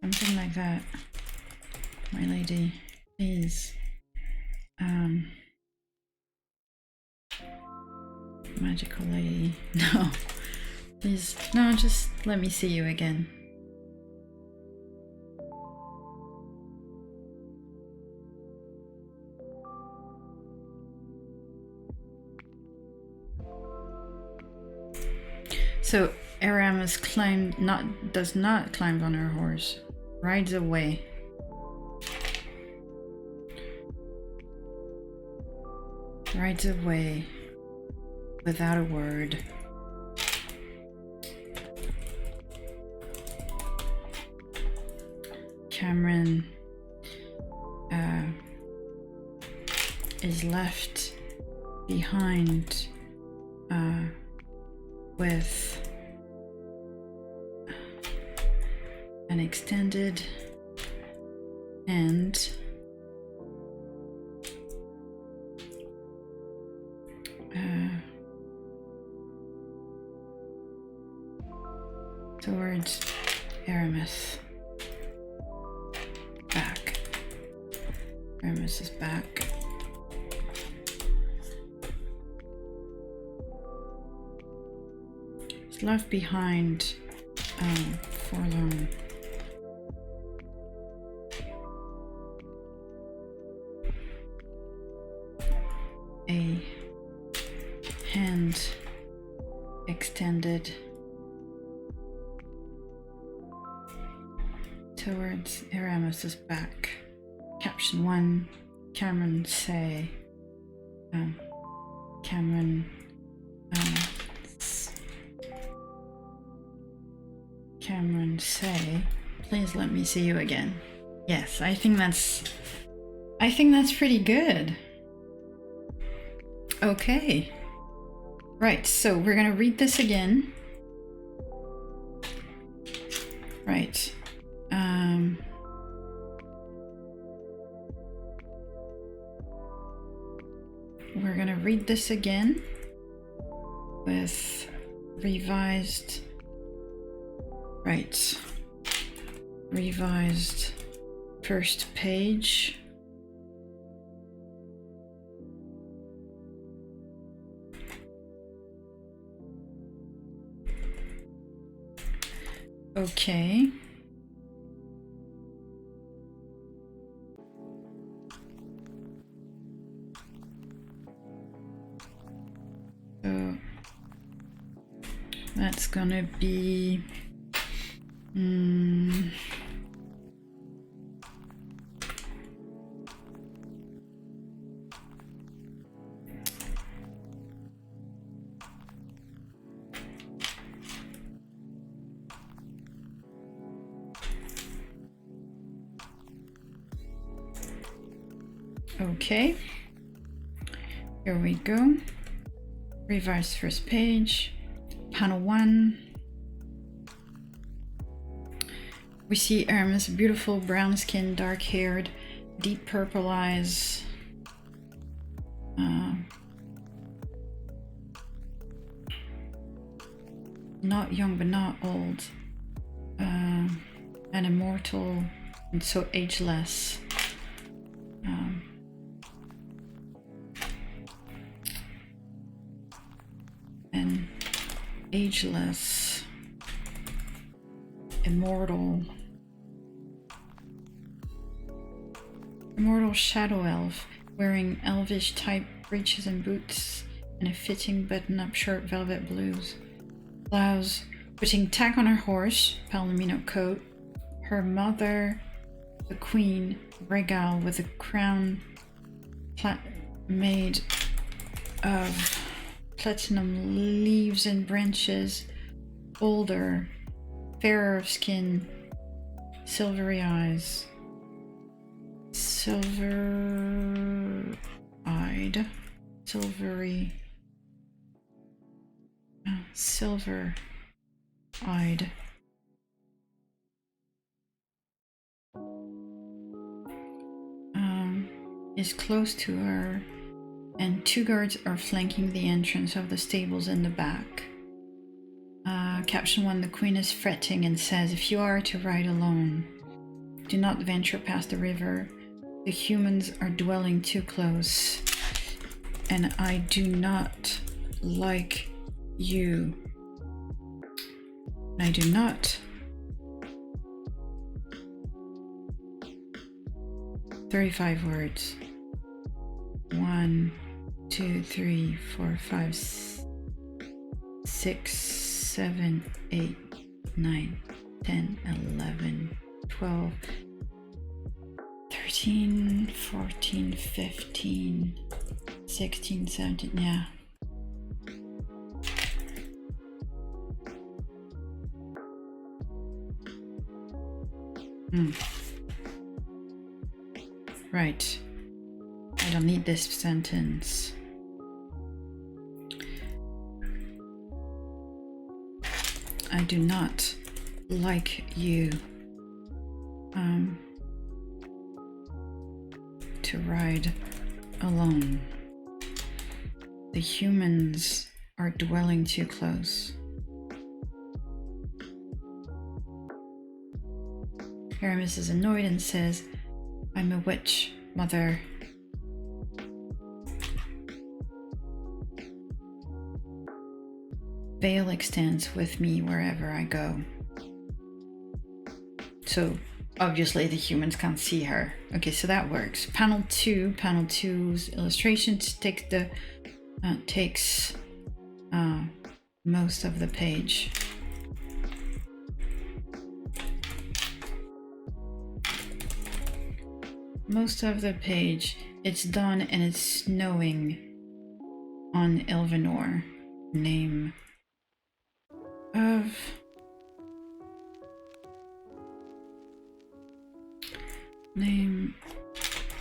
Something like that, my lady, please. Magical lady, no, please, no, just let me see you again. So Aramis does not climb on her horse, rides away. Rides away without a word. Cameron is left behind with an extended hand towards Aramis. Back. Aramis is back. He's left behind forlorn. A hand extended towards Aramis's back. Caption 1, Cameron say, Cameron say, please let me see you again. Yes, I think that's pretty good. Okay. Right, so we're gonna read this again. Right. We're gonna read this again with revised, right, revised first page. Okay. So that's gonna be okay. Here we go. Revise first page, panel 1. We see Aramis, beautiful brown skin, dark haired, deep purple eyes. Not young but not old. And immortal and so ageless. ageless, immortal shadow elf wearing elvish type breeches and boots and a fitting button-up shirt, velvet blouse, putting tack on her horse, palomino coat. Her mother, the queen, regal with a crown made of platinum leaves and branches, older, fairer of skin, silvery eyes, silver-eyed, is close to her, and 2 guards are flanking the entrance of the stables in the back. Caption 1, the queen is fretting and says, if you are to ride alone, do not venture past the river. The humans are dwelling too close, and I do not like you. I do not. 35 words. 1, 2, 3, 4, 5, 6, 7, 8, 9, 10, 11, 12, 13, 14, 15, 16, 17, yeah. Right. I don't need this sentence. I do not like you. To ride alone. The humans are dwelling too close. Aramis is annoyed and says, I'm a witch, mother. Veil extends with me wherever I go. So obviously the humans can't see her. Okay, so that works. Panel 2's illustrations takes most of the page. Most of the page, it's done and it's snowing on Elvenor. Name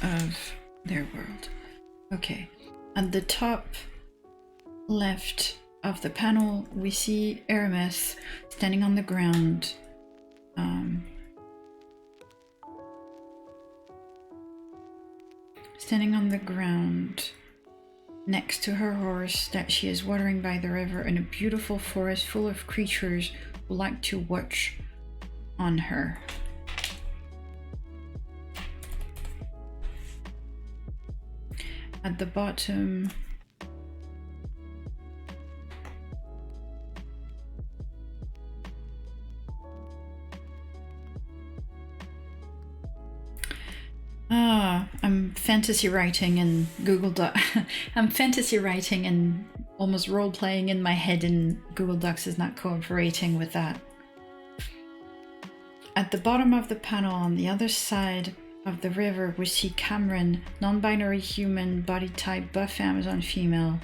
of their world. Okay, at the top left of the panel we see Aramis standing on the ground, next to her horse that she is watering by the river in a beautiful forest full of creatures who like to watch on her. At the bottom, I'm fantasy writing in Google Docs. I'm fantasy writing and almost role-playing in my head, and Google Docs is not cooperating with that. At the bottom of the panel on the other side of the river, we see Cameron, non-binary human, body type, buff Amazon female.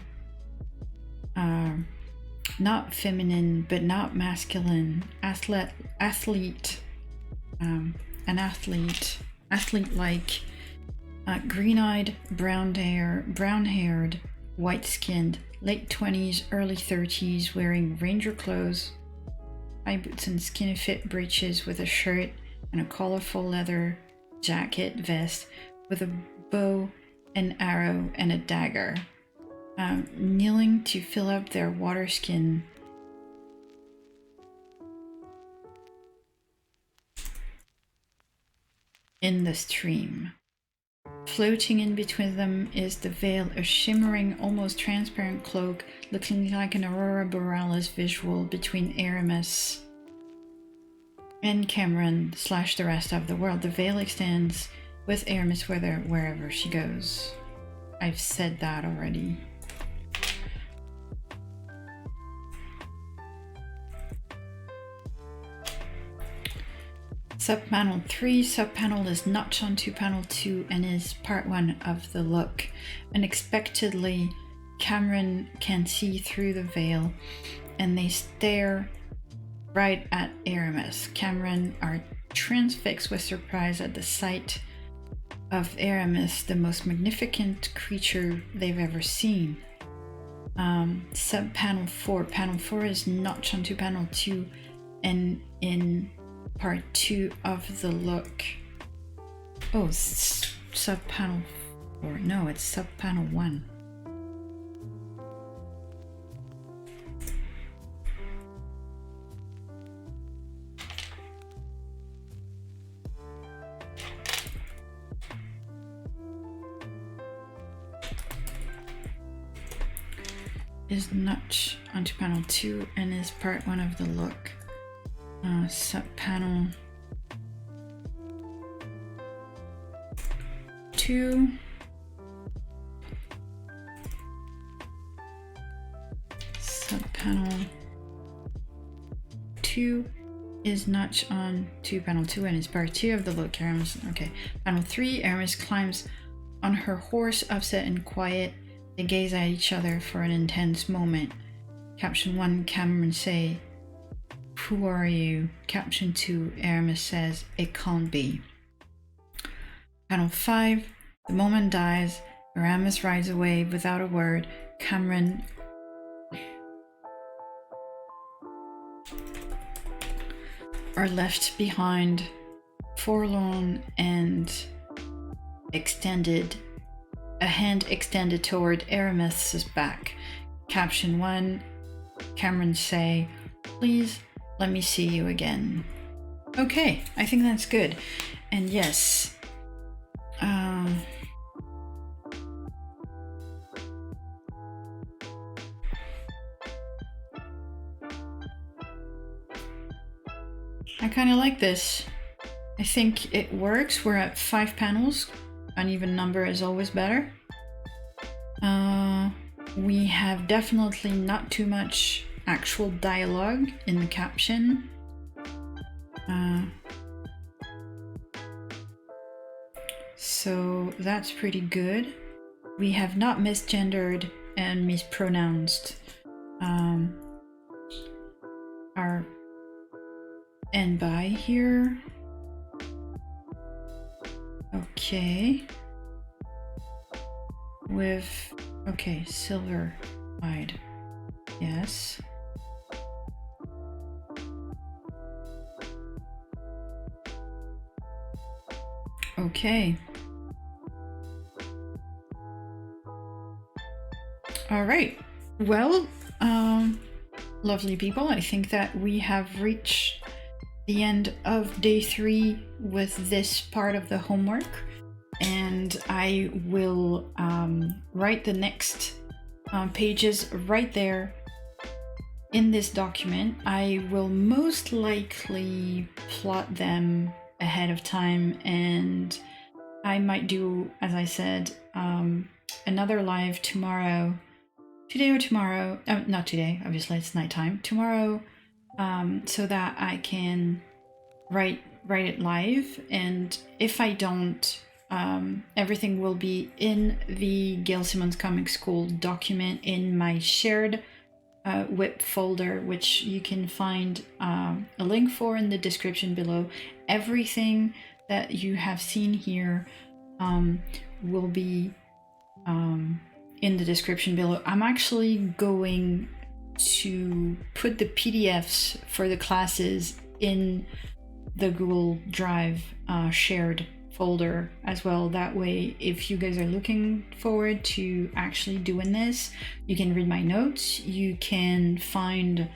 Not feminine, but not masculine. Athlete, athlete-like, green-eyed, brown-haired, white-skinned, late 20s, early 30s, wearing ranger clothes, high boots and skinny fit breeches with a shirt and a colorful leather jacket vest with a bow, an arrow, and a dagger, kneeling to fill up their water skin. In the stream. Floating in between them is the veil, a shimmering, almost transparent cloak, looking like an aurora borealis visual between Aramis and Cameron / the rest of the world. The veil extends with Aramis wherever she goes. I've said that already. Subpanel 3. Subpanel is notched onto panel 2 and is part 1 of the look. Unexpectedly, Cameron can see through the veil and they stare right at Aramis. Cameron are transfixed with surprise at the sight of Aramis, the most magnificent creature they've ever seen. Subpanel 4. Panel 4 is notched onto panel 2 and in part 2 of the look. Oh, subpanel 4. No, it's subpanel 1. Is notched onto panel 2 and is part 1 of the look. Subpanel 2. Subpanel 2 is notched on to panel 2 and is part 2 of the look. Aramis. Okay. Panel 3. Aramis climbs on her horse, upset and quiet. They gaze at each other for an intense moment. Caption 1. Cameron say, "Who are you?" Caption 2. Aramis says, "It can't be." Panel 5. The moment dies. Aramis rides away without a word. Cameron are left behind, forlorn and extended. A hand extended toward Aramis's back. Caption 1. Cameron say, "Please let me see you again." Okay, I think that's good. And yes, I kind of like this. I think it works. We're at 5 panels. An even number is always better. We have definitely not too much actual dialogue in the caption. So that's pretty good. We have not misgendered and mispronounced our and by here. Okay. With, okay, silver wide. Yes. Okay. All right. Well, lovely people, I think that we have reached the end of day 3 with this part of the homework, and I will write the next pages right there in this document. I will most likely plot them ahead of time, and I might do, as I said, another live tomorrow, today or tomorrow, not today, obviously it's nighttime, tomorrow, so that I can write it live. And if I don't, everything will be in the Gail Simone's Comic School document in my shared WIP folder, which you can find a link for in the description below. Everything that you have seen here will be in the description below. I'm actually going to put the PDFs for the classes in the Google Drive shared folder as well. That way, if you guys are looking forward to actually doing this, you can read my notes, you can find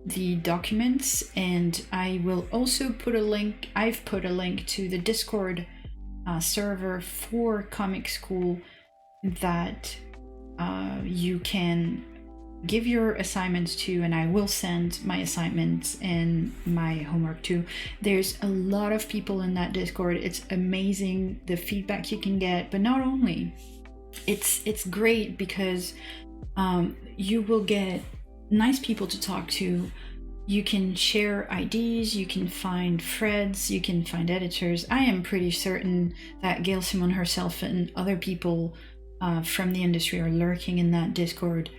the documents, and I will also put a link. I've put a link to the Discord server for comic school that you can give your assignments to, and I will send my assignments and my homework to. There's a lot of people in that Discord. It's amazing the feedback you can get, but not only, it's great because you will get nice people to talk to. You can share ideas, you can find threads, you can find editors. I am pretty certain that Gail Simone herself and other people from the industry are lurking in that Discord,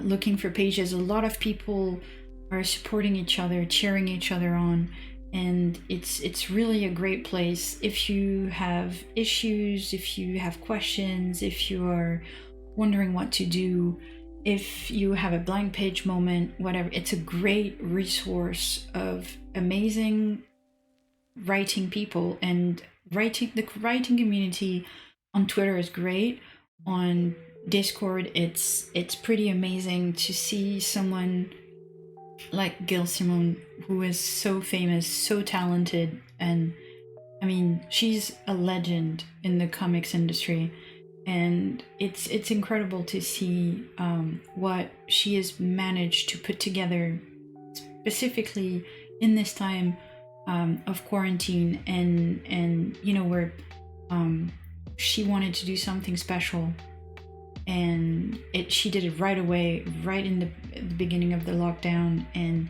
looking for pages. A lot of people are supporting each other, cheering each other on, and it's really a great place if you have issues, if you have questions, if you are wondering what to do, if you have a blank page moment, whatever. It's a great resource of amazing writing people, and the writing community on Twitter is great. On Discord, it's pretty amazing to see someone like Gail Simone, who is so famous, so talented, and I mean, she's a legend in the comics industry. And it's incredible to see what she has managed to put together, specifically in this time of quarantine, and you know, where she wanted to do something special, and she did it right away, right in the beginning of the lockdown. And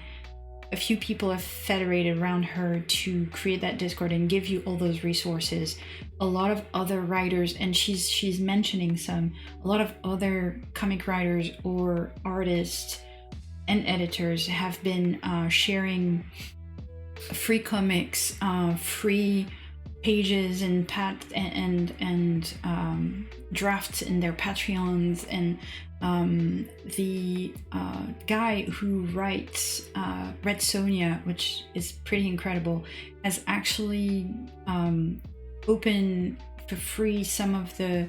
a few people have federated around her to create that Discord and give you all those resources. A lot of other writers, and she's mentioning a lot of other comic writers or artists and editors have been sharing free comics, free pages and drafts in their Patreons. And the guy who writes Red Sonja, which is pretty incredible, has actually opened for free some of the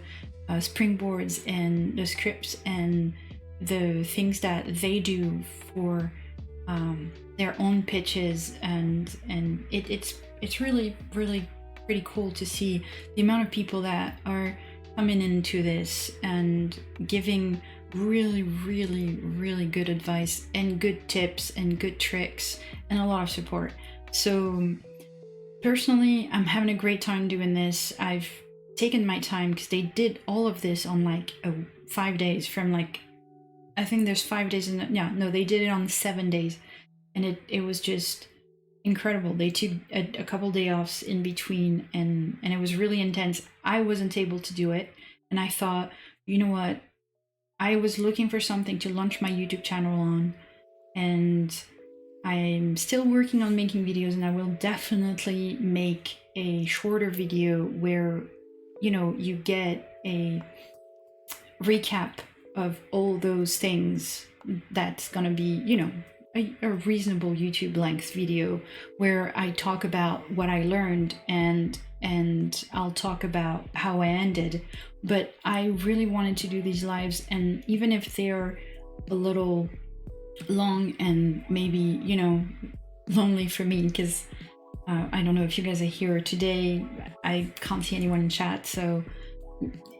springboards and the scripts and the things that they do for their own pitches, and it's really pretty cool to see the amount of people that are coming into this and giving really good advice and good tips and good tricks and a lot of support. So personally, I'm having a great time doing this. I've taken my time because they did all of this on like 5 days, from like, I think there's 5 days in they did it on 7 days, and it was just incredible. They took a couple day offs in between, and it was really intense. I wasn't able to do it, and I thought, you know what, I was looking for something to launch my YouTube channel on, and I'm still working on making videos, and I will definitely make a shorter video where, you know, you get a recap of all those things. That's gonna be, you know, a reasonable YouTube length video where I talk about what I learned, and I'll talk about how I ended. But I really wanted to do these lives, and even if they're a little long and maybe, you know, lonely for me, because I don't know if you guys are here today, I can't see anyone in chat, so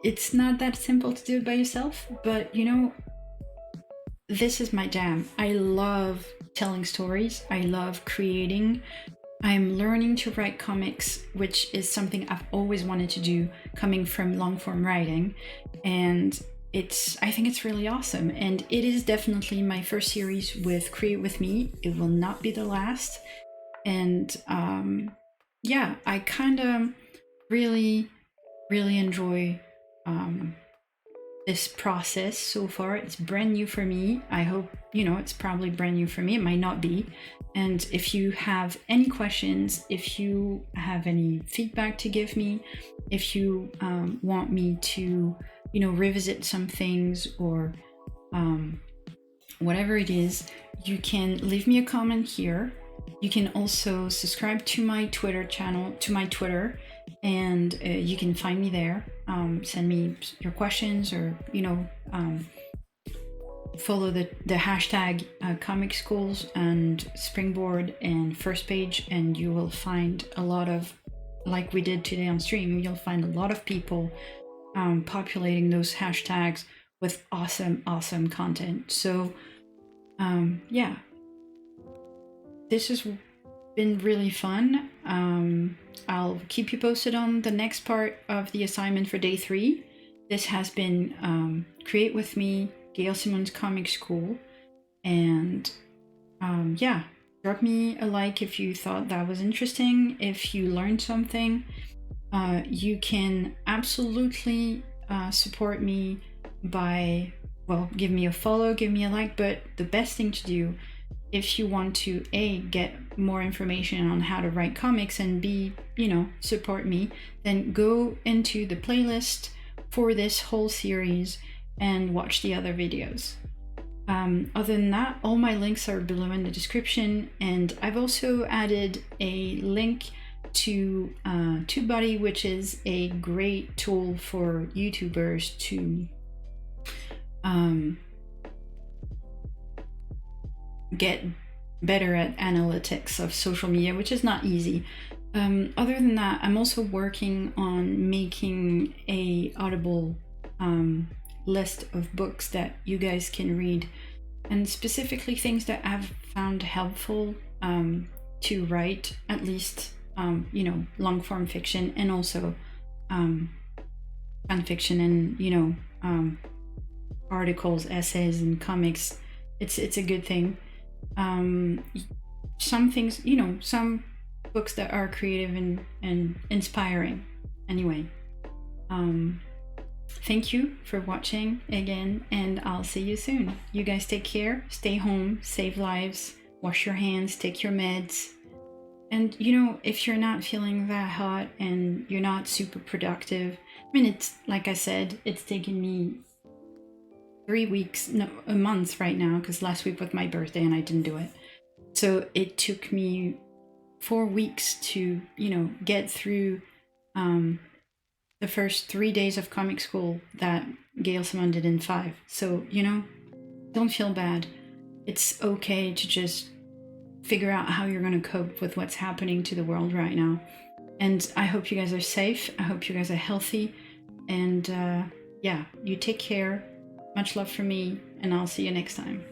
it's not that simple to do it by yourself. But you know, this is my jam. I love telling stories. I love creating. I'm learning to write comics, which is something I've always wanted to do, coming from long form writing. And I think it's really awesome. And it is definitely my first series with Create With Me. It will not be the last. And yeah, I kind of really enjoy this process so far. It's brand new for me. I hope, you know, it's probably brand new for me. It might not be. And if you have any questions, if you have any feedback to give me, if you want me to, you know, revisit some things, or whatever it is, you can leave me a comment here. You can also subscribe to my Twitter channel, to my Twitter, and you can find me there. Send me your questions, or, you know, follow the hashtag comic schools and springboard and first page, and you will find a lot of like we did today on stream, you'll find a lot of people populating those hashtags with awesome content. So yeah, this has been really fun. I'll keep you posted on the next part of the assignment for day 3. This has been Create With Me, Gail Simone's Comic School. And yeah, drop me a like if you thought that was interesting, if you learned something. You can absolutely support me by, well, give me a follow, give me a like, but the best thing to do if you want to A, get more information on how to write comics, and B, you know, support me, then go into the playlist for this whole series and watch the other videos. Other than that, all my links are below in the description, and I've also added a link to TubeBuddy, which is a great tool for YouTubers to get better at analytics of social media, which is not easy. Other than that, I'm also working on making a Audible list of books that you guys can read, and specifically things that I've found helpful to write, at least you know, long form fiction, and also fan fiction, and you know, articles, essays, and comics. It's a good thing. Some things, you know, some books that are creative and inspiring. Anyway, thank you for watching again, and I'll see you soon. You guys take care, stay home, save lives, wash your hands, take your meds. And you know, if you're not feeling that hot and you're not super productive, I mean, it's like I said, it's taken me 3 weeks, no, a month right now, because last week was my birthday and I didn't do it. So it took me 4 weeks to, you know, get through the first 3 days of comic school that Gail Simone did in 5. So, you know, don't feel bad. It's okay to just figure out how you're going to cope with what's happening to the world right now. And I hope you guys are safe. I hope you guys are healthy. And yeah, you take care. Much love from me, and I'll see you next time.